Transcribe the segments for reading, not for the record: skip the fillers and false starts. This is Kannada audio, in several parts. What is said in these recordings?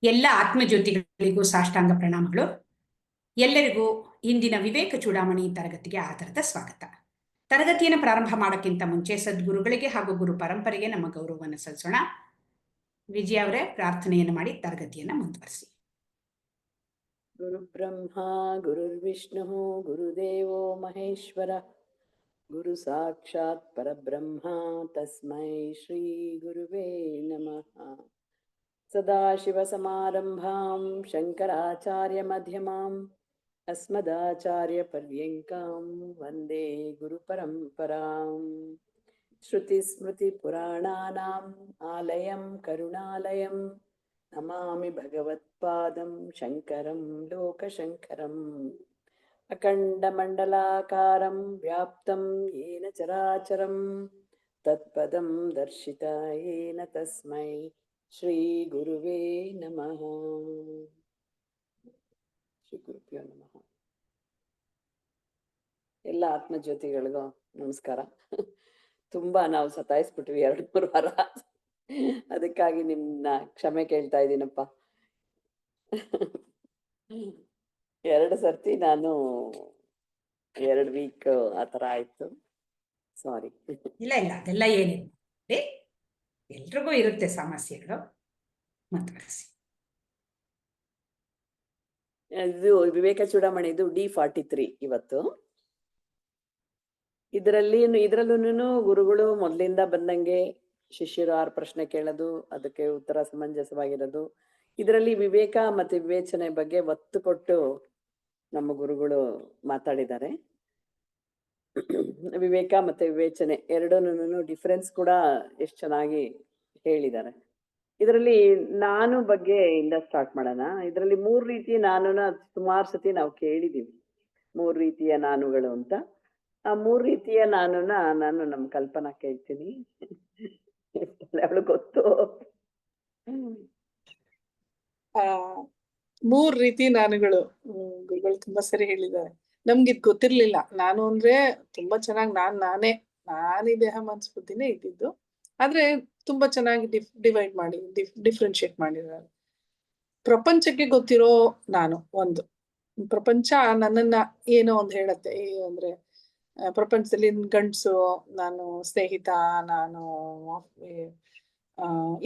ಎಲ್ಲ ಆತ್ಮಜ್ಯೋತಿಗಳಿಗೂ ಸಾಷ್ಟಾಂಗ ಪ್ರಣಾಮಗಳು. ಎಲ್ಲರಿಗೂ ಇಂದಿನ ವಿವೇಕ ಚೂಡಾಮಣಿ ತರಗತಿಗೆ ಆಧಾರದ ಸ್ವಾಗತ. ತರಗತಿಯನ್ನು ಪ್ರಾರಂಭ ಮಾಡೋಕ್ಕಿಂತ ಮುಂಚೆ ಸದ್ಗುರುಗಳಿಗೆ ಹಾಗೂ ಗುರು ಪರಂಪರೆಗೆ ನಮ್ಮ ಗೌರವವನ್ನು ಸಲ್ಲಿಸೋಣ. ವಿಜಯ ಅವರೇ ಪ್ರಾರ್ಥನೆಯನ್ನು ಮಾಡಿ ತರಗತಿಯನ್ನು ಮುಂದುವರಿಸಿ. ಗುರು ಬ್ರಹ್ಮ ಗುರುರ್ವಿಷ್ಣು ಗುರುದೇವೋ ಮಹೇಶ್ವರ ಗುರು ಸಾಕ್ಷಾತ್ ಪರಬ್ರಹ್ಮ ತಸ್ಮೈ ಶ್ರೀ ಗುರುವೇ ನಮಃ. ಸದಾಶಿವಸಮಾರಂಭಾಂ ಶಂಕರಾಚಾರ್ಯ ಮಧ್ಯಮಾಂ ಅಸ್ಮದಾಚಾರ್ಯ ಪರ್ಯಂಕಾಂ ವಂದೇ ಗುರು ಪರಂಪರಾಂ. ಶ್ರುತಿ ಸ್ಮೃತಿ ಪುರಾಣಾನಾಂ ಆಲಯಂ ಕರುಣಾಲಯಂ ನಮಾಮಿ ಭಗವತ್ಪಾದಂ ಶಂಕರಂ ಲೋಕಶಂಕರಂ. ಅಖಂಡಮಂಡಲಾಕಾರಂ ವ್ಯಾಪ್ತಂ ಯೇನ ಚರಾಚರಂ ತತ್ಪದಂ ದರ್ಶಿತಾಯೇನ ತಸ್ಮೈ ಶ್ರೀ ಗುರುವೇ ನಮಃ. ಶ್ರೀ ಗುರುಭ್ಯೋ ನಮಃ. ಎಲ್ಲ ಆತ್ಮಜ್ಯೋತಿಗಳಿಗೂ ನಮಸ್ಕಾರ. ತುಂಬಾ ನಾವು ಸತಾಯಿಸ್ಬಿಟ್ವಿ 2-3 ವಾರ, ಅದಕ್ಕಾಗಿ ನಿಮ್ನ ಕ್ಷಮೆ ಕೇಳ್ತಾ ಇದ್ದೀನಪ್ಪ. 2 ಸರ್ತಿ ನಾನು 2 ವೀಕ್ ಆತರ ಆಯ್ತು, ಸಾರಿ. ಇಲ್ಲ ಅದೆಲ್ಲ ಏನಿಲ್ಲ, ಎಲ್ರಿಗೂ ಇರುತ್ತೆ ಸಮಸ್ಯೆಗಳು. ಮುಂದುವರಿಸಿ. ಇದು ವಿವೇಕ ಚೂಡಾಮಣಿ, ಇದು D43 ಇವತ್ತು. ಇದ್ರಲ್ಲೂ ಗುರುಗಳು ಮೊದಲಿಂದ ಬಂದಂಗೆ ಶಿಷ್ಯರು 6 ಪ್ರಶ್ನೆ ಕೇಳೋದು, ಅದಕ್ಕೆ ಉತ್ತರ ಸಮಂಜಸವಾಗಿರೋದು. ಇದರಲ್ಲಿ ವಿವೇಕ ಮತ್ತೆ ವಿವೇಚನೆ ಬಗ್ಗೆ ಒತ್ತು ಕೊಟ್ಟು ನಮ್ಮ ಗುರುಗಳು ಮಾತಾಡಿದ್ದಾರೆ. ವಿವೇಕ ಮತ್ತೆ ವಿವೇಚನೆ ಎರಡೂನು ಡಿಫರೆನ್ಸ್ ಕೂಡ ಎಷ್ಟು ಚೆನ್ನಾಗಿ ಹೇಳಿದ್ದಾರೆ. ಇದರಲ್ಲಿ ನಾನು ಬಗ್ಗೆ ಇಂದ ಸ್ಟಾರ್ಟ್ ಮಾಡೋಣ. ಇದರಲ್ಲಿ 3 ರೀತಿ ನಾನುನ ಸುಮಾರು ಸತಿ ನಾವು ಕೇಳಿದೀವಿ, 3 ರೀತಿಯ ನಾನುಗಳು ಅಂತ. ಆ 3 ರೀತಿಯ ನಾನುನ ನಾನು ನಮ್ಮ ಕಲ್ಪನಾ ಕೇಳ್ತೀನಿ, ಅವಳು ಗೊತ್ತು. 3 ರೀತಿ ನಾನುಗಳು ಗುರುಗಳು ತುಂಬಾ ಸರಿ ಹೇಳಿದ್ದಾರೆ. ನಮ್ಗಿದ್ ಗೊತ್ತಿರ್ಲಿಲ್ಲ. ನಾನು ಅಂದ್ರೆ ತುಂಬಾ ಚೆನ್ನಾಗಿ ನಾನೇ ದೇಹ ಮನಸ್ಸು ಬುದ್ಧಿನೇ ಇದ್ದಿದ್ದು, ಆದ್ರೆ ತುಂಬಾ ಚೆನ್ನಾಗಿ ಡಿವೈಡ್ ಮಾಡಿ ಡಿಫ್ರೆನ್ಶಿಯೇಟ್ ಮಾಡಿದ್ದಾರೆ. ಪ್ರಪಂಚಕ್ಕೆ ಗೊತ್ತಿರೋ ನಾನು ಒಂದು, ಪ್ರಪಂಚ ನನ್ನನ್ನ ಏನೋ ಒಂದು ಹೇಳತ್ತೆ. ಅಂದ್ರೆ ಪ್ರಪಂಚದಲ್ಲಿ ಗಂಡ್ಸು, ನಾನು ಸ್ನೇಹಿತ, ನಾನು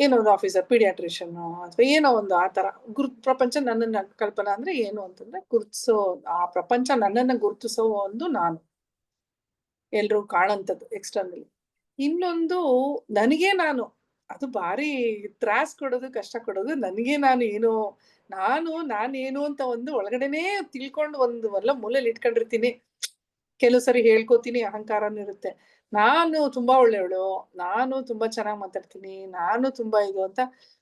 ಏನೋ ಒಂದು ಆಫೀಸರ್, ಪೀಡಿಯಾಟ್ರಿಷಿಯನ್ ಅಥವಾ ಏನೋ ಒಂದು ಆತರ ಪ್ರಪಂಚ ನನ್ನನ್ನ ಕಲ್ಪನಾ ಅಂದ್ರೆ ಏನು ಅಂತಂದ್ರೆ ಗುರುತಿಸೋ, ಆ ಪ್ರಪಂಚ ನನ್ನನ್ನ ಗುರುತಿಸೋ ಒಂದು ನಾನು, ಎಲ್ರೂ ಕಾಣಂತದ್ದು ಎಕ್ಸ್ಟರ್ನಲಿ. ಇನ್ನೊಂದು ನನಗೆ ನಾನು, ಅದು ಭಾರಿ ತ್ರಾಸ್ ಕೊಡೋದು, ಕಷ್ಟ ಕೊಡೋದು. ನನಗೆ ನಾನು ಏನೋ, ನಾನೇನು ಅಂತ ಒಂದು ಒಳಗಡೆನೆ ತಿಳ್ಕೊಂಡು ಒಂದು ಮೂಲೆಯಲ್ಲಿ ಇಟ್ಕೊಂಡಿರ್ತೀನಿ. ಕೆಲವು ಸರಿ ಹೇಳ್ಕೋತೀನಿ, ಅಹಂಕಾರನೂ ಇರುತ್ತೆ. ನಾನು ತುಂಬಾ ಒಳ್ಳೆಯವಳು, ನಾನು ತುಂಬಾ ಚೆನ್ನಾಗಿ ಮಾತಾಡ್ತೀನಿ, ನಾನು ತುಂಬಾ ಇದು ಅಂತ,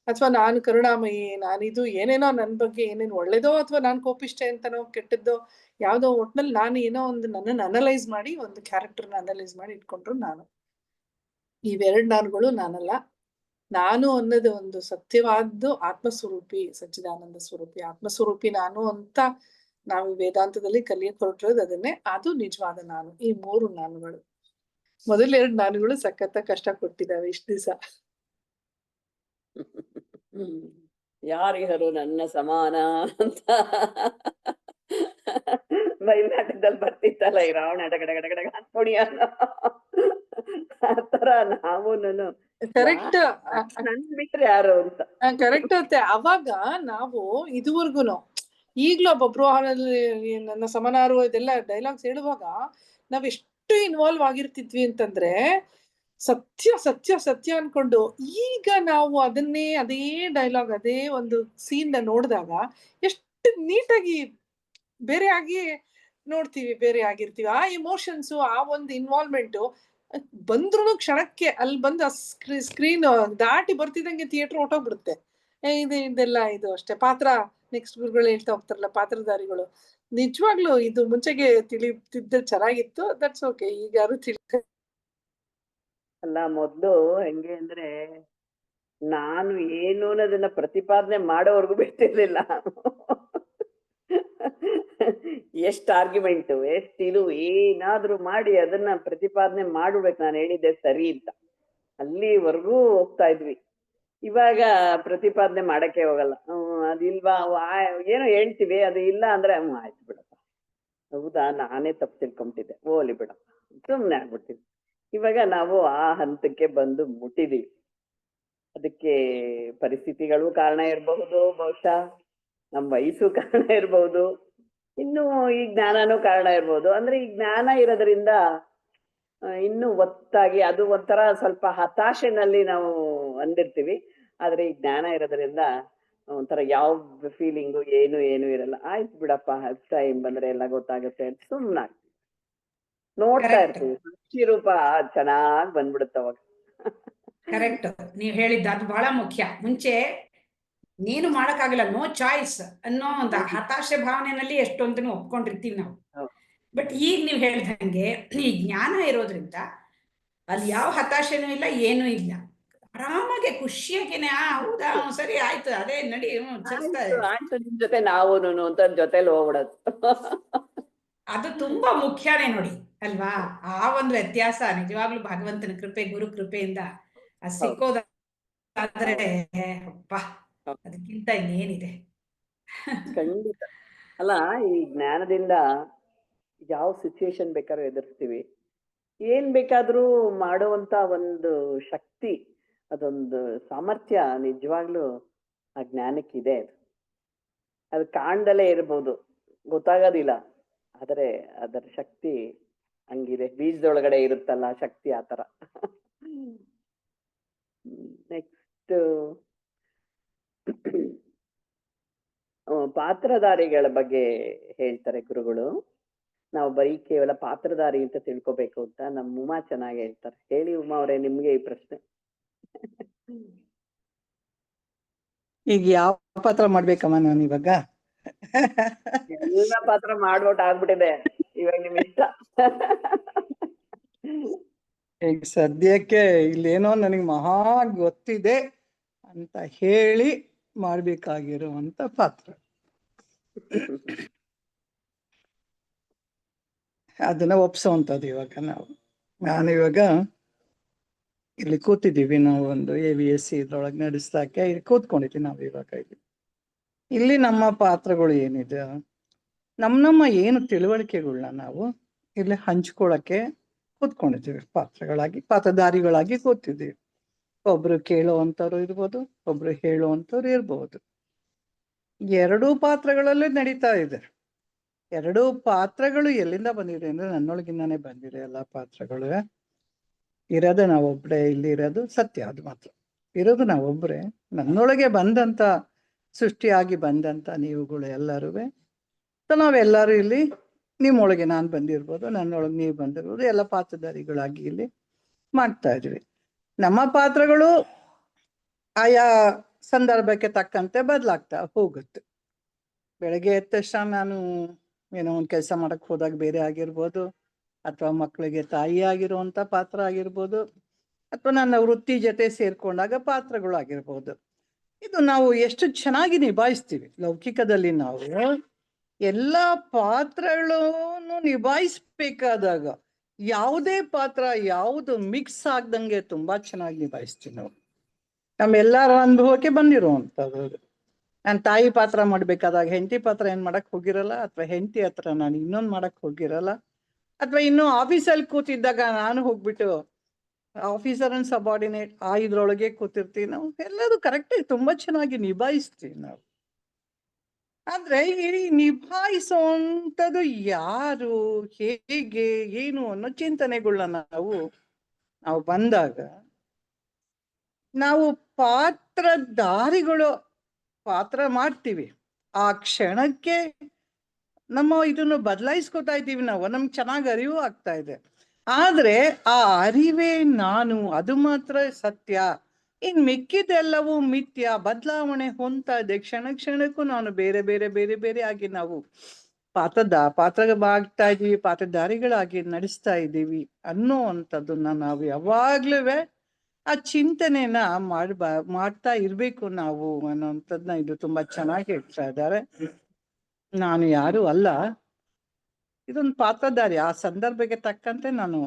ಅಥವಾ ನಾನು ಕರುಣಾಮಯಿ, ನಾನಿದು ಏನೇನೋ ನನ್ನ ಬಗ್ಗೆ ಏನೇನು ಒಳ್ಳೇದೋ ಅಥವಾ ನಾನು ಕೋಪಿಷ್ಟೆ ಅಂತನೋ ಕೆಟ್ಟದ್ದೋ ಯಾವುದೋ ಒಟ್ನಲ್ಲಿ ನಾನು ಏನೋ ಒಂದು ನನ್ನನ್ನು ಅನಲೈಸ್ ಮಾಡಿ, ಒಂದು ಕ್ಯಾರೆಕ್ಟರ್ನ ಅನಲೈಸ್ ಮಾಡಿ ಇಟ್ಕೊಂಡ್ರು ನಾನು. ಇವೆರಡು ನಾನುಗಳು ನಾನಲ್ಲ. ನಾನು ಅನ್ನೋದು ಒಂದು ಸತ್ಯವಾದ್ದು ಆತ್ಮಸ್ವರೂಪಿ, ಸಚ್ಚಿದಾನಂದ ಸ್ವರೂಪಿ ಆತ್ಮಸ್ವರೂಪಿ ನಾನು ಅಂತ ನಾವು ವೇದಾಂತದಲ್ಲಿ ಕಲಿಯಕ್ಕೆ ಹೊರಟಿರೋದು ಅದನ್ನೇ. ಅದು ನಿಜವಾದ ನಾನು. ಈ 3 ನಾನುಗಳು. ಮೊದಲ 2 ನಾನುಗಳು ಸಖತ್ತ ಕಷ್ಟ ಕೊಟ್ಟಿದ್ದಾವೆ ಇಷ್ಟು ದಿವಸ. ಯಾರಿಗರು ನನ್ನ ಸಮಾನ ಅಂತ ಬಯಲಾಟದಲ್ಲಿ ಬರ್ತಿತ್ತಲ್ಲ ಈ ರಾವಣ ಗಡಗಡಗಡ ಹೊಡಿಯ ಆತರ ನಾವು ಕರೆಕ್ಟ್ ನನ್ ಬಿಟ್ರೆ ಯಾರು ಅಂತ. ಕರೆಕ್ಟ್ ಅಂತೆ. ಅವಾಗ ನಾವು ಇದುವರೆಗೂ ಈಗ್ಲೂ ಒಬ್ಬೊಬ್ರು ನನ್ನ ಸಮನಾರು ಇದೆಲ್ಲ ಡೈಲಾಗ್ಸ್ ಹೇಳುವಾಗ ನಾವ್ ಎಷ್ಟು ಇನ್ವಾಲ್ವ್ ಆಗಿರ್ತಿದ್ವಿ ಅಂತಂದ್ರೆ ಸತ್ಯ ಸತ್ಯ ಸತ್ಯ ಅನ್ಕೊಂಡು, ಈಗ ನಾವು ಅದೇ ಡೈಲಾಗ್, ಅದೇ ಒಂದು ಸೀನ್ ನೋಡಿದಾಗ ಎಷ್ಟು ನೀಟಾಗಿ ಬೇರೆ ಆಗಿ ನೋಡ್ತೀವಿ, ಬೇರೆ ಆಗಿರ್ತೀವಿ. ಆ ಇಮೋಷನ್ಸು, ಆ ಒಂದು ಇನ್ವಾಲ್ವ್ಮೆಂಟು ಬಂದ್ರು ಕ್ಷಣಕ್ಕೆ ಅಲ್ಲಿ ಬಂದು ಸ್ಕ್ರೀನ್ ದಾಟಿ ಬರ್ತಿದಂಗೆ ಥಿಯೇಟರ್ ಹೊಟ್ಟೋಗ್ಬಿಡುತ್ತೆ. ಇದೆಲ್ಲ ಇದು ಅಷ್ಟೇ. ಪಾತ್ರ ನೆಕ್ಸ್ಟ್ ಗುರುಗಳು ಹೇಳ್ತಾ ಹೋಗ್ತಾರಲ್ಲ, ಪಾತ್ರಧಾರಿಗಳು. ನಿಜವಾಗ್ಲು ಇದು ಮುಂಚೆಗೆ ತಿಳಿತಿದ್ದ ಚೆನ್ನಾಗಿತ್ತು. That's okay. ಈಗ ಯಾರು ಅಲ್ಲ, ಮೊದ್ಲು ಹೆಂಗೆ ಅಂದ್ರೆ ನಾನು ಏನು ಅನ್ನೋದನ್ನ ಪ್ರತಿಪಾದನೆ ಮಾಡೋವರೆಗೂ ಬಿಡ್ತಿರ್ಲಿಲ್ಲ. ಎಷ್ಟು ಆರ್ಗ್ಯುಮೆಂಟು, ಎಷ್ಟು ಇದು ಏನಾದ್ರೂ ಮಾಡಿ ಅದನ್ನ ಪ್ರತಿಪಾದನೆ ಮಾಡ್ಬಿಡ್ಬೇಕು, ನಾನು ಹೇಳಿದ್ದೆ ಸರಿ ಅಂತ, ಅಲ್ಲಿವರೆಗೂ ಹೋಗ್ತಾ ಇದ್ವಿ. ಇವಾಗ ಪ್ರತಿಪಾದನೆ ಮಾಡಕ್ಕೆ ಹೋಗಲ್ಲ. ಅದಿಲ್ವಾ ಏನೋ ಹೇಳ್ತೀವಿ, ಅದು ಇಲ್ಲ ಅಂದ್ರೆ ಆಯ್ತು ಬಿಡಪ್ಪ, ಹೌದಾ ನಾನೇ ತಪ್ಪು ತಿಳ್ಕೊಂಬಿಟ್ಟಿದ್ದೆ, ಓಲಿ ಬಿಡಪ್ಪ, ಸುಮ್ಮನೆ ಆಗ್ಬಿಡ್ತೀವಿ. ಇವಾಗ ನಾವು ಆ ಹಂತಕ್ಕೆ ಬಂದು ಮುಟ್ಟಿದೀವಿ. ಅದಕ್ಕೆ ಪರಿಸ್ಥಿತಿಗಳು ಕಾರಣ ಇರಬಹುದು, ಬಹುಶಃ ನಮ್ಮ ವಯಸ್ಸು ಕಾರಣ ಇರಬಹುದು, ಇನ್ನು ಈ ಜ್ಞಾನನೂ ಕಾರಣ ಇರ್ಬೋದು. ಅಂದ್ರೆ ಈ ಜ್ಞಾನ ಇರೋದ್ರಿಂದ ಇನ್ನು ಒತ್ತಾಗಿ ಅದು ಒಂಥರ ಸ್ವಲ್ಪ ಹತಾಶೆನಲ್ಲಿ ನಾವು ಅಂದಿರ್ತೀವಿ. ಆದ್ರೆ ಈ ಜ್ಞಾನ ಇರೋದ್ರಿಂದ ಒಂಥರ ಯಾವ ಫೀಲಿಂಗು ಏನು ಇರಲ್ಲ. ಆಯ್ತು ಬಿಡಪ್ಪ, ಟೈಮ್ ಬಂದ್ರೆ ಎಲ್ಲ ಗೊತ್ತಾಗುತ್ತೆ ಅಂತ ಸುಮ್ಮನಾಗ್ತೀವಿ, ನೋಡ್ತಾ Correct. ಇರ್ತೀವಿ. ಸಾಕ್ಷಿ ರೂಪ ಚೆನ್ನಾಗ್ ಬಂದ್ಬಿಡುತ್ತೆ ಅವಾಗ. ಕರೆಕ್ಟ್. ನೀವ್ ಹೇಳಿದ್ದು ಅದು ಬಹಳ ಮುಖ್ಯ. ಮುಂಚೆ ನೀನು ಮಾಡಕ್ಕಾಗಲ್ಲ, ನೋ ಚಾಯ್ಸ್ ಅನ್ನೋ ಒಂದು ಹತಾಶೆ ಭಾವನೆಯಲ್ಲಿ ಎಷ್ಟೊಂದನ್ನು ಒಪ್ಕೊಂಡಿರ್ತೀವಿ ನಾವು. ಹೌದು. ಬಟ್ ಈಗ ನೀವು ಹೇಳ್ದಂಗೆ ಈ ಜ್ಞಾನ ಇರೋದ್ರಿಂದ ಅಲ್ಲಿ ಯಾವ ಹತಾಶೆನೂ ಇಲ್ಲ, ಏನೂ ಇಲ್ಲ. ಆರಾಮಾಗಿ ಖುಷಿಯಾಗಿನೇ ಹೌದಾ ಸರಿ ಆಯ್ತು ಅದೇ ನಡಿ ಚಲಿಸ್ತಾ ಇದೆ. ಆಯ್ತು ನಿಮ್ ಜೊತೆ ನಾವೂನು ಅಂತ ಜೊತೆಲಿ ಹೋಗ್ಬಿಡೋದು. ಅದು ತುಂಬಾ ಮುಖ್ಯನೇ ನೋಡಿ ಅಲ್ವಾ. ಆ ಒಂದು ವ್ಯತ್ಯಾಸ ನಿಜವಾಗ್ಲೂ ಭಗವಂತನ ಕೃಪೆ, ಗುರು ಕೃಪೆಯಿಂದ ಅದು ಸಿಕ್ಕೋದಾದ್ರೆ ಅಪ್ಪ ಅದಕ್ಕಿಂತ ಇನ್ನೇನಿದೆ. ಖಂಡಿತ. ಅಲ್ಲ, ಈ ಜ್ಞಾನದಿಂದ ಯಾವ ಸಿಚುವೇಶನ್ ಬೇಕಾದ್ರೂ ಎದುರಿಸ್ತೀವಿ, ಏನ್ ಬೇಕಾದ್ರೂ ಮಾಡುವಂತ ಒಂದು ಶಕ್ತಿ, ಅದೊಂದು ಸಾಮರ್ಥ್ಯ ನಿಜವಾಗ್ಲೂ ಆ ಜ್ಞಾನಕ್ಕಿದೆ. ಅದು ಕಾಣ್ದಲೇ ಇರ್ಬೋದು, ಗೊತ್ತಾಗೋದಿಲ್ಲ, ಆದ್ರೆ ಅದರ ಶಕ್ತಿ ಹಂಗಿದೆ, ಬೀಜದೊಳಗಡೆ ಇರುತ್ತಲ್ಲ ಶಕ್ತಿ, ಆತರ. ನೆಕ್ಸ್ಟ್ ಪಾತ್ರಧಾರಿಗಳ ಬಗ್ಗೆ ಹೇಳ್ತಾರೆ ಗುರುಗಳು. ನಾವು ಬರೀ ಕೇವಲ ಪಾತ್ರಧಾರಿ ಅಂತ ತಿಳ್ಕೊಬೇಕು ಅಂತ ನಮ್ಮ ಉಮಾ ಚೆನ್ನಾಗಿ ಹೇಳ್ತಾರೆ. ಹೇಳಿ ಉಮಾ ಅವರೇ, ನಿಮ್ಗೆ ಈ ಪ್ರಶ್ನೆ. ಈಗ ಯಾವ ಪಾತ್ರ ಮಾಡ್ಬೇಕಮ್ಮ ನಾನು ಇವಾಗ? ಎಲ್ಲ ಪಾತ್ರ ಮಾಡ್ಬಿಟ್ಟು ಆಗ್ಬಿಟ್ಟಿದೆ, ಇವಾಗ ನಿಮ್ ಇಷ್ಟ. ಈಗ ಸದ್ಯಕ್ಕೆ ಇಲ್ಲೇನೋ ನನಗೆ ಮಹಾ ಗೊತ್ತಿದೆ ಅಂತ ಹೇಳಿ ಮಾಡ್ಬೇಕಾಗಿರುವಂತ ಪಾತ್ರ, ಅದನ್ನ ಒಪ್ಸೋವಂಥದ್ದು. ಇವಾಗ ನಾನು ಇವಾಗ ಇಲ್ಲಿ ಕೂತಿದ್ದೀವಿ, ನಾವು ಒಂದು AVSC ಇದ್ರೊಳಗೆ ನಡೆಸ್ದಾಕೆ ಇಲ್ಲಿ ಕೂತ್ಕೊಂಡಿದ್ದೀವಿ ನಾವು ಇವಾಗ. ಇಲ್ಲಿ ನಮ್ಮ ಪಾತ್ರಗಳು ಏನಿದೆ, ನಮ್ಮ ಏನು ತಿಳುವಳಿಕೆಗಳನ್ನ ನಾವು ಇಲ್ಲಿ ಹಂಚ್ಕೊಳಕ್ಕೆ ಕೂತ್ಕೊಂಡಿದ್ದೀವಿ, ಪಾತ್ರಧಾರಿಗಳಾಗಿ ಕೂತಿದ್ದೀವಿ. ಒಬ್ರು ಕೇಳುವಂಥವ್ರು ಇರ್ಬೋದು, ಒಬ್ರು ಹೇಳುವಂಥವ್ರು ಇರ್ಬೋದು. ಎರಡೂ ಪಾತ್ರಗಳಲ್ಲೇ ನಡೀತಾ ಇದೆ. ಎರಡೂ ಪಾತ್ರಗಳು ಎಲ್ಲಿಂದ ಬಂದಿದೆ ಅಂದ್ರೆ ನನ್ನೊಳಗಿಂದಾನೇ ಬಂದಿದೆ. ಎಲ್ಲ ಪಾತ್ರಗಳು ಇರೋದು ನಾವೊಬ್ರೆ, ಇಲ್ಲಿ ಇರೋದು ಸತ್ಯ, ಅದು ಮಾತ್ರ ಇರೋದು ನಾವೊಬ್ರೆ. ನನ್ನೊಳಗೆ ಬಂದಂತ, ಸೃಷ್ಟಿಯಾಗಿ ಬಂದಂತ ನೀವುಗಳು ಎಲ್ಲರೂ, ನಾವೆಲ್ಲರೂ ಇಲ್ಲಿ ನಿಮ್ಮೊಳಗೆ ನಾನು ಬಂದಿರ್ಬೋದು, ನನ್ನೊಳಗೆ ನೀವು ಬಂದಿರ್ಬೋದು, ಎಲ್ಲ ಪಾತ್ರಧಾರಿಗಳಾಗಿ ಇಲ್ಲಿ ಮಾಡ್ತಾ ಇದ್ವಿ. ನಮ್ಮ ಪಾತ್ರಗಳು ಆಯಾ ಸಂದರ್ಭಕ್ಕೆ ತಕ್ಕಂತೆ ಬದಲಾಗ್ತಾ ಹೋಗುತ್ತೆ. ಬೆಳಗ್ಗೆ ಎದ್ದ ತಕ್ಷಣ ನಾನು ಏನೋ ಒಂದು ಕೆಲಸ ಮಾಡಕ್ ಹೋದಾಗ ಬೇರೆ ಆಗಿರ್ಬೋದು, ಅಥವಾ ಮಕ್ಕಳಿಗೆ ತಾಯಿ ಆಗಿರುವಂತ ಪಾತ್ರ ಆಗಿರ್ಬೋದು, ಅಥವಾ ನನ್ನ ವೃತ್ತಿ ಜೊತೆ ಸೇರ್ಕೊಂಡಾಗ ಪಾತ್ರಗಳು ಆಗಿರ್ಬೋದು. ಇದು ನಾವು ಎಷ್ಟು ಚೆನ್ನಾಗಿ ನಿಭಾಯಿಸ್ತೀವಿ. ಲೌಕಿಕದಲ್ಲಿ ನಾವು ಎಲ್ಲ ಪಾತ್ರಗಳನ್ನು ನಿಭಾಯಿಸ್ಬೇಕಾದಾಗ ಯಾವುದೇ ಪಾತ್ರ ಯಾವುದು ಮಿಕ್ಸ್ ಆಗ್ದಂಗೆ ತುಂಬಾ ಚೆನ್ನಾಗಿ ನಿಭಾಯಿಸ್ತೀವಿ ನಾವು. ನಮ್ಮೆಲ್ಲರ ಅನುಭವಕ್ಕೆ ಬಂದಿರುವಂಥದ್ದು. ನಾನು ತಾಯಿ ಪಾತ್ರ ಮಾಡ್ಬೇಕಾದಾಗ ಹೆಂಡತಿ ಪಾತ್ರ ಏನ್ ಮಾಡಕ್ ಹೋಗಿರಲ್ಲ, ಅಥವಾ ಹೆಂಡತಿ ಹತ್ರ ನಾನು ಇನ್ನೊಂದು ಮಾಡಕ್ ಹೋಗಿರಲ್ಲ, ಅಥವಾ ಇನ್ನು ಆಫೀಸಲ್ಲಿ ಕೂತಿದ್ದಾಗ ನಾನು ಹೋಗ್ಬಿಟ್ಟು ಆಫೀಸರ್ ಅಂಡ್ ಸಬಾರ್ಡಿನೇಟ್ ಇದ್ರೊಳಗೆ ಕೂತಿರ್ತೀವಿ. ನಾವು ಎಲ್ಲರೂ ಕರೆಕ್ಟಾಗಿ ತುಂಬಾ ಚೆನ್ನಾಗಿ ನಿಭಾಯಿಸ್ತೀವಿ ನಾವು. ಆದ್ರೆ ಈ ನಿಭಾಯಿಸುವಂಥದ್ದು ಯಾರು, ಹೇಗೆ, ಏನು ಅನ್ನೋ ಚಿಂತನೆಗಳನ್ನ ನಾವು ಬಂದಾಗ, ನಾವು ಪಾತ್ರಧಾರಿಗಳು ಪಾತ್ರ ಮಾಡ್ತೀವಿ. ಆ ಕ್ಷಣಕ್ಕೆ ನಮ್ಮ ಇದನ್ನು ಬದಲಾಯಿಸ್ಕೊತಾ ಇದ್ದೀವಿ ನಾವು, ನಮ್ಗೆ ಚೆನ್ನಾಗಿ ಅರಿವು ಆಗ್ತಾ ಇದೆ. ಆದ್ರೆ ಆ ಅರಿವೇ ನಾನು, ಅದು ಮಾತ್ರ ಸತ್ಯ. ಇನ್ ಮಿಕ್ಕಿದೆಲ್ಲವೂ ಮಿಥ್ಯ, ಬದಲಾವಣೆ ಹೊಂದ್ತಾ ಇದೆ. ಕ್ಷಣಕ್ಕೂ ನಾನು ಬೇರೆ ಬೇರೆ ಬೇರೆ ಬೇರೆ ಆಗಿ ನಾವು ಪಾತ್ರವಾಗ್ತಾ ಇದೀವಿ, ಪಾತ್ರಧಾರಿಗಳಾಗಿ ನಡೆಸ್ತಾ ಇದ್ದೀವಿ ಅನ್ನೋವಂಥದ್ದನ್ನ ನಾವು ಯಾವಾಗ್ಲೂ ಆ ಚಿಂತನೆನ ಮಾಡ್ತಾ ಇರ್ಬೇಕು ನಾವು ಅನ್ನೋಂಥದ್ನ ಇದು ತುಂಬಾ ಚೆನ್ನಾಗಿ ಹೇಳ್ತಾ ಇದ್ದಾರೆ. ನಾನು ಯಾರು ಅಲ್ಲ, ಇದೊಂದು ಪಾತ್ರಧಾರಿ, ಆ ಸಂದರ್ಭಕ್ಕೆ ತಕ್ಕಂತೆ ನಾನು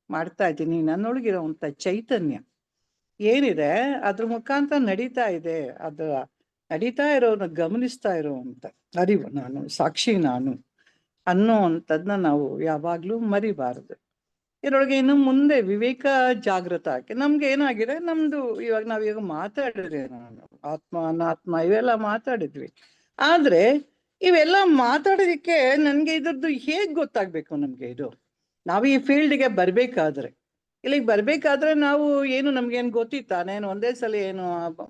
ಮಾಡ್ತಾ ಇದ್ದೀನಿ. ನನ್ನೊಳಗಿರುವಂತ ಚೈತನ್ಯ ಏನಿದೆ ಅದ್ರ ಮುಖಾಂತರ ನಡೀತಾ ಇದೆ. ಅದು ನಡೀತಾ ಇರೋನ ಗಮನಿಸ್ತಾ ಇರೋವಂಥ ಅರಿವು, ನಾನು ಸಾಕ್ಷಿ ನಾನು ಅನ್ನೋ ಅಂಥದ್ನ ನಾವು ಯಾವಾಗ್ಲೂ ಮರಿಬಾರದು. ಇದರೊಳಗೆ ಇನ್ನು ಮುಂದೆ ವಿವೇಕ ಜಾಗೃತ ಆಗಿ ನಮ್ಗೆ ಏನಾಗಿದೆ, ನಮ್ದು ಇವಾಗ ನಾವೀಗ ಮಾತಾಡಿದ್ರಿ, ನಾನು ಆತ್ಮ ಅನಾತ್ಮ ಇವೆಲ್ಲ ಮಾತಾಡಿದ್ವಿ. ಆದ್ರೆ ಇವೆಲ್ಲ ಮಾತಾಡೋದಿಕ್ಕೆ ನನ್ಗೆ ಇದ್ರದ್ದು ಹೇಗ್ ಗೊತ್ತಾಗ್ಬೇಕು? ನಮ್ಗೆ ಇದು ನಾವು ಈ ಫೀಲ್ಡ್ಗೆ ಬರ್ಬೇಕಾದ್ರೆ, ಇಲ್ಲಿಗೆ ಬರ್ಬೇಕಾದ್ರೆ ನಾವು ಏನು ನಮ್ಗೇನ್ ಗೊತ್ತಿತ್ತಾ? ನಾನು ಒಂದೇ ಸಲ ಏನು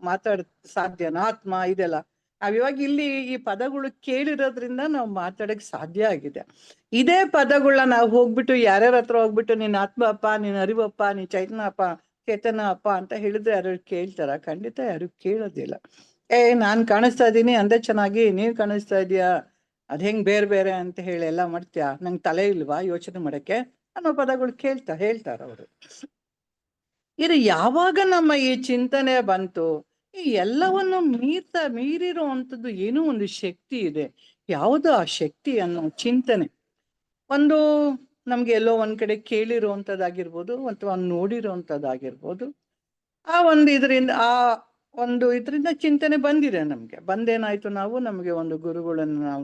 ಮಾತಾಡ ಸಾಧ್ಯನಾ? ಆತ್ಮ ಇದೆಲ್ಲ ನಾವ್ ಇವಾಗ ಇಲ್ಲಿ ಈ ಪದಗಳು ಕೇಳಿರೋದ್ರಿಂದ ನಾವು ಮಾತಾಡಕ್ ಸಾಧ್ಯ ಆಗಿದೆ. ಇದೇ ಪದಗಳನ್ನ ನಾವು ಹೋಗ್ಬಿಟ್ಟು ಯಾರ್ಯಾರ ಹತ್ರ ಹೋಗ್ಬಿಟ್ಟು ನೀನ್ ಆತ್ಮ ಅಪ್ಪ, ನೀನ್ ಅರಿವಪ್ಪ, ನೀನ್ ಚೈತನ್ಯ ಅಪ್ಪ, ಚೇತನ ಅಪ್ಪ ಅಂತ ಹೇಳಿದ್ರೆ ಯಾರು ಕೇಳ್ತಾರ? ಖಂಡಿತ ಯಾರು ಕೇಳೋದಿಲ್ಲ. ನಾನ್ ಕಾಣಿಸ್ತಾ ಇದ್ದೀನಿ ಅಂದೇ ಚೆನ್ನಾಗಿ, ನೀನ್ ಕಾಣಿಸ್ತಾ ಇದೀಯಾ ಅದ್ ಹೆಂಗ್ ಬೇರೆ ಬೇರೆ ಅಂತ ಹೇಳಿ ಎಲ್ಲ ಮಾಡ್ತೀಯಾ, ನಂಗೆ ತಲೆ ಇಲ್ವಾ ಯೋಚನೆ ಮಾಡಕ್ಕೆ ಅನ್ನೋ ಪದಗಳು ಹೇಳ್ತಾರ ಅವರು. ಇದು ಯಾವಾಗ ನಮ್ಮ ಈ ಚಿಂತನೆ ಬಂತು, ಈ ಎಲ್ಲವನ್ನು ಮೀರಿರೋ ಅಂಥದ್ದು ಏನೋ ಒಂದು ಶಕ್ತಿ ಇದೆ. ಯಾವುದು ಆ ಶಕ್ತಿ ಅನ್ನೋ ಚಿಂತನೆ ಒಂದು ನಮ್ಗೆ ಎಲ್ಲೋ ಒಂದ್ ಕಡೆ ಕೇಳಿರುವಂಥದ್ದಾಗಿರ್ಬೋದು ಅಥವಾ ನೋಡಿರುವಂಥದ್ದಾಗಿರ್ಬೋದು. ಆ ಒಂದು ಇದರಿಂದ ಚಿಂತನೆ ಬಂದಿದೆ ನಮ್ಗೆ. ಬಂದೇನಾಯ್ತು, ನಾವು ನಮ್ಗೆ ಒಂದು ಗುರುಗಳನ್ನು ನಾವು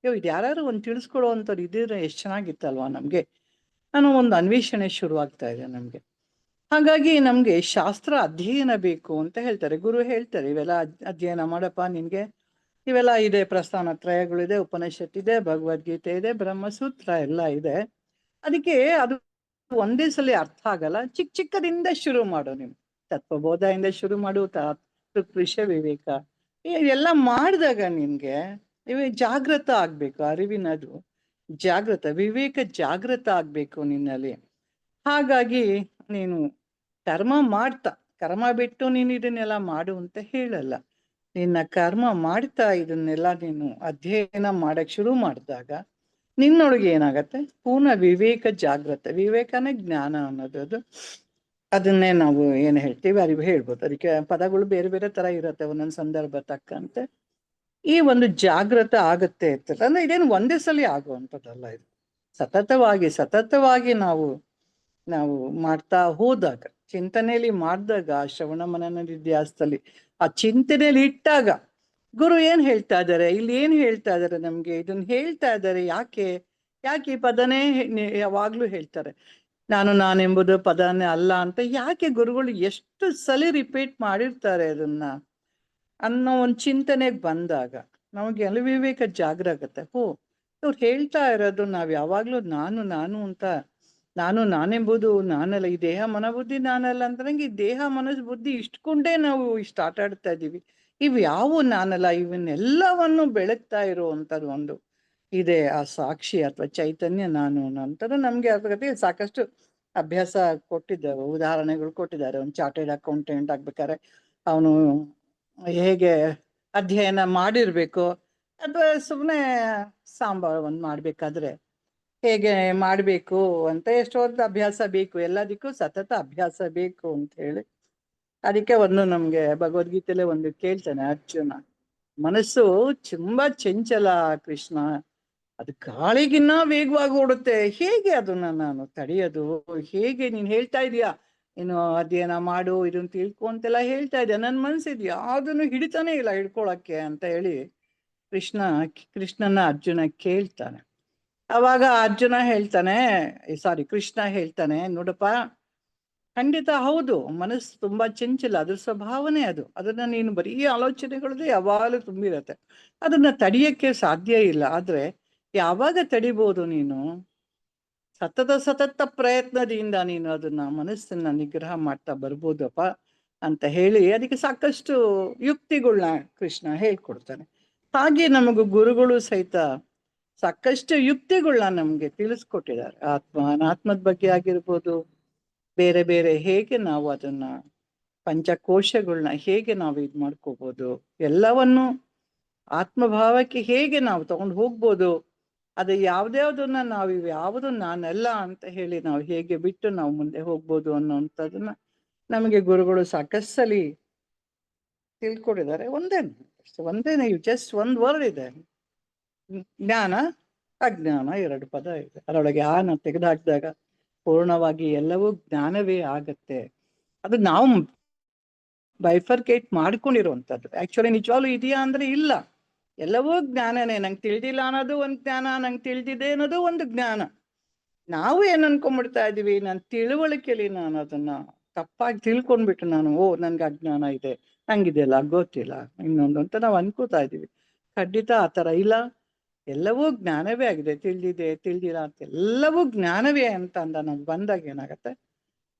ಇದು ಯಾರು ಒಂದು ತಿಳಿಸ್ಕೊಡುವಂಥವ್ರು ಇದಿದ್ರೆ ಎಷ್ಟು ಚೆನ್ನಾಗಿತ್ತಲ್ವಾ ನಮ್ಗೆ ಅನ್ನೋ ಒಂದು ಅನ್ವೇಷಣೆ ಶುರುವಾಗ್ತಾ ಇದೆ ನಮ್ಗೆ. ಹಾಗಾಗಿ ನಮ್ಗೆ ಶಾಸ್ತ್ರ ಅಧ್ಯಯನ ಬೇಕು ಅಂತ ಹೇಳ್ತಾರೆ. ಗುರು ಹೇಳ್ತಾರೆ ಇವೆಲ್ಲ ಅಧ್ಯಯನ ಮಾಡಪ್ಪ, ನಿನ್ಗೆ ಇವೆಲ್ಲ ಇದೆ, ಪ್ರಸ್ಥಾನ ತ್ರಯಗಳಿದೆ, ಉಪನಿಷತ್ ಇದೆ, ಭಗವದ್ಗೀತೆ ಇದೆ, ಬ್ರಹ್ಮಸೂತ್ರ ಎಲ್ಲ ಇದೆ. ಅದಕ್ಕೆ ಅದು ಒಂದೇ ಸಲ ಅರ್ಥ ಆಗಲ್ಲ. ಚಿಕ್ಕದಿಂದ ಶುರು ಮಾಡು. ನೀವು ತತ್ವಬೋಧದಿಂದ ಶುರು ಮಾಡು, ವಿಷಯ ವಿವೇಕ ಎಲ್ಲ ಮಾಡಿದಾಗ ನಿನ್ಗೆ ಜಾಗೃತ ಆಗ್ಬೇಕು. ಅರಿವಿನದು ಜಾಗೃತ, ವಿವೇಕ ಜಾಗೃತ ಆಗ್ಬೇಕು ನಿನ್ನಲ್ಲಿ. ಹಾಗಾಗಿ ನೀನು ಕರ್ಮ ಬಿಟ್ಟು ನೀನು ಇದನ್ನೆಲ್ಲ ಮಾಡು ಅಂತ ಹೇಳಲ್ಲ. ನಿನ್ನ ಕರ್ಮ ಮಾಡ್ತಾ ಇದನ್ನೆಲ್ಲ ನೀನು ಅಧ್ಯಯನ ಮಾಡಕ್ ಶುರು ಮಾಡಿದಾಗ ನಿನ್ನೊಳಗೆ ಏನಾಗತ್ತೆ, ಪೂರ್ಣ ವಿವೇಕ ಜಾಗೃತ. ವಿವೇಕನೇ ಜ್ಞಾನ ಅನ್ನೋದು. ಅದನ್ನೇ ನಾವು ಏನು ಹೇಳ್ತೀವಿ ಅರಿವು ಹೇಳ್ಬೋದು. ಅದಕ್ಕೆ ಪದಗಳು ಬೇರೆ ಬೇರೆ ತರ ಇರುತ್ತೆ ಒಂದೊಂದು ಸಂದರ್ಭ ತಕ್ಕಂತೆ. ಈ ಒಂದು ಜಾಗೃತ ಆಗತ್ತೆ ಇರ್ತದೆ. ಅಂದ್ರೆ ಇದೇನು ಒಂದೇ ಸಲ ಆಗುವಂಥದ್ದಲ್ಲ, ಇದು ಸತತವಾಗಿ ನಾವು ಮಾಡ್ತಾ ಹೋದಾಗ, ಚಿಂತನೆಯಲ್ಲಿ ಮಾಡಿದಾಗ, ಶ್ರವಣ ಮನನ ನಿಧ್ಯಾಸದಲ್ಲಿ ಆ ಚಿಂತನೆಯಲ್ಲಿ ಇಟ್ಟಾಗ ಗುರು ಏನ್ ಹೇಳ್ತಾ ಇದ್ದಾರೆ, ಇಲ್ಲಿ ಏನ್ ಹೇಳ್ತಾ ಇದ್ದಾರೆ, ನಮ್ಗೆ ಇದನ್ನ ಹೇಳ್ತಾ ಇದ್ದಾರೆ. ಯಾಕೆ ಈ ಪದನೇ ಯಾವಾಗ್ಲೂ ಹೇಳ್ತಾರೆ, ನಾನೆಂಬುದು ಪದನೇ ಅಲ್ಲ ಅಂತ. ಯಾಕೆ ಗುರುಗಳು ಎಷ್ಟು ಸಲ ರಿಪೀಟ್ ಮಾಡಿರ್ತಾರೆ ಅದನ್ನ ಅನ್ನೋ ಒಂದು ಚಿಂತನೆಗೆ ಬಂದಾಗ ನಮಗೆ ಅಲ್ಲಿ ವಿವೇಕ ಜಾಗೃತ ಆಗತ್ತೆ. ಇವ್ರು ಹೇಳ್ತಾ ಇರೋದು ನಾವ್ ಯಾವಾಗ್ಲೂ ನಾನು ಅಂತ, ನಾನೆಂಬುದು ನಾನಲ್ಲ, ಈ ದೇಹ ಮನಬುದ್ಧಿ ನಾನಲ್ಲ ಅಂತ. ನಂಗೆ ಈ ದೇಹ ಮನಸ್ ಬುದ್ಧಿ ಇಷ್ಟಕೊಂಡೇ ನಾವು ಇಷ್ಟ ಆಟ ಆಡ್ತಾ ಇದೀವಿ. ಇವು ಯಾವ ನಾನಲ್ಲ, ಇವನ್ನೆಲ್ಲವನ್ನು ಬೆಳಗ್ತಾ ಇರುವಂತದ್ದು ಒಂದು ಇದೆ, ಆ ಸಾಕ್ಷಿ ಅಥವಾ ಚೈತನ್ಯ ನಾನು ಅಂತದ್ದು ನಮ್ಗೆ ಅದ್ರ ಸಾಕಷ್ಟು ಅಭ್ಯಾಸ ಕೊಟ್ಟಿದ್ದಾರೆ, ಉದಾಹರಣೆಗಳು ಕೊಟ್ಟಿದ್ದಾರೆ. ಒಂದು ಚಾರ್ಟೆಡ್ ಅಕೌಂಟೆಂಟ್ ಆಗ್ಬೇಕಾದ್ರೆ ಅವನು ಹೇಗೆ ಅಧ್ಯಯನ ಮಾಡಿರ್ಬೇಕು, ಅಥವಾ ಸುಮ್ಮನೆ ಸಾಂಬಾರು ಒಂದು ಮಾಡ್ಬೇಕಾದ್ರೆ ಹೇಗೆ ಮಾಡ್ಬೇಕು ಅಂತ ಎಷ್ಟೊಂದು ಅಭ್ಯಾಸ ಬೇಕು. ಎಲ್ಲದಕ್ಕೂ ಸತತ ಅಭ್ಯಾಸ ಬೇಕು ಅಂತ ಹೇಳಿ ಅದಕ್ಕೆ ನಮ್ಗೆ ಭಗವದ್ಗೀತೆಯಲ್ಲೇ ಒಂದು ಕೇಳ್ತಾನೆ ಅರ್ಜುನ, ಮನಸ್ಸು ತುಂಬಾ ಚಂಚಲ ಕೃಷ್ಣ, ಅದು ಗಾಳಿಗಿನ್ನ ವೇಗವಾಗಿ ಓಡುತ್ತೆ, ಹೇಗೆ ಅದನ್ನ ನಾನು ತಡೆಯೋದು? ಹೇಗೆ ನೀನ್ ಹೇಳ್ತಾ ಇದೀಯಾ ಇನ್ನು ಅಧ್ಯಯನ ಮಾಡು, ಇದನ್ನ ತಿಳ್ಕೊ ಅಂತೆಲ್ಲ ಹೇಳ್ತಾ ಇದೆಯಾ, ನನ್ನ ಮನ್ಸಿದ್ ಯಾವ್ದನ್ನು ಹಿಡಿತಾನೆ ಇಲ್ಲ ಹಿಡ್ಕೊಳಕ್ಕೆ ಅಂತ ಹೇಳಿ ಕೃಷ್ಣನ ಅರ್ಜುನ ಕೇಳ್ತಾನೆ. ಅವಾಗ ಅರ್ಜುನ ಹೇಳ್ತಾನೆ, ಕೃಷ್ಣ ಹೇಳ್ತಾನೆ, ನೋಡಪ್ಪ ಖಂಡಿತ ಹೌದು, ಮನಸ್ಸು ತುಂಬಾ ಚಂಚಲ, ಅದ್ರ ಸ್ವಭಾವನೆ ಅದು. ಅದನ್ನ ನೀನು ಬರೀ ಆಲೋಚನೆಗಳದೇ ಯಾವಾಗಲೂ ತುಂಬಿರತ್ತೆ, ಅದನ್ನ ತಡಿಯಕ್ಕೆ ಸಾಧ್ಯ ಇಲ್ಲ. ಆದ್ರೆ ಯಾವಾಗ ತಡಿಬಹುದು? ನೀನು ಸತತ ಪ್ರಯತ್ನದಿಂದ ನೀನು ಅದನ್ನ ಮನಸ್ಸನ್ನ ನಿಗ್ರಹ ಮಾಡ್ತಾ ಬರ್ಬೋದಪ್ಪ ಅಂತ ಹೇಳಿ ಅದಕ್ಕೆ ಸಾಕಷ್ಟು ಯುಕ್ತಿಗಳನ್ನ ಕೃಷ್ಣ ಹೇಳ್ಕೊಡ್ತಾನೆ. ಹಾಗೆ ನಮಗೂ ಗುರುಗಳು ಸಹಿತ ಸಾಕಷ್ಟು ಯುಕ್ತಿಗಳನ್ನ ನಮ್ಗೆ ತಿಳಿಸ್ಕೊಟ್ಟಿದ್ದಾರೆ. ಅನಾತ್ಮದ ಬಗ್ಗೆ ಆಗಿರ್ಬೋದು, ಬೇರೆ ಬೇರೆ ಹೇಗೆ ನಾವು ಅದನ್ನ ಪಂಚಕೋಶಗಳನ್ನ ಹೇಗೆ ನಾವು ಇದ್ ಮಾಡ್ಕೋಬಹುದು, ಎಲ್ಲವನ್ನು ಆತ್ಮಭಾವಕ್ಕೆ ಹೇಗೆ ನಾವು ತಗೊಂಡು ಹೋಗ್ಬೋದು, ಅದು ಯಾವ್ದ್ಯಾವ್ದನ್ನ ನಾವು ಯಾವುದು ನಾನೆಲ್ಲ ಅಂತ ಹೇಳಿ ನಾವು ಹೇಗೆ ಬಿಟ್ಟು ನಾವು ಮುಂದೆ ಹೋಗ್ಬೋದು ಅನ್ನೋಂಥದನ್ನ ನಮಗೆ ಗುರುಗಳು ಸಾಕಷ್ಟು ಸಲಿ ತಿಳ್ಕೊಟ್ಟಿದ್ದಾರೆ. ಒಂದೇನೆ ಜಸ್ಟ್ ಒಂದು ವರ್ಡ್ ಇದೆ, ಜ್ಞಾನ ಅಜ್ಞಾನ, ಎರಡು ಪದ ಇದೆ. ಅದರೊಳಗೆ ಆನ ತೆಗೆದುಹಾಕಿದಾಗ ಪೂರ್ಣವಾಗಿ ಎಲ್ಲವೂ ಜ್ಞಾನವೇ ಆಗತ್ತೆ. ಅದು ನಾವು ಬೈಫರ್ಕೇಟ್ ಮಾಡ್ಕೊಂಡಿರುವಂಥದ್ದು. ಆಕ್ಚುಲಿ ನಿಜವಾಗ್ಲೂ ಇದೆಯಾ ಅಂದ್ರೆ ಇಲ್ಲ. ಎಲ್ಲವೂ ಜ್ಞಾನನೇ. ನಂಗೆ ತಿಳಿದಿಲ್ಲ ಅನ್ನೋದು ಒಂದು ಜ್ಞಾನ, ನಂಗೆ ತಿಳಿದಿದೆ ಅನ್ನೋದು ಒಂದು ಜ್ಞಾನ. ನಾವು ಏನ್ ಅನ್ಕೊಂಡ್ಬಿಡ್ತಾ ಇದೀವಿ, ನನ್ನ ತಿಳುವಳಿಕೆಯಲ್ಲಿ ನಾನು ಅದನ್ನ ತಪ್ಪಾಗಿ ತಿಳ್ಕೊಂಡ್ಬಿಟ್ಟು ನಾನು ನನ್ಗೆ ಅಜ್ಞಾನ ಇದೆ, ನಂಗಿದೆಲ್ಲ ಗೊತ್ತಿಲ್ಲ ಇನ್ನೊಂದು ಅಂತ ನಾವು ಅನ್ಕೋತಾ ಇದೀವಿ. ಖಂಡಿತ ಆ ಥರ ಇಲ್ಲ. ಎಲ್ಲವೂ ಜ್ಞಾನವೇ ಆಗಿದೆ. ತಿಳಿದಿದೆ ತಿಳಿದಿಲ್ಲ ಅಂತ ಎಲ್ಲವೂ ಜ್ಞಾನವೇ ಅಂತ ನಮ್ಗೆ ಬಂದಾಗ ಏನಾಗತ್ತೆ,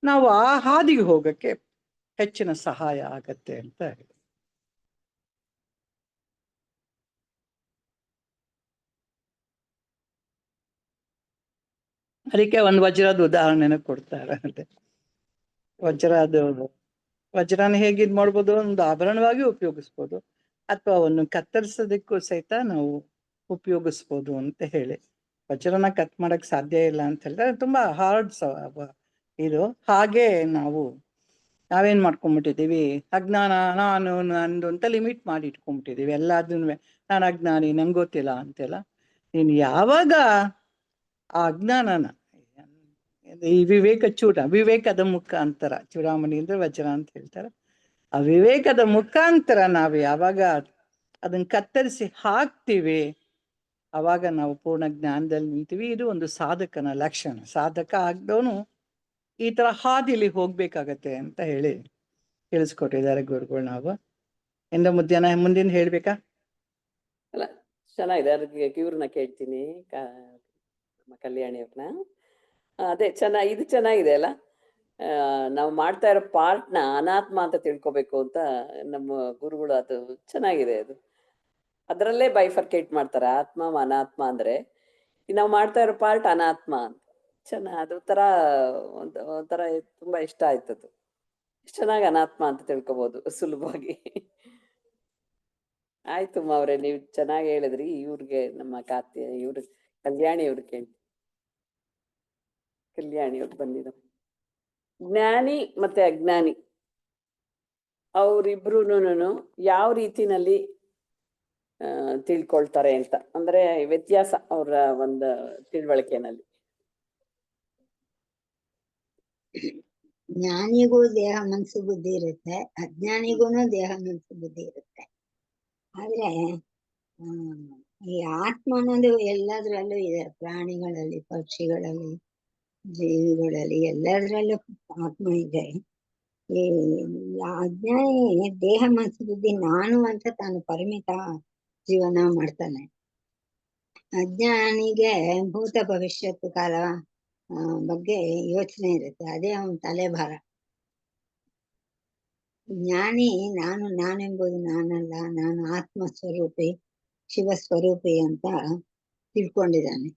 ನಾವು ಆ ಹಾದಿಗೆ ಹೋಗಕ್ಕೆ ಹೆಚ್ಚಿನ ಸಹಾಯ ಆಗತ್ತೆ ಅಂತ ಹೇಳಿ. ಅದಕ್ಕೆ ಒಂದು ವಜ್ರದ ಉದಾಹರಣೆನ ಕೊಡ್ತಾರೆ. ವಜ್ರನ ಹೇಗೆ ಇದ್ ಮಾಡ್ಬೋದು, ಒಂದು ಆಭರಣವಾಗಿ ಉಪಯೋಗಿಸ್ಬೋದು, ಅಥವಾ ಒಂದು ಕತ್ತರಿಸೋದಕ್ಕೂ ಸಹಿತ ನಾವು ಉಪಯೋಗಿಸ್ಬೋದು ಅಂತ ಹೇಳಿ. ವಜ್ರನ ಕಟ್ ಮಾಡಕ್ ಸಾಧ್ಯ ಇಲ್ಲ ಅಂತ ಹೇಳಿದ್ರೆ ತುಂಬಾ ಹಾರ್ಡ್ ಇದು. ಹಾಗೆ ನಾವೇನ್ ಮಾಡ್ಕೊಂಡ್ಬಿಟ್ಟಿದೀವಿ, ಅಜ್ಞಾನ ನಾನು ನಂದು ಅಂತ ಲಿಮಿಟ್ ಮಾಡಿ ಇಟ್ಕೊಂಡ್ಬಿಟ್ಟಿದೀವಿ ಎಲ್ಲದನ್ನು. ನಾನು ಅಜ್ಞಾನಿ, ನಂಗೆ ಗೊತ್ತಿಲ್ಲ ಅಂತೆಲ್ಲ. ನೀನು ಯಾವಾಗ ಆ ಅಜ್ಞಾನನ ಈ ವಿವೇಕದ ಮುಖಾಂತರ, ಚೂಡಾಮಣಿ ಅಂದ್ರೆ ವಜ್ರ ಅಂತ ಹೇಳ್ತಾರೆ, ಆ ವಿವೇಕದ ಮುಖಾಂತರ ನಾವು ಯಾವಾಗ ಅದನ್ನ ಕತ್ತರಿಸಿ ಹಾಕ್ತಿವಿ, ಅವಾಗ ನಾವು ಪೂರ್ಣ ಜ್ಞಾನದಲ್ಲಿ ನಿಲ್ತೀವಿ. ಇದು ಒಂದು ಸಾಧಕನ ಲಕ್ಷಣ. ಸಾಧಕ ಆಗ್ದವನು ಈ ತರ ಹಾದಿಲಿ ಹೋಗ್ಬೇಕಾಗತ್ತೆ ಅಂತ ಹೇಳಿ ತಿಳಿಸ್ಕೊಟ್ಟಿದ್ದಾರೆ ಗುರುಗಳು. ನಾವು ಮುಂದಿನ ಹೇಳ್ಬೇಕಾ? ಅಲ್ಲ, ಚೆನ್ನಾಗಿದೆ. ಅದಕ್ಕೆ ಇವ್ರನ್ನ ಕೇಳ್ತೀನಿ, ನಮ್ಮ ಕಲ್ಯಾಣಿ ಅವ್ರನ್ನ. ಅದೇ ಇದು ಚೆನ್ನಾಗಿದೆ ಅಲ್ಲ. ನಾವು ಮಾಡ್ತಾ ಇರೋ ಪಾರ್ಟ್ನ ಅನಾತ್ಮ ಅಂತ ತಿಳ್ಕೊಬೇಕು ಅಂತ ನಮ್ಮ ಗುರುಗಳು, ಅದು ಚೆನ್ನಾಗಿದೆ. ಅದರಲ್ಲೇ ಬೈಫರ್ಕೇಟ್ ಮಾಡ್ತಾರೆ, ಆತ್ಮ ಅನಾತ್ಮ ಅಂದ್ರೆ. ನಾವು ಮಾಡ್ತಾ ಇರೋ ಪಾರ್ಟ್ ಅನಾತ್ಮ ಅಂತ. ಅದು ಒಂಥರ ತುಂಬಾ ಇಷ್ಟ ಆಯ್ತದು. ಚೆನ್ನಾಗಿ ಅನಾತ್ಮ ಅಂತ ತಿಳ್ಕೊಬಹುದು ಸುಲಭವಾಗಿ. ಆಯ್ತು ಅವ್ರೆ, ನೀವು ಚೆನ್ನಾಗಿ ಹೇಳಿದ್ರಿ. ಇವ್ರಿಗೆ ನಮ್ಮ ಕಲ್ಯಾಣಿ ಅವ್ರು ಕಲ್ಯಾಣಿ ಅವ್ರು ಬಂದಿದ್ದಾರೆ. ಜ್ಞಾನಿ ಮತ್ತೆ ಅಜ್ಞಾನಿ ಅವರಿಬ್ರುನು ಯಾವ ರೀತಿನಲ್ಲಿ ತಿಳ್ಕೊಳ್ತಾರೆ ಅಂತ, ಅಂದ್ರೆ ವ್ಯತ್ಯಾಸ ಅವರ ಒಂದು ತಿಳುವಳಿಕೆನಲ್ಲಿ. ಜ್ಞಾನಿಗೂ ದೇಹ ಮನಸ್ಸು ಬುದ್ಧಿ ಇರುತ್ತೆ, ಅಜ್ಞಾನಿಗೂನು ದೇಹ ಮನಸ್ಸು ಬುದ್ಧಿ ಇರುತ್ತೆ. ಆದ್ರೆ ಈ ಆತ್ಮ ಅನ್ನೋದು ಎಲ್ಲದ್ರಲ್ಲೂ ಇದೆ. ಪ್ರಾಣಿಗಳಲ್ಲಿ, ಪಕ್ಷಿಗಳಲ್ಲಿ, ಜೀವಿಗಳಲ್ಲಿ ಎಲ್ಲದ್ರಲ್ಲೂ ಆತ್ಮ ಇದೆ. ಈ ಅಜ್ಞಾನಿ ದೇಹ ಮನಸ್ಸು ಬುದ್ಧಿ ನಾನು ಅಂತ ತಾನು ಪರಿಮಿತ ಜೀವನ ಮಾಡ್ತಾನೆ. ಅಜ್ಞಾನಿಗೆ ಭೂತ ಭವಿಷ್ಯತ್ ಕಾಲ ಬಗ್ಗೆ ಯೋಚನೆ ಇರುತ್ತೆ, ಅದೇ ಅವನ ತಲೆಭಾರ. ಜ್ಞಾನಿ ನಾನೆಂಬುದು ನಾನಲ್ಲ, ನಾನು ಆತ್ಮ ಸ್ವರೂಪಿ, ಶಿವ ಸ್ವರೂಪಿ ಅಂತ ತಿಳ್ಕೊಂಡಿದ್ದಾನೆ.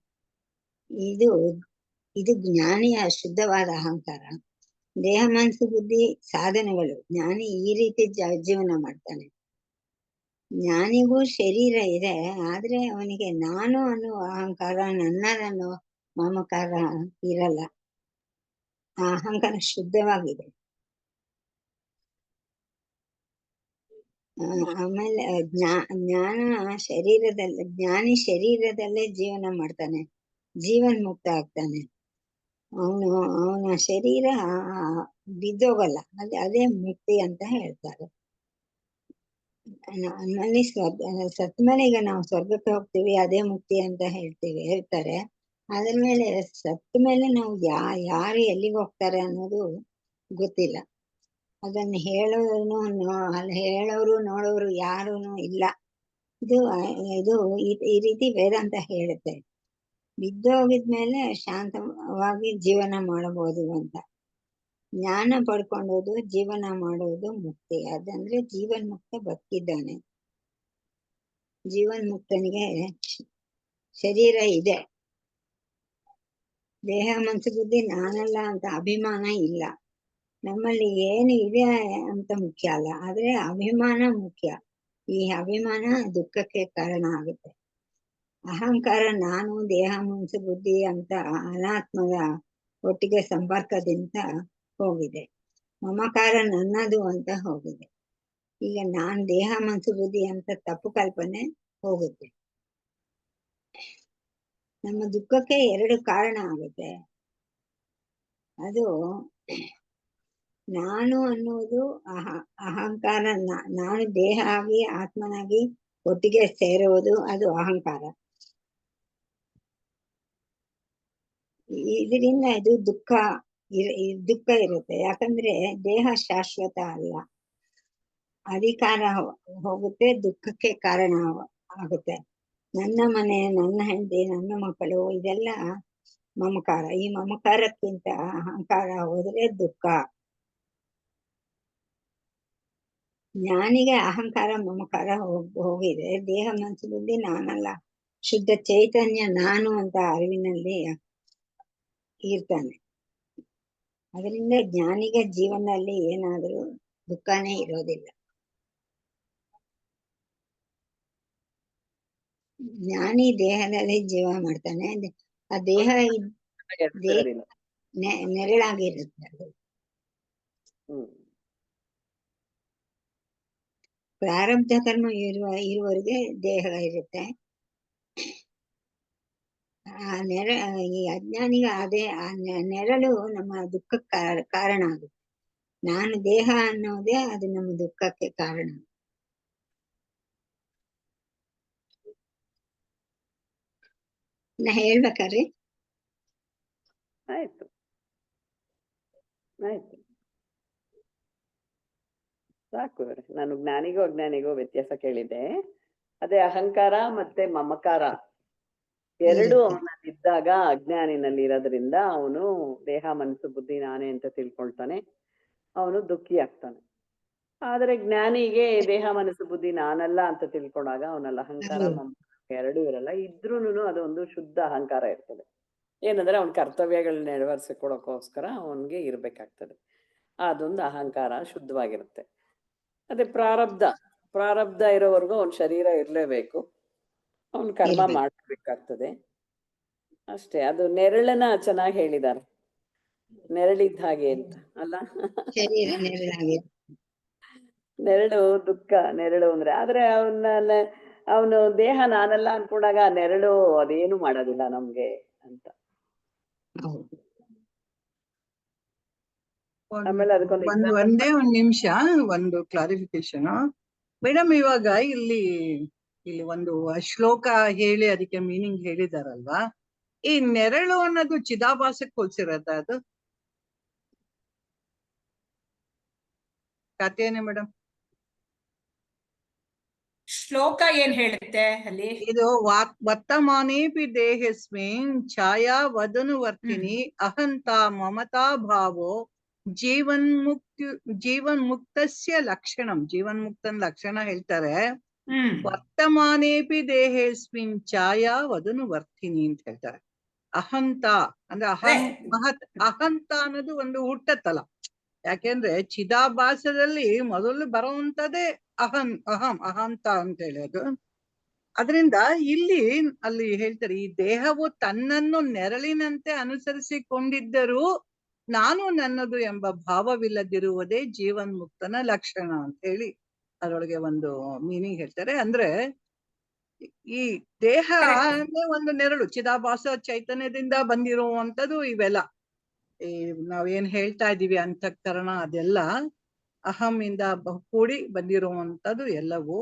ಇದು ಜ್ಞಾನಿಯ ಶುದ್ಧವಾದ ಅಹಂಕಾರ. ದೇಹ ಮನಸ್ಸು ಬುದ್ಧಿ ಸಾಧನೆಗಳು. ಜ್ಞಾನಿ ಈ ರೀತಿ ಜೀವನ ಮಾಡ್ತಾನೆ. ಜ್ಞಾನಿಗೂ ಶರೀರ ಇದೆ, ಆದ್ರೆ ಅವನಿಗೆ ನಾನು ಅನ್ನೋ ಅಹಂಕಾರ, ನನ್ನದನ್ನೋ ಮಮಕಾರ ಇರಲ್ಲ. ಆ ಅಹಂಕಾರ ಶುದ್ಧವಾಗಿದೆ. ಆಮೇಲೆ ಜ್ಞಾನಿ ಶರೀರದಲ್ಲೇ ಜೀವನ ಮಾಡ್ತಾನೆ, ಜೀವನ್ ಮುಕ್ತ ಆಗ್ತಾನೆ. ಅವನ ಶರೀರ ಬಿದ್ದೋಗಲ್ಲ, ಅದೇ ಮುಕ್ತಿ ಅಂತ ಹೇಳ್ತಾರೆ. ನಮ್ಮಲ್ಲಿ ಸತ್ಮೇಲೆ ಈಗ ನಾವು ಸ್ವರ್ಗಕ್ಕೆ ಹೋಗ್ತೀವಿ, ಅದೇ ಮುಕ್ತಿ ಅಂತ ಹೇಳ್ತಾರೆ. ಅದ್ರ ಮೇಲೆ ಸತ್ತ ಮೇಲೆ ನಾವು ಯಾರು ಎಲ್ಲಿಗೆ ಹೋಗ್ತಾರೆ ಅನ್ನೋದು ಗೊತ್ತಿಲ್ಲ. ಅದನ್ನ ಹೇಳೋರು ನೋಡೋರು ಯಾರೂ ಇಲ್ಲ. ಇದು ಈ ರೀತಿ ವೇದಾಂತ ಹೇಳುತ್ತೆ. ಬಿದ್ದೋಗಿದ್ಮೇಲೆ ಶಾಂತವಾಗಿ ಜೀವನ ಮಾಡಬಹುದು ಅಂತ. ಜ್ಞಾನ ಪಡ್ಕೊಂಡೋದು ಜೀವನ ಮಾಡೋದು ಮುಕ್ತಿ. ಅದಂದ್ರೆ ಜೀವನ್ ಮುಕ್ತ ಬದುಕಿದ್ದಾನೆ. ಜೀವನ್ ಮುಕ್ತನಿಗೆ ಶರೀರ ಇದೆ, ದೇಹ ಮನಸ್ಸು ಬುದ್ಧಿ ನಾನಲ್ಲ ಅಂತ ಅಭಿಮಾನ ಇಲ್ಲ. ನಮ್ಮಲ್ಲಿ ಏನು ಇದೆ ಅಂತ ಮುಖ್ಯ ಅಲ್ಲ, ಆದ್ರೆ ಅಭಿಮಾನ ಮುಖ್ಯ. ಈ ಅಭಿಮಾನ ದುಃಖಕ್ಕೆ ಕಾರಣ ಆಗುತ್ತೆ. ಅಹಂಕಾರ ನಾನು ದೇಹ ಮನಸ್ಸು ಬುದ್ಧಿ ಅಂತ ಅನಾತ್ಮದ ಒಟ್ಟಿಗೆ ಸಂಪರ್ಕದಿಂದ ಹೋಗಿದೆ. ಮಮಕಾರ ನನ್ನದು ಅಂತ ಹೋಗಿದೆ. ಈಗ ನಾನ್ ದೇಹ ಮನಸ್ಸು ಬುದ್ಧಿ ಅಂತ ತಪ್ಪು ಕಲ್ಪನೆ ಹೋಗುತ್ತೆ. ನಮ್ಮ ದುಃಖಕ್ಕೆ 2 ಕಾರಣ ಆಗುತ್ತೆ. ಅದು ನಾನು ಅನ್ನುವುದು ಅಹಂಕಾರ. ನಾನು ದೇಹ ಆಗಿ ಆತ್ಮನಾಗಿ ಒಟ್ಟಿಗೆ ಸೇರುವುದು ಅದು ಅಹಂಕಾರ. ಇದರಿಂದ ಇದು ದುಃಖ ಇರುತ್ತೆ. ಯಾಕಂದ್ರೆ ದೇಹ ಶಾಶ್ವತ ಅಲ್ಲ, ಅಧಿಕಾರ ಹೋಗುತ್ತೆ, ದುಃಖಕ್ಕೆ ಕಾರಣ ಆಗುತ್ತೆ. ನನ್ನ ಮನೆ, ನನ್ನ ಹೆಂಡತಿ, ನನ್ನ ಮಕ್ಕಳು, ಇದೆಲ್ಲ ಮಮಕಾರ. ಈ ಮಮಕಾರಕ್ಕಿಂತ ಅಹಂಕಾರ ಹೋದ್ರೆ ದುಃಖ. ಜ್ಞಾನಿಗೆ ಅಹಂಕಾರ ಮಮಕಾರ ಹೋಗಿದೆ. ದೇಹ ಮನಸ್ಸು ಬುದ್ಧಿ ನಾನಲ್ಲ, ಶುದ್ಧ ಚೈತನ್ಯ ನಾನು ಅಂತ ಅರಿವಿನಲ್ಲಿ ಇರ್ತಾನೆ. ಅದರಿಂದ ಜ್ಞಾನಿಗೆ ಜೀವನದಲ್ಲಿ ಏನಾದರೂ ದುಃಖನೇ ಇರೋದಿಲ್ಲ. ಜ್ಞಾನಿ ದೇಹದಲ್ಲಿ ಜೀವ ಮಾಡ್ತಾನೆ. ಆ ದೇಹ ನೆರಳಾಗಿರುತ್ತೆ. ಅದು ಪ್ರಾರಬ್ಧ ಕರ್ಮ ಇರುವವರೆಗೆ ದೇಹ ಇರುತ್ತೆ. ಈ ಅಜ್ಞಾನಿಗೆ ಅದೇ ನೆರಳು ನಮ್ಮ ದುಃಖಕ್ಕೆ ಕಾರಣ ಆಗುತ್ತೆ. ನಾನು ದೇಹ ಅನ್ನೋದೇ ಅದು ನಮ್ಮ ದುಃಖಕ್ಕೆ ಕಾರಣ. ಹೇಳ್ಬೇಕಾದ್ರೆ ಆಯ್ತು ಆಯ್ತು ಸಾಕು. ನಾನು ಜ್ಞಾನಿಗೂ ಅಜ್ಞಾನಿಗೂ ವ್ಯತ್ಯಾಸ ಕೇಳಿದ್ದೆ. ಅದೇ ಅಹಂಕಾರ ಮತ್ತೆ ಮಮಕಾರ ಎರಡು ಅವನಲ್ಲಿದ್ದಾಗ ಅಜ್ಞಾನಿನಲ್ಲಿ ಇರೋದ್ರಿಂದ ಅವನು ದೇಹ ಮನಸ್ಸು ಬುದ್ಧಿ ನಾನೇ ಅಂತ ತಿಳ್ಕೊಳ್ತಾನೆ, ಅವನು ದುಃಖಿ ಆಗ್ತಾನೆ. ಆದ್ರೆ ಜ್ಞಾನಿಗೆ ದೇಹ ಮನಸ್ಸು ಬುದ್ಧಿ ನಾನಲ್ಲ ಅಂತ ತಿಳ್ಕೊಂಡಾಗ ಅವನಲ್ಲಿ ಅಹಂಕಾರ ಮಮಕಾರ ಎರಡೂ ಇರಲ್ಲ. ಇದ್ರೂನು ಅದೊಂದು ಶುದ್ಧ ಅಹಂಕಾರ ಇರ್ತದೆ. ಏನಂದ್ರೆ ಅವನ ಕರ್ತವ್ಯಗಳನ್ನ ನೆರವೇರಿಸಿಕೊಡೋಕ್ಕೋಸ್ಕರ ಅವನ್ಗೆ ಇರ್ಬೇಕಾಗ್ತದೆ. ಅದೊಂದು ಅಹಂಕಾರ ಶುದ್ಧವಾಗಿರುತ್ತೆ. ಅದೇ ಪ್ರಾರಬ್ಧ ಇರೋವರೆಗೂ ಅವನ ಶರೀರ ಇರ್ಲೇಬೇಕು, ಅವನ್ ಕರ್ಮ ಮಾಡ್ಬೇಕಾಗ್ತದೆ ಅಷ್ಟೇ. ಅದು ನೆರಳನ್ನ ಚೆನ್ನಾಗಿ ಹೇಳಿದ್ದಾರೆ, ನೆರಳಿದ್ದ ಹಾಗೆ ಅಂತ ಅಲ್ಲ. ಶರೀರ ನೆರಳಾಗಿ, ನೆರಳು ದುಃಖ ನೆರಳು ಅಂದ್ರೆ. ಆದ್ರೆ ಅವನು ದೇಹ ನಾನಲ್ಲ ಅನ್ಕೊಂಡಾಗ ನೆರಳು ಅದೇನು ಮಾಡೋದಿಲ್ಲ ನಮ್ಗೆ ಅಂತ. ಆಮೇಲೆ ಅದಕ್ಕೊಂದು ಒಂದ್ ನಿಮಿಷ, ಒಂದು ಕ್ಲಾರಿಫಿಕೇಶನ್ ಮೇಡಮ್. ಇವಾಗ ಇಲ್ಲಿ ಒಂದು ಶ್ಲೋಕ ಹೇಳಿ ಅದಕ್ಕೆ ಮೀನಿಂಗ್ ಹೇಳಿದಾರಲ್ವಾ, ಈ ನೆರಳು ಅನ್ನೋದು ಚಿದಾಭಾಸಕ್ಕೆ ಹೋಲ್ಸಿರತ್ತ? ಅದು ಕಥೆನೇ ಮೇಡಮ್? ಶ್ಲೋಕ ಏನ್ ಹೇಳುತ್ತೆ ಅಲ್ಲಿ? ಇದು ವರ್ತಮಾನೇಪಿ ದೇಹಸ್ಮಿನ್ ಛಾಯಾ ವದನುವರ್ತಿನಿ ಅಹಂತ ಮಮತಾ ಭಾವೋ ಜೀವನ್ಮುಕ್ತಸ್ಯ ಲಕ್ಷಣಂ. ಜೀವನ್ಮುಕ್ತನ ಲಕ್ಷಣ ಹೇಳ್ತಾರೆ. ವರ್ತಮಾನೇಪಿ ದೇಹಸ್ಮಿನ್ ಛಾಯಾ ವದನುವರ್ತಿನಿ ಅಂತ ಹೇಳ್ತಾರೆ. ಅಹಂತ ಅಂದ್ರೆ ಅಹಂತ ಅನ್ನೋದು ಒಂದು ಹುಟ್ಟತ್ತಲ್ಲ. ಯಾಕೆಂದ್ರೆ ಚಿದಾಭಾಸದಲ್ಲಿ ಮೊದಲು ಬರುವಂತದೇ ಅಹಂತ ಅಂತ ಹೇಳೋದು. ಅದರಿಂದ ಅಲ್ಲಿ ಹೇಳ್ತಾರೆ, ಈ ದೇಹವು ತನ್ನನ್ನು ನೆರಳಿನಂತೆ ಅನುಸರಿಸಿಕೊಂಡಿದ್ದರೂ ನಾನು ನನ್ನದು ಎಂಬ ಭಾವವಿಲ್ಲದಿರುವುದೇ ಜೀವನ್ಮುಕ್ತನ ಲಕ್ಷಣ ಅಂತ ಹೇಳಿ ಅದರೊಳಗೆ ಒಂದು ಮೀನಿಂಗ್ ಹೇಳ್ತಾರೆ. ಅಂದ್ರೆ ಈ ದೇಹ ಒಂದು ನೆರಳು, ಚಿದಾಭಾಸ ಚೈತನ್ಯದಿಂದ ಬಂದಿರುವಂತದ್ದು ಇವೆಲ್ಲ. ಈ ನಾವೇನ್ ಹೇಳ್ತಾ ಇದೀವಿ ಅಂತಃಕರಣ, ಅದೆಲ್ಲ ಅಹಂಯಿಂದ ಕೂಡಿ ಬಂದಿರುವಂತದ್ದು ಎಲ್ಲವೂ.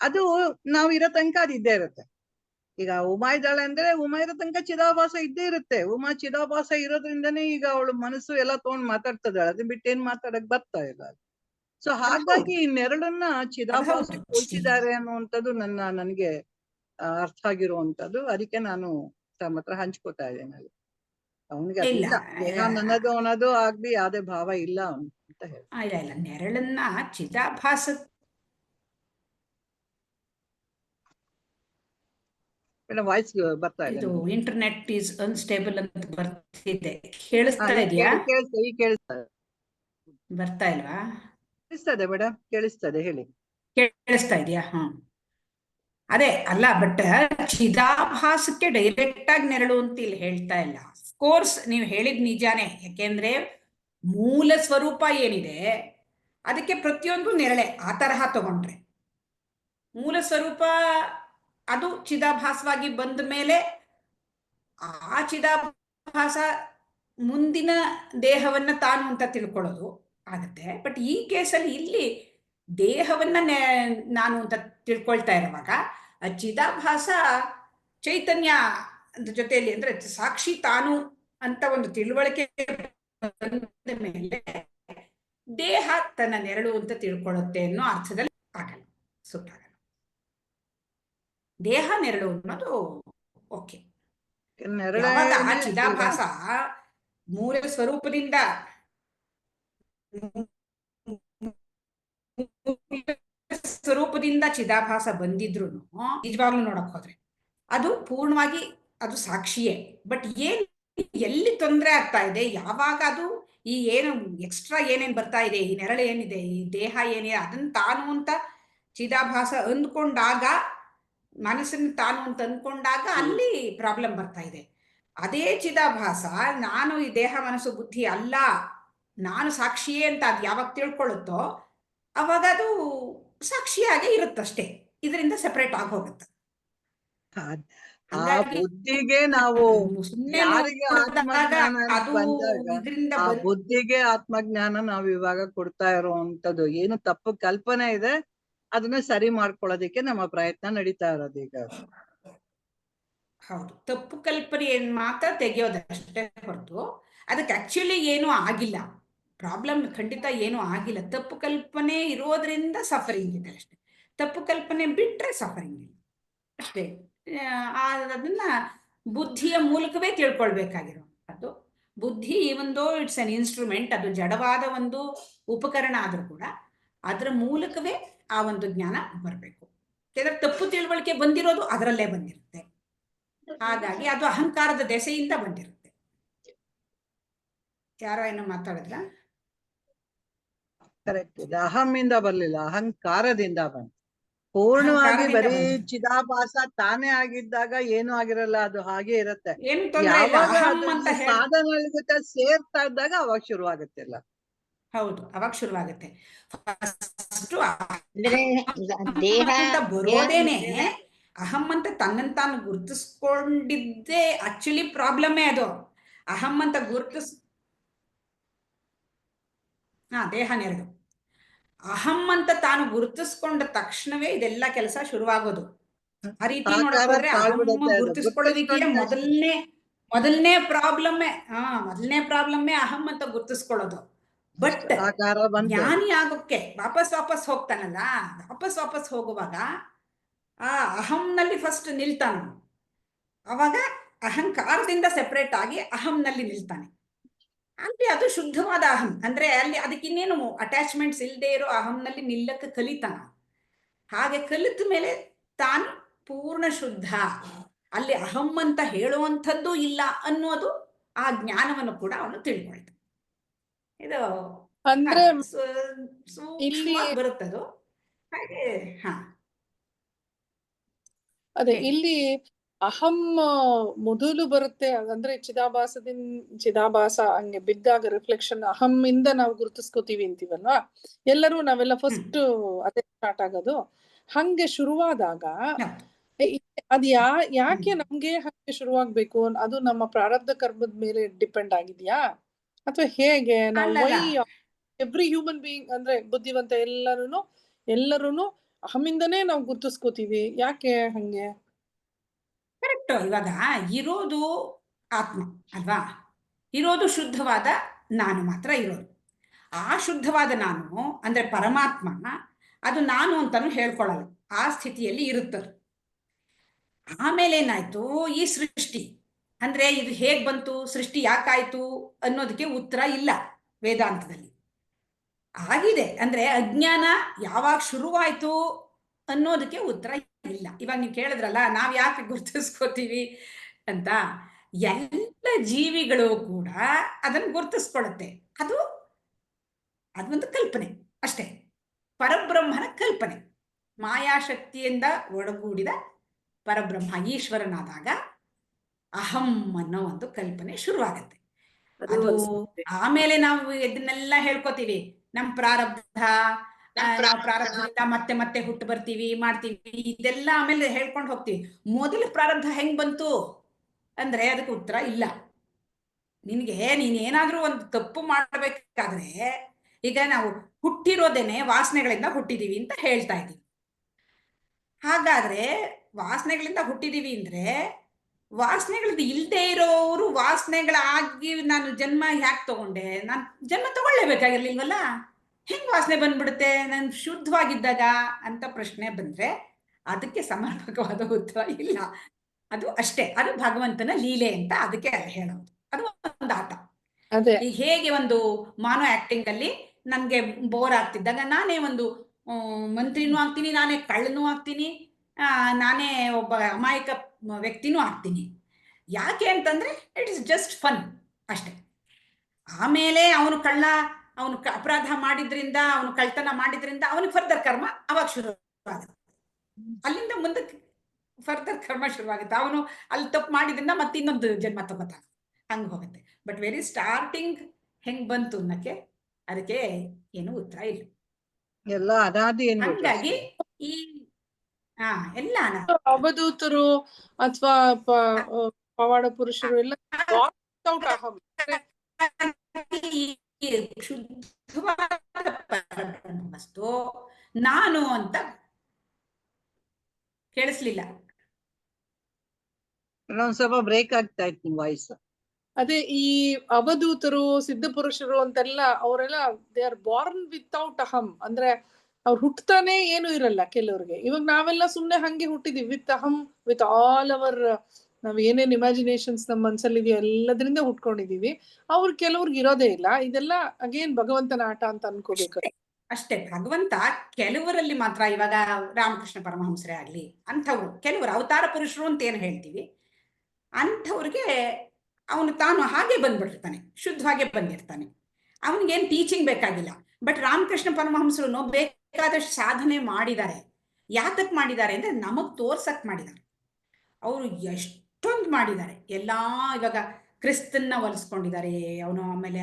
ಅದು ನಾವ್ ಇರೋ ತನಕ ಅದು ಇದ್ದೇ ಇರುತ್ತೆ. ಈಗ ಉಮಾ ಇದ್ದಾಳೆ ಅಂದ್ರೆ ಉಮಾ ಇರೋ ತನಕ ಚಿದಾಭಾಸ ಇದ್ದೇ ಇರುತ್ತೆ. ಉಮಾ ಚಿದಾಭಾಸ ಇರೋದ್ರಿಂದನೇ ಈಗ ಅವಳು ಮನಸ್ಸು ಎಲ್ಲ ತಗೊಂಡ್ ಮಾತಾಡ್ತದಾಳೆ. ಅದನ್ನ ಬಿಟ್ಟು ಏನ್ ಮಾತಾಡಕ್ ಬರ್ತಾ ಇಲ್ಲ. ಸೊ ಹಾಗಾಗಿ ಈ ನೆರಳನ್ನ ಚಿದಾಭಾಸ ಹೋಲಿಸಿದ್ದಾರೆ ಅನ್ನುವಂಥದ್ದು ನನಗೆ ಅರ್ಥ ಆಗಿರುವಂತದ್ದು. ಅದಕ್ಕೆ ನಾನು ತಮ್ಮ ಹತ್ರ ಹಂಚ್ಕೋತಾ ಇದ್ದೇನೆ. ಅವನಿಗೆ ಅದಿಲ್ಲ, ದೇಹ ನನ್ನದು ಅನ್ನೋದು ಆಗ್ಲಿ ಯಾವ್ದೇ ಭಾವ ಇಲ್ಲ ಅಂತ ಹೇಳಿ. ಇಲ್ಲ ನೆರಳನ್ನ ಚಿದಾಭಾಸ ವಾಯ್ಸ್ ಬರ್ತಾ ಇದೆ. ಇದು ಇಂಟರ್ನೆಟ್ ಈಸ್ ಅನ್ಸ್ಟೇಬಲ್ ಅಂತ ಬರ್ತಿದೆ. ಕೇಳಿಸ್ತಾ ಇದೆಯಾ? ಬರ್ತಾ ಇಲ್ವಾ? ಕೇಳಿಸ್ತದೆ ಮೇಡಮ್, ಕೇಳಿಸ್ತದೆ, ಹೇಳಿ. ಕೇಳಿಸ್ತಾ ಇದೆಯಾ? ಅದೇ ಅಲ್ಲ, ಬಟ್ ಚಿದಾಭಾಸಕ್ಕೆ ಡೈರೆಕ್ಟ್ ಆಗಿ ನೆರಳು ಅಂತ ಇಲ್ಲಿ ಹೇಳ್ತಾ ಇಲ್ಲ. ಕೋರ್ಸ್ ನೀವು ಹೇಳಿದ್ ನಿಜಾನೇ. ಯಾಕೆಂದ್ರೆ ಮೂಲ ಸ್ವರೂಪ ಏನಿದೆ ಅದಕ್ಕೆ ಪ್ರತಿಯೊಂದು ನೆರಳೆ. ಆ ತರಹ ತಗೊಂಡ್ರೆ ಮೂಲ ಸ್ವರೂಪ ಅದು ಚಿದಾಭಾಸವಾಗಿ ಬಂದ ಮೇಲೆ ಆ ಚಿದಾಭಾಸ ಮುಂದಿನ ದೇಹವನ್ನ ತಾನು ಅಂತ ತಿಳ್ಕೊಳ್ಳೋದು. ಆಗತ್ತೆ. ಬಟ್ ಈ ಕೇಸಲ್ಲಿ ಇಲ್ಲಿ ದೇಹವನ್ನ ನಾನು ಅಂತ ತಿಳ್ಕೊಳ್ತಾ ಇರುವಾಗ ಚಿದಾಭಾಸ ಚೈತನ್ಯ ಜೊತೆಯಲ್ಲಿ ಅಂದ್ರೆ ಸಾಕ್ಷಿ ತಾನು ಅಂತ ಒಂದು ತಿಳುವಳಿಕೆ ಬಂದ ಮೇಲೆ ದೇಹ ತನ್ನ ನೆರಳು ಅಂತ ತಿಳ್ಕೊಳ್ಳುತ್ತೆ ಅನ್ನೋ ಅರ್ಥದಲ್ಲಿ ಆಗಲ್ಲ, ಸುಟ್ಟಾಗಲ್ಲ. ದೇಹ ನೆರಳು ಅನ್ನೋದು ಓಕೆ. ಯಾವಾಗ ಆ ಚಿದಾಭಾಸ ಮೂಲ ಸ್ವರೂಪದಿಂದ ಚಿದಾಭಾಸ ಬಂದಿದ್ರು ನಿಜವಾಗ್ಲೂ ನೋಡಕ್ ಹೋದ್ರೆ ಅದು ಪೂರ್ಣವಾಗಿ ಅದು ಸಾಕ್ಷಿಯೇ. ಬಟ್ ಎಲ್ಲಿ ತೊಂದರೆ ಆಗ್ತಾ ಇದೆ, ಯಾವಾಗ ಅದು ಈ ಏನು ಎಕ್ಸ್ಟ್ರಾ ಏನೇನ್ ಬರ್ತಾ ಇದೆ, ಈ ನೆರಳು ಏನಿದೆ, ಈ ದೇಹ ಏನಿದೆ ಅದನ್ನ ತಾನು ಅಂತ ಚಿದಾಭಾಸ ಅಂದ್ಕೊಂಡಾಗ, ಮನಸ್ಸನ್ನು ತಾನು ಅಂತ ಅಂದ್ಕೊಂಡಾಗ ಅಲ್ಲಿ ಪ್ರಾಬ್ಲಮ್ ಬರ್ತಾ ಇದೆ. ಅದೇ ಚಿದಾಭಾಸ ನಾನು ಈ ದೇಹ ಮನಸ್ಸು ಬುದ್ಧಿ ಅಲ್ಲ, ನಾನು ಸಾಕ್ಷಿಯೇ ಅಂತ ಅದು ಯಾವಾಗ ತಿಳ್ಕೊಳ್ಳುತ್ತೋ ಅವಾಗ ಅದು ಸಾಕ್ಷಿಯಾಗೆ ಇರುತ್ತಷ್ಟೇ, ಇದರಿಂದ ಸೆಪರೇಟ್ ಆಗಿ ಹೋಗುತ್ತೆ. ಆ ಬುದ್ಧಿಗೆ ನಾವು ಯಾರಿಗೆ ಆತ್ಮಜ್ಞಾನ ಬಂದಾಗ ಆ ಬುದ್ಧಿಗೆ ಆತ್ಮಜ್ಞಾನ ನಾವು ಇವಾಗ ಕೊಡ್ತಾ ಇರುವಂತದ್ದು ಏನು ತಪ್ಪು ಕಲ್ಪನೆ ಇದೆ ಅದನ್ನ ಸರಿ ಮಾಡ್ಕೊಳ್ಳೋದಿಕ್ಕೆ ನಮ್ಮ ಪ್ರಯತ್ನ ನಡೀತಾ ಇರೋದು ಈಗ. ಹೌದು, ತಪ್ಪು ಕಲ್ಪನೆಯನ್ನು ಮಾತ್ರ ತೆಗೆಯೋದಷ್ಟೇ ಹೊರತು ಅದಕ್ಕೆ ಆಕ್ಚುಲಿ ಏನೂ ಆಗಿಲ್ಲ, ಪ್ರಾಬ್ಲಮ್ ಖಂಡಿತ ಏನೂ ಆಗಿಲ್ಲ. ತಪ್ಪು ಕಲ್ಪನೆ ಇರೋದ್ರಿಂದ ಸಫರಿಂಗ್ ಇದೆ ಅಷ್ಟೇ, ತಪ್ಪು ಕಲ್ಪನೆ ಬಿಟ್ರೆ ಸಫರಿಂಗ್ ಇಲ್ಲ ಅಷ್ಟೇ. ಅದನ್ನ ಬುದ್ಧಿಯ ಮೂಲಕವೇ ತಿಳ್ಕೊಳ್ಬೇಕಾಗಿರುವಂಥದ್ದು. ಬುದ್ಧಿ ಒಂದು ಇಟ್ಸ್ ಅನ್ ಇನ್ಸ್ಟ್ರೂಮೆಂಟ್, ಅದು ಜಡವಾದ ಒಂದು ಉಪಕರಣ ಆದ್ರೂ ಕೂಡ ಅದರ ಮೂಲಕವೇ ಆ ಒಂದು ಜ್ಞಾನ ಬರಬೇಕು. ಯಾಕಂದ್ರೆ ತಪ್ಪು ತಿಳುವಳಿಕೆ ಬಂದಿರೋದು ಅದರಲ್ಲೇ ಬಂದಿರುತ್ತೆ, ಹಾಗಾಗಿ ಅದು ಅಹಂಕಾರದ ದೆಸೆಯಿಂದ ಬಂದಿರುತ್ತೆ. ಯಾರೋ ಏನೋ ಮಾತಾಡಿದ್ರ? ಕರೆಕ್ಟ್ ಇದೆ, ಅಹಮ್ಮಿಂದ ಬರ್ಲಿಲ್ಲ, ಅಹಂಕಾರದಿಂದ ಬಂತು. ಪೂರ್ಣವಾಗಿ ಬರೀ ಚಿದಾಭಾಸ ತಾನೇ ಆಗಿದ್ದಾಗ ಏನು ಆಗಿರಲ್ಲ, ಅದು ಹಾಗೆ ಇರುತ್ತೆ. ಯಾವಾಗ ಸಾಧನ ಜೊತೆ ಸೇರ್ತಾ ಇದ್ದಾಗ ಅವಾಗ ಶುರುವಾಗುತ್ತಿಲ್ಲ. ಹೌದು, ಅವಾಗ ಶುರುವಾಗುತ್ತೆ. ದೇಹ ಬರೋದೇನೆ ಅಹಂ ಅಂತ ತನ್ನನ್ನು ತಾನು ಗುರುತಿಸ್ಕೊಂಡಿದ್ದೇ ಆಕ್ಚುಲಿ ಪ್ರಾಬ್ಲಮ್ಮೇ ಅದು. ಅಹಂ ಅಂತ ದೇಹ ನೆರಳು. ಅಹಂ ಅಂತ ತಾನು ಗುರುತಿಸ್ಕೊಂಡ ತಕ್ಷಣವೇ ಇದೆಲ್ಲ ಕೆಲಸ ಶುರುವಾಗೋದು. ಆ ರೀತಿ ನೋಡಕ್ ಹೋದ್ರೆ ಅಹಂ ಗುರುತಿಸ್ಕೊಳ್ಳೋದಿಕ್ಕೆ ಮೊದಲನೇ ಪ್ರಾಬ್ಲಮ್ಮೇ ಅಹಂ ಅಂತ ಗುರುತಿಸ್ಕೊಳ್ಳೋದು. ಬಟ್ ಜ್ಞಾನಿ ಆಗೋಕ್ಕೆ ವಾಪಸ್ ಹೋಗ್ತಾನಲ್ಲ, ವಾಪಸ್ ಹೋಗುವಾಗ ಆ ಅಹಂನಲ್ಲಿ ಫಸ್ಟ್ ನಿಲ್ತಾನ, ಅವಾಗ ಅಹಂಕಾರದಿಂದ ಸೆಪರೇಟ್ ಆಗಿ ಅಹಂನಲ್ಲಿ ನಿಲ್ತಾನೆ. ಅಲ್ಲಿ ಅದು ಶುದ್ಧವಾದ ಅಹಂ, ಅಂದ್ರೆ ಅಲ್ಲಿ ಅದಕ್ಕಿನ್ನೇನು ಅಟ್ಯಾಚ್ಮೆಂಟ್ಸ್ ಇಲ್ಲದೆ ಇರೋ ಅಹಂನಲ್ಲಿ ನಿಲ್ಲಕ್ಕೆ ಕಲಿತಾನ. ಹಾಗೆ ಕಲಿತ ಮೇಲೆ ತಾನು ಪೂರ್ಣ ಶುದ್ಧ, ಅಲ್ಲಿ ಅಹಂ ಅಂತ ಹೇಳುವಂಥದ್ದು ಇಲ್ಲ ಅನ್ನೋದು ಆ ಜ್ಞಾನವನ್ನು ಕೂಡ ಅವನು ತಿಳ್ಕೊಳ್ತಾನೆ. ಇದು ಅಂದ್ರೆ ಇಲ್ಲಿ ಬರುತ್ತದು ಹಾಗೆ. ಅದೇ ಇಲ್ಲಿ ಅಹಂ ಮೊದಲು ಬರುತ್ತೆ, ಅಂದ್ರೆ ಚಿದಾಭಾಸ ಹಂಗೆ ಬಿದ್ದಾಗ ರಿಫ್ಲೆಕ್ಷನ್ ಅಹಂ ಇಂದ ನಾವು ಗುರುತಿಸ್ಕೋತೀವಿ ಅಂತೀವಲ್ವಾ, ಎಲ್ಲರೂ ನಾವೆಲ್ಲ ಫಸ್ಟ್ ಅದೇ ಸ್ಟಾರ್ಟ್ ಆಗೋದು. ಹಂಗೆ ಶುರುವಾದಾಗ ಅದ್ ಯಾಕೆ ನಮ್ಗೆ ಹಂಗೆ ಶುರುವಾಗ್ಬೇಕು, ಅದು ನಮ್ಮ ಪ್ರಾರಬ್ಧ ಕರ್ಮದ ಮೇಲೆ ಡಿಪೆಂಡ್ ಆಗಿದ್ಯಾ ಅಥವಾ ಹೇಗೆ? ನಾವು ಎವ್ರಿ ಹ್ಯೂಮನ್ ಬೀಯಿಂಗ್ ಅಂದ್ರೆ ಬುದ್ಧಿವಂತ ಎಲ್ಲರೂ ಅಹಮಿಂದನೇ ನಾವು ಗುರುತಿಸ್ಕೋತೀವಿ, ಯಾಕೆ ಹಂಗೆ? ಕರೆಕ್ಟ್. ಇವಾಗ ಇರೋದು ಆತ್ಮ ಅಲ್ವಾ, ಇರೋದು ಶುದ್ಧವಾದ ನಾನು ಮಾತ್ರ ಇರೋದು. ಆ ಶುದ್ಧವಾದ ನಾನು ಅಂದ್ರೆ ಪರಮಾತ್ಮ, ಅದು ನಾನು ಅಂತಾನು ಹೇಳ್ಕೊಳ್ಳಲ್ಲ, ಆ ಸ್ಥಿತಿಯಲ್ಲಿ ಇರುತ್ತದೆ. ಆಮೇಲೆ ಏನಾಯ್ತು, ಈ ಸೃಷ್ಟಿ ಅಂದ್ರೆ ಇದು ಹೇಗ್ ಬಂತು, ಸೃಷ್ಟಿ ಯಾಕಾಯ್ತು ಅನ್ನೋದಕ್ಕೆ ಉತ್ತರ ಇಲ್ಲ ವೇದಾಂತದಲ್ಲಿ. ಆಗಿದೆ ಅಂದ್ರೆ ಅಜ್ಞಾನ ಯಾವಾಗ ಶುರುವಾಯ್ತು ಅನ್ನೋದಕ್ಕೆ ಉತ್ತರ ಇಲ್ಲ. ಇವಾಗ ನೀವು ಕೇಳಿದ್ರಲ್ಲ ನಾವ್ ಯಾಕೆ ಗುರುತಿಸ್ಕೋತೀವಿ ಅಂತ, ಎಲ್ಲ ಜೀವಿಗಳು ಕೂಡ ಅದನ್ನು ಗುರುತಿಸ್ಕೊಳ್ಳುತ್ತೆ. ಅದೊಂದು ಕಲ್ಪನೆ ಅಷ್ಟೇ, ಪರಬ್ರಹ್ಮನ ಕಲ್ಪನೆ. ಮಾಯಾಶಕ್ತಿಯಿಂದ ಒಳಗೂಡಿದ ಪರಬ್ರಹ್ಮ ಈಶ್ವರನಾದಾಗ ಅಹಂ ಅನ್ನೋ ಒಂದು ಕಲ್ಪನೆ ಶುರುವಾಗತ್ತೆ. ಅದು ಆಮೇಲೆ ನಾವು ಇದನ್ನೆಲ್ಲ ಹೇಳ್ಕೊತೀವಿ, ನಮ್ ಪ್ರಾರಬ್ಧದಿಂದ ಮತ್ತೆ ಹುಟ್ಟು ಬರ್ತೀವಿ, ಮಾಡ್ತೀವಿ, ಇದೆಲ್ಲ ಆಮೇಲೆ ಹೇಳ್ಕೊಂಡು ಹೋಗ್ತೀವಿ. ಮೊದಲು ಪ್ರಾರಬ್ಧ ಹೆಂಗ್ ಬಂತು ಅಂದ್ರೆ ಅದಕ್ಕೆ ಉತ್ತರ ಇಲ್ಲ. ನೀನೇನಾದ್ರೂ ಒಂದು ತಪ್ಪು ಮಾಡಬೇಕಾದ್ರೆ ಈಗ ನಾವು ಹುಟ್ಟಿರೋದೇನೆ ವಾಸನೆಗಳಿಂದ ಹುಟ್ಟಿದೀವಿ ಅಂತ ಹೇಳ್ತಾ ಇದ್ದೀವಿ. ಹಾಗಾದ್ರೆ ವಾಸನೆಗಳಿಂದ ಹುಟ್ಟಿದೀವಿ ಅಂದ್ರೆ ವಾಸನೆಗಳದ್ದು ಇಲ್ಲದೆ ಇರೋರು ವಾಸನೆಗಳಾಗಿ ನಾನು ಜನ್ಮ ಯಾಕೆ ತಗೊಂಡೆ? ನಾನು ಜನ್ಮ ತಗೊಳ್ಳೇಬೇಕಾಗಿರ್ಲಿಲ್ವಲ್ಲ, ಹೆಂಗ್ ವಾಸನೆ ಬಂದ್ಬಿಡುತ್ತೆ ನಾನು ಶುದ್ಧವಾಗಿದ್ದಾಗ ಅಂತ ಪ್ರಶ್ನೆ ಬಂದ್ರೆ ಅದಕ್ಕೆ ಸಮರ್ಪಕವಾದ ಉತ್ತರ ಇಲ್ಲ. ಅದು ಅಷ್ಟೇ, ಅದು ಭಗವಂತನ ಲೀಲೆ ಅಂತ ಅದಕ್ಕೆ ಹೇಳೋದು. ಅದು ಒಂದು ಆಟ. ಅದೇ ಈಗ ಹೇಗೆ ಒಂದು ಮಾನೋ ಆಕ್ಟಿಂಗ್ ಅಲ್ಲಿ ನನ್ಗೆ ಬೋರ್ ಆಗ್ತಿದ್ದಾಗ ನಾನೇ ಒಂದು ಮಂತ್ರಿನೂ ಆಗ್ತೀನಿ, ನಾನೇ ಕಳ್ಳನೂ ಆಗ್ತೀನಿ, ನಾನೇ ಒಬ್ಬ ಅಮಾಯಕ ವ್ಯಕ್ತಿನೂ ಆಗ್ತೀನಿ. ಯಾಕೆ ಅಂತಂದ್ರೆ ಇಟ್ ಇಸ್ ಜಸ್ಟ್ ಫನ್ ಅಷ್ಟೇ. ಆಮೇಲೆ ಅವನು ಅಪರಾಧ ಮಾಡಿದ್ರಿಂದ, ಅವನು ಕಳ್ತನ ಮಾಡಿದ್ರಿಂದ ಅವನಿಗೆ ಫರ್ದರ್ ಕರ್ಮ ಅವಾಗ ಶುರು ಆಗುತ್ತೆ. ಅಲ್ಲಿಂದ ಮುಂದಕ್ಕೆ ಫರ್ದರ್ ಕರ್ಮ ಶುರುವಾಗುತ್ತೆ. ಅವನು ಅಲ್ಲಿ ತಪ್ಪು ಮಾಡಿದ್ರಿಂದ ಮತ್ತೆ ಇನ್ನೊಂದು ಜನ್ಮ ತಗೋತಾನೆ, ಹಂಗೆ ಹೋಗುತ್ತೆ. ಬಟ್ ವೆರಿ ಸ್ಟಾರ್ಟಿಂಗ್ ಹೆಂಗ್ ಬಂತು ಅನ್ನಕ್ಕೆ ಅದಕ್ಕೆ ಏನು ಉತ್ತರ ಇಲ್ಲ. ಎಲ್ಲ ಅನಾದಿ ಹಂಗಾಗಿ ಈ ಎಲ್ಲ ಅವಧೂತರು ಅಥವಾ ಪವಾಡ ಪುರುಷರು ಎಲ್ಲ ಶುದ್ಧವಾದ ವಸ್ತು ನಾನು ಅಂತ ಕೇಳಿಸ್ಲಿಲ್ಲ. ಸ್ವಲ್ಪ ಬ್ರೇಕ್ ಆಗ್ತಾ ಇತ್ತು ನಿಮ್ ವಾಯ್ಸ್. ಅದೇ ಈ ಅವಧೂತರು ಸಿದ್ಧ ಪುರುಷರು ಅಂತೆಲ್ಲ ಅವರೆಲ್ಲ ದೇ ಆರ್ ಬಾರ್ನ್ ವಿತೌಟ್ ಅಹಂ. ಅಂದ್ರೆ ಅವ್ರು ಹುಟ್ಟತಾನೆ ಏನು ಇರಲ್ಲ ಕೆಲವ್ರಿಗೆ. ಇವಾಗ ನಾವೆಲ್ಲ ಸುಮ್ನೆ ಹಂಗೆ ಹುಟ್ಟಿದೀವಿ ವಿತ್ ಅಹಂ, ವಿತ್ ಆಲ್ ಅವರ್ ನಾವ್ ಏನೇನ್ ಇಮ್ಯಾಜಿನೇಷನ್ಸ್ ನಮ್ಮ ಮನ್ಸಲ್ಲಿ ಇದೆಯೋ ಎಲ್ಲದ್ರಿಂದ ಹುಟ್ಕೊಂಡಿದೀವಿ. ಕೆಲವ್ರಿಗೆ ಇರೋದೇ ಇಲ್ಲ. ಇದೆಲ್ಲ ಅಗೇನ್ ಭಗವಂತನ ಆಟ ಅಂತ ಅನ್ಕೋಬೇಕು ಅಷ್ಟೇ. ಭಗವಂತ ಕೆಲವರಲ್ಲಿ ಮಾತ್ರ, ಇವಾಗ ರಾಮಕೃಷ್ಣ ಪರಮಹಂಸರೇ ಆಗ್ಲಿ, ಅಂಥವ್ರು ಕೆಲವರು ಅವತಾರ ಪುರುಷರು ಅಂತ ಏನು ಹೇಳ್ತೀವಿ, ಅಂಥವ್ರಿಗೆ ಅವನು ತಾನು ಹಾಗೆ ಬಂದ್ಬಿಟ್ಟಿರ್ತಾನೆ, ಶುದ್ಧವಾಗೇ ಬಂದಿರ್ತಾನೆ, ಅವನಿಗೇನು ಟೀಚಿಂಗ್ ಬೇಕಾಗಿಲ್ಲ. ಬಟ್ ರಾಮಕೃಷ್ಣ ಪರಮಹಂಸರು ಬೇಕಾದಷ್ಟು ಸಾಧನೆ ಮಾಡಿದ್ದಾರೆ. ಯಾತಕ್ ಮಾಡಿದ್ದಾರೆ ಅಂದ್ರೆ ನಮಗ್ ತೋರ್ಸಕ್ ಮಾಡಿದ್ದಾರೆ. ಅವರು ಎಷ್ಟೊಂದು ಮಾಡಿದ್ದಾರೆ. ಇವಾಗ ಕ್ರಿಸ್ತನ್ನ ಒಲಿಸ್ಕೊಂಡಿದ್ದಾರೆ ಅವನು, ಆಮೇಲೆ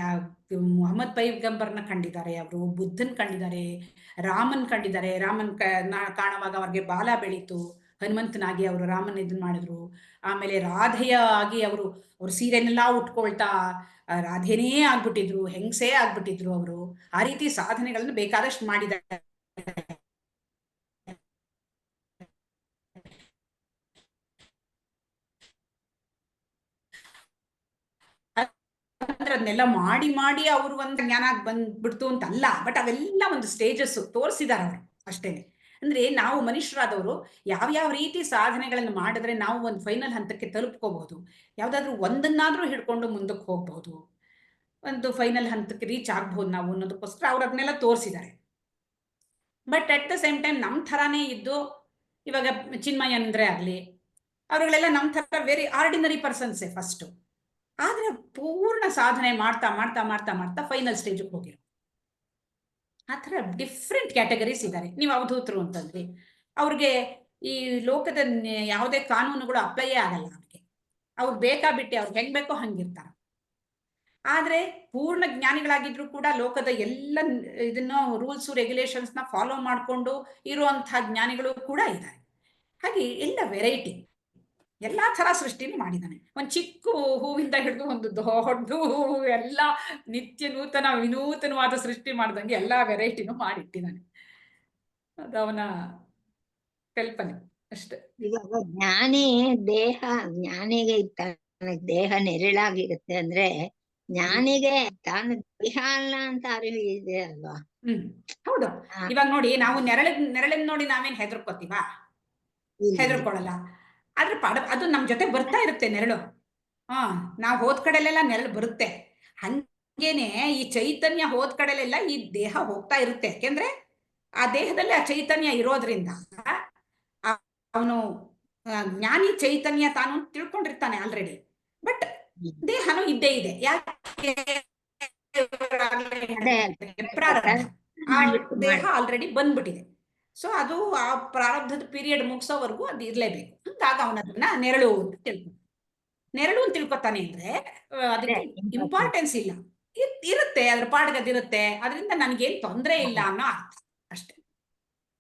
ಮೊಹಮ್ಮದ್ ಪೈಗಂಬರ್ನ ಕಂಡಿದ್ದಾರೆ, ಅವರು ಬುದ್ಧನ್ ಕಂಡಿದ್ದಾರೆ, ರಾಮನ್ ಕಂಡಿದ್ದಾರೆ. ರಾಮನ್ ಕಾಣುವಾಗ ಅವ್ರಿಗೆ ಬಾಲ ಬೆಳೀತು, ಹನುಮಂತನಾಗಿ ಅವರು ರಾಮನ್ ಇದನ್ನ ಮಾಡಿದ್ರು. ಆಮೇಲೆ ರಾಧೆಯ ಆಗಿ ಅವರು ಸೀರೆನೆಲ್ಲ ಉಟ್ಕೊಳ್ತಾ ರಾಧೆನೇ ಆಗ್ಬಿಟ್ಟಿದ್ರು, ಹೆಂಗಸೇ ಆಗ್ಬಿಟ್ಟಿದ್ರು ಅವರು. ಆ ರೀತಿ ಸಾಧನೆಗಳನ್ನು ಬೇಕಾದಷ್ಟು ಮಾಡಿದ್ದಾರೆ. ಅಂದ್ರೆ ಅದನ್ನೆಲ್ಲ ಮಾಡಿ ಅವರು ಒಂದು ಜ್ಞಾನ ಬಂದ್ಬಿಡ್ತು ಅಂತ ಅಲ್ಲ, ಬಟ್ ಅವೆಲ್ಲ ಒಂದು ಸ್ಟೇಜಸ್ ತೋರಿಸಿದಾರೆ ಅವರು ಅಷ್ಟೇನೆ. ಅಂದ್ರೆ ನಾವು ಮನುಷ್ಯರಾದವರು ಯಾವ ರೀತಿ ಸಾಧನೆಗಳನ್ನು ಮಾಡಿದ್ರೆ ನಾವು ಒಂದು ಫೈನಲ್ ಹಂತಕ್ಕೆ ತಲುಪ್ಕೋಬಹುದು, ಯಾವ್ದಾದ್ರು ಒಂದನ್ನಾದ್ರೂ ಹಿಡ್ಕೊಂಡು ಮುಂದಕ್ಕೆ ಹೋಗ್ಬಹುದು, ಒಂದು ಫೈನಲ್ ಹಂತಕ್ಕೆ ರೀಚ್ ಆಗ್ಬಹುದು ನಾವು ಅನ್ನೋದಕ್ಕೋಸ್ಕರ ಅವ್ರು ಅದನ್ನೆಲ್ಲ ತೋರಿಸಿದ್ದಾರೆ. But at the same time ನಮ್ಮ ಥರಾನೇ ಇದ್ದು, ಇವಾಗ ಚಿನ್ಮಯ ಅಂದ್ರೆ ಆಗ್ಲಿ, ಅವ್ರುಗಳೆಲ್ಲ ನಮ್ಮ ಥರ ವೆರಿ ಆರ್ಡಿನರಿ ಪರ್ಸನ್ಸೇ ಫಸ್ಟು. ಆದ್ರೆ ಪೂರ್ಣ ಸಾಧನೆ ಮಾಡ್ತಾ ಮಾಡ್ತಾ ಮಾಡ್ತಾ ಮಾಡ್ತಾ ಫೈನಲ್ ಸ್ಟೇಜ್ಗೆ ಹೋಗಿರೋ ಆ ಥರ ಡಿಫ್ರೆಂಟ್ ಕ್ಯಾಟಗರೀಸ್ ಇದ್ದಾರೆ. ನೀವು ಅವಧೂತರು ಅಂತಂದ್ರಿ, ಅವ್ರಿಗೆ ಈ ಲೋಕದ ಯಾವುದೇ ಕಾನೂನುಗಳು ಅಪ್ಲೈಯೇ ಆಗಲ್ಲ. ಅವ್ರು ಬೇಕಾಬಿಟ್ಟೆ ಅವ್ರು ಹೆಂಗ್ ಬೇಕೋ ಹಂಗಿರ್ತಾರ. ಆದ್ರೆ ಪೂರ್ಣ ಜ್ಞಾನಿಗಳಾಗಿದ್ರು ಕೂಡ ಲೋಕದ ಎಲ್ಲ ಇದನ್ನ ರೂಲ್ಸು ರೆಗ್ಯುಲೇಷನ್ಸ್ನ ಫಾಲೋ ಮಾಡಿಕೊಂಡು ಇರುವಂತಹ ಜ್ಞಾನಿಗಳು ಕೂಡ ಇದ್ದಾರೆ. ಹಾಗೆ ಎಲ್ಲ ವೆರೈಟಿ, ಎಲ್ಲಾ ತರ ಸೃಷ್ಟಿನೂ ಮಾಡಿದ್ದಾನೆ. ಒಂದು ಚಿಕ್ಕ ಹೂವಿಂದ ಹಿಡಿದು ಒಂದು ದೊಡ್ಡ ಹೂವು ಎಲ್ಲ ನಿತ್ಯ ವಿನೂತನವಾದ ಸೃಷ್ಟಿ ಮಾಡ್ದಂಗೆ ಎಲ್ಲಾ ವೆರೈಟಿನೂ ಮಾಡಿಟ್ಟಿದ್ದಾನೆ. ಅದು ಅವನ ಕಲ್ಪನೆ ಅಷ್ಟೆ. ಇವಾಗ ಜ್ಞಾನಿಗೆ ದೇಹ ನೆರಳಾಗಿರುತ್ತೆ ಅಂದ್ರೆ ಜ್ಞಾನಿಗೆ ತಾನು ದೇಹ ಅಲ್ಲ ಅಂತ ಅರಿವು ಇದೆ ಅಲ್ವಾ? ಹೌದು. ಇವಾಗ ನೋಡಿ, ನಾವು ನೆರಳಿನ ನೋಡಿ ನಾವೇನ್ ಹೆದರ್ಕೋತೀವ? ಹೆದರ್ಕೊಳ್ಳಲ್ಲ. ಆದ್ರೆ ಅದು ನಮ್ ಜೊತೆ ಬರ್ತಾ ಇರುತ್ತೆ ನೆರಳು. ನಾವು ಹೋದ್ ಕಡೆಲೆಲ್ಲ ನೆರಳು ಬರುತ್ತೆ. ಹಂಗೇನೆ ಈ ಚೈತನ್ಯ ಹೋದ್ ಕಡೆಲೆಲ್ಲ ಈ ದೇಹ ಹೋಗ್ತಾ ಇರುತ್ತೆ. ಯಾಕೆಂದ್ರೆ ಆ ದೇಹದಲ್ಲಿ ಆ ಚೈತನ್ಯ ಇರೋದ್ರಿಂದ ಅವನು ಜ್ಞಾನಿ ಚೈತನ್ಯ ತಾನು ತಿಳ್ಕೊಂಡಿರ್ತಾನೆ ಆಲ್ರೆಡಿ. ಬಟ್ ದೇಹನೂ ಇದ್ದೇ ಇದೆ. ಯಾಕೆ? ದೇಹ ಆಲ್ರೆಡಿ ಬಂದ್ಬಿಟ್ಟಿದೆ. ಸೊ ಅದು ಆ ಪ್ರಾರಬ್ಧದ ಪೀರಿಯಡ್ ಮುಗಿಸೋವರೆಗೂ ಅದು ಇರ್ಲೇಬೇಕು. ಹಂಗಾಗ ಅವನದನ್ನ ನೆರಳು ಅಂತ ತಿಳ್ಕೊತಾನೆ ಅಂದ್ರೆ ಅದಕ್ಕೆ ಇಂಪಾರ್ಟೆನ್ಸ್ ಇಲ್ಲ, ಇರುತ್ತೆ, ಅದ್ರ ಪಾಡ್ಗದಿರುತ್ತೆ, ಅದರಿಂದ ನನ್ಗೇನ್ ತೊಂದರೆ ಇಲ್ಲ ಅನ್ನೋ ಅರ್ಥ ಅಷ್ಟೇ.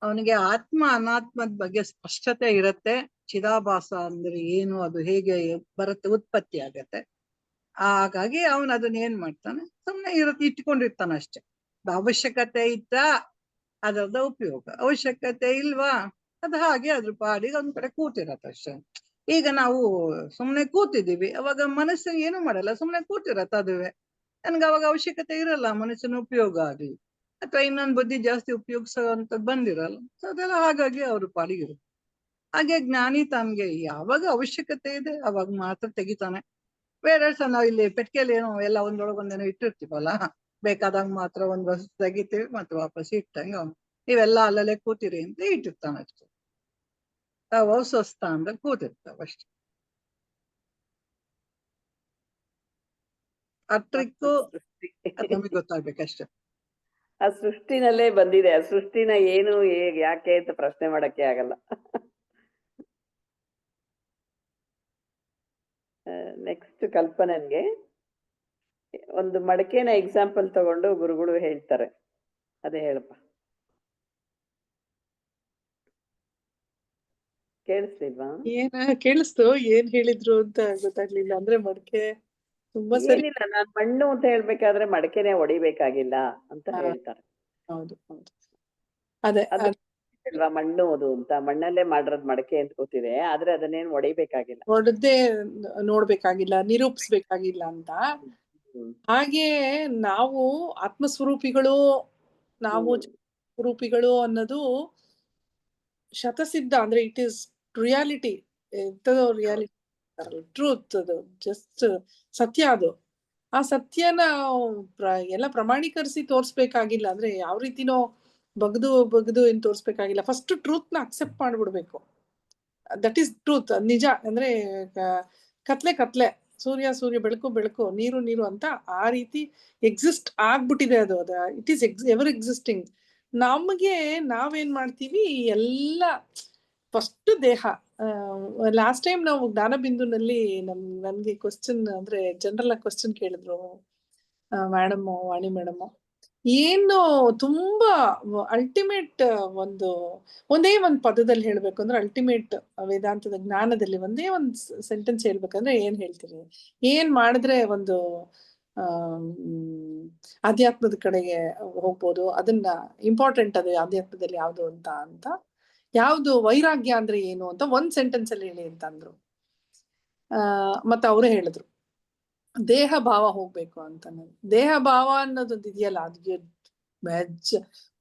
ಅವನಿಗೆ ಆತ್ಮ ಅನಾತ್ಮದ ಬಗ್ಗೆ ಸ್ಪಷ್ಟತೆ ಇರುತ್ತೆ. ಚಿದಾಭಾಸ ಅಂದ್ರೆ ಏನು, ಅದು ಹೇಗೆ ಬರುತ್ತೆ, ಉತ್ಪತ್ತಿ ಆಗತ್ತೆ. ಹಾಗಾಗಿ ಅವನು ಅದನ್ನ ಏನ್ ಮಾಡ್ತಾನೆ, ಸುಮ್ನೆ ಇಟ್ಕೊಂಡಿರ್ತಾನೆ ಅಷ್ಟೇ. ಅವಶ್ಯಕತೆ ಇತ್ತಾ ಅದರದ ಉಪಯೋಗ, ಅವಶ್ಯಕತೆ ಇಲ್ವಾ ಅದು ಹಾಗೆ ಅದ್ರ ಪಾಡಿಗೆ ಒಂದ್ ಕಡೆ ಕೂತಿರತ್ತಷ್ಟೇ. ಈಗ ನಾವು ಸುಮ್ನೆ ಕೂತಿದೀವಿ, ಅವಾಗ ಮನಸ್ಸು ಏನು ಮಾಡಲ್ಲ, ಸುಮ್ನೆ ಕೂತಿರತ್ತ ಅದುವೆ. ನನ್ಗೆ ಅವಾಗ ಅವಶ್ಯಕತೆ ಇರಲ್ಲ ಮನಸ್ಸಿನ ಉಪಯೋಗ ಆಗ್ಲಿ, ಅಥವಾ ಇನ್ನೊಂದು ಬುದ್ಧಿ ಜಾಸ್ತಿ ಉಪಯೋಗಿಸೋ ಅಂತ ಬಂದಿರಲ್ಲ. ಸೊ ಅದೆಲ್ಲ ಹಾಗಾಗಿ ಅವ್ರ ಪಾಡಿಗಿರುತ್ತೆ. ಹಾಗೆ ಜ್ಞಾನಿ ತನ್ಗೆ ಯಾವಾಗ ಅವಶ್ಯಕತೆ ಇದೆ ಅವಾಗ ಮಾತ್ರ ತೆಗಿತಾನೆ. ಬೇರೆ ನಾವು ಇಲ್ಲಿ ಪೆಟ್ಟಿಗೆಯಲ್ಲಿ ಏನೋ ಎಲ್ಲ ಒಂದೊಳಗೊಂದೇನೋ ಇಟ್ಟಿರ್ತೀವಲ್ಲ, ಬೇಕಾದಾಗ ಮಾತ್ರ ಒಂದ್ ವಸ್ತು ತೆಗಿತೀವಿ ಮತ್ತೆ ವಾಪಸ್ ಇಟ್ಟಂಗೆ ಅವನು ನೀವೆಲ್ಲ ಅಲ್ಲಲ್ಲೇ ಕೂತಿರಿ ಅಂತ ಇಟ್ಟಿರ್ತಾನೆ ಅಷ್ಟೇ. ಅವು ಸ್ವಸ್ಥ ಅಂದ್ರೆ ಕೂತಿರ್ತಾವ ಅಷ್ಟೇ. ಆ ಟ್ರಿಕ್ಕು ನಮಗೆ ಗೊತ್ತಾಗ್ಬೇಕಷ್ಟೇ. ಆ ಸೃಷ್ಟಿನಲ್ಲೇ ಬಂದಿದೆ. ಆ ಸೃಷ್ಟಿನ ಏನು ಯಾಕೆ ಅಂತ ಪ್ರಶ್ನೆ ಮಾಡಕ್ಕೆ ಆಗಲ್ಲ. ನೆಕ್ಸ್ಟ್ ಕಲ್ಪನನ್ಗೆ ಒಂದು ಮಡಕೆನ ಎಕ್ಸಾಂಪಲ್ ತಗೊಂಡು ಗುರುಗಳು ಹೇಳ್ತಾರೆ, ಅದೇ ಹೇಳಪ್ಪ. ಕೇಳಿಸ್ಲಿಲ್ವಾ? ಕೇಳಿಸ್ತು, ಏನ್ ಹೇಳಿದ್ರು ಅಂತ ಗೊತ್ತಾಗ್ಲಿಲ್ಲ. ಅಂದ್ರೆ ಮಡಕೆ ತುಂಬಾ ಸರಿ. ಏನಿಲ್ಲ, ನಾನ್ ಮಣ್ಣು ಅಂತ ಹೇಳ್ಬೇಕಾದ್ರೆ ಮಡಕೆನೆ ಹೊಡಿಬೇಕಾಗಿಲ್ಲ ಅಂತ ಹೇಳ್ತಾರೆ. ಹೌದು ಹೌದು, ಅದೇ ಅಲ್ವಾ ಮಣ್ಣು ಅದು ಅಂತ, ಮಣ್ಣಲ್ಲೇ ಮಾಡಿರೋದ್ ಮಡಕೆ ಅಂತ ಗೊತ್ತಿದೆ, ಆದ್ರೆ ಅದನ್ನೇನ್ ಹೊಡಿಬೇಕಾಗಿಲ್ಲ, ಹೊಡೆದೇ ನೋಡ್ಬೇಕಾಗಿಲ್ಲ, ನಿರೂಪಿಸ್ಬೇಕಾಗಿಲ್ಲ ಅಂತ. ಹಾಗೆ ನಾವು ಆತ್ಮಸ್ವರೂಪಿಗಳು, ನಾವು ಸ್ವರೂಪಿಗಳು ಅನ್ನೋದು ಶತಸಿದ್ಧ. ಅಂದ್ರೆ ಇಟ್ ಈಸ್ ರಿಯಾಲಿಟಿ, ಎಂತದೋ ರಿಯಾಲಿಟಿ, ಟ್ರೂತ್, ಅದು ಜಸ್ಟ್ ಸತ್ಯ. ಅದು ಆ ಸತ್ಯನ ಎಲ್ಲ ಪ್ರಮಾಣೀಕರಿಸಿ ತೋರ್ಸ್ಬೇಕಾಗಿಲ್ಲ. ಅಂದ್ರೆ ಯಾವ ರೀತಿನೋ ಬಗ್ದು ಏನ್ ತೋರ್ಸ್ಬೇಕಾಗಿಲ್ಲ. ಫಸ್ಟ್ ಟ್ರೂತ್ ನ ಅಕ್ಸೆಪ್ಟ್ ಮಾಡ್ಬಿಡ್ಬೇಕು. ದಟ್ ಈಸ್ ಟ್ರೂತ್, ನಿಜ. ಅಂದ್ರೆ ಕತ್ಲೆ ಸೂರ್ಯ ಬೆಳಕು ನೀರು ಅಂತ ಆ ರೀತಿ ಎಕ್ಸಿಸ್ಟ್ ಆಗ್ಬಿಟ್ಟಿದೆ ಅದು. It is ever existing. ನಮ್ಗೆ ನಾವೇನ್ ಮಾಡ್ತೀವಿ ಎಲ್ಲ ಫಸ್ಟ್ ದೇಹ. ಲಾಸ್ಟ್ ಟೈಮ್ ನಾವು ಜ್ಞಾನಬಿಂದುನಲ್ಲಿ ನನ್ಗೆ ಕ್ವಶನ್, ಅಂದ್ರೆ ಜನರಲ್ ಕ್ವಶನ್ ಕೇಳಿದ್ರು ಮೇಡಮ್, ವಾಣಿ ಮೇಡಮ್, ಏನು ತುಂಬಾ ಅಲ್ಟಿಮೇಟ್ ಒಂದೇ ಒಂದು ಪದದಲ್ಲಿ ಹೇಳ್ಬೇಕು ಅಂದ್ರೆ, ಅಲ್ಟಿಮೇಟ್ ವೇದಾಂತದ ಜ್ಞಾನದಲ್ಲಿ ಒಂದೇ ಒಂದು ಸೆಂಟೆನ್ಸ್ ಹೇಳ್ಬೇಕಂದ್ರೆ ಏನ್ ಹೇಳ್ತೀರಿ? ಏನ್ ಮಾಡಿದ್ರೆ ಒಂದು ಆಧ್ಯಾತ್ಮದ ಕಡೆಗೆ ಹೋಗ್ಬೋದು, ಅದನ್ನ ಇಂಪಾರ್ಟೆಂಟ್ ಅದು ಆಧ್ಯಾತ್ಮದಲ್ಲಿ ಯಾವ್ದು ಅಂತ ಯಾವ್ದು ವೈರಾಗ್ಯ ಅಂದ್ರೆ ಏನು ಅಂತ ಒಂದ್ ಸೆಂಟೆನ್ಸ್ ಅಲ್ಲಿ ಹೇಳಿ ಅಂತ ಅಂದ್ರು. ಮತ್ತೆ ಅವರೇ ಹೇಳಿದ್ರು ದೇಹ ಭಾವ ಹೋಗ್ಬೇಕು ಅಂತ. ದೇಹ ಭಾವ ಅನ್ನೋದೊಂದು ಇದೆಯಲ್ಲ, ಅದು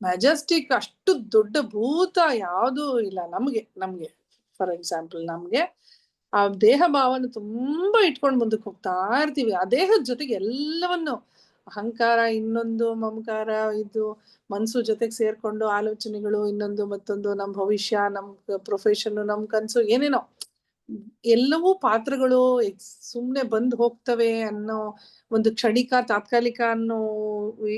ಮೆಜೆಸ್ಟಿಕ್, ಅಷ್ಟು ದೊಡ್ಡ ಭೂತ ಯಾವುದು ಇಲ್ಲ ನಮ್ಗೆ ಫಾರ್ ಎಕ್ಸಾಂಪಲ್ ನಮ್ಗೆ ಆ ದೇಹ ಭಾವನ ತುಂಬಾ ಇಟ್ಕೊಂಡು ಮುಂದಕ್ಕೆ ಹೋಗ್ತಾ ಇರ್ತೀವಿ. ಆ ದೇಹದ ಜೊತೆಗೆ ಎಲ್ಲವನ್ನು, ಅಹಂಕಾರ, ಇನ್ನೊಂದು ಮಮಕಾರ, ಇದು ಮನ್ಸು ಜೊತೆಗೆ ಸೇರ್ಕೊಂಡು ಆಲೋಚನೆಗಳು, ಇನ್ನೊಂದು ಮತ್ತೊಂದು, ನಮ್ ಭವಿಷ್ಯ, ನಮ್ ಪ್ರೊಫೆಷನ್, ನಮ್ ಕನ್ಸು, ಏನೇನೋ ಎಲ್ಲವೂ ಪಾತ್ರಗಳು ಸುಮ್ನೆ ಬಂದ್ ಹೋಗ್ತವೆ ಅನ್ನೋ ಒಂದು ಕ್ಷಣಿಕ, ತಾತ್ಕಾಲಿಕ ಅನ್ನೋ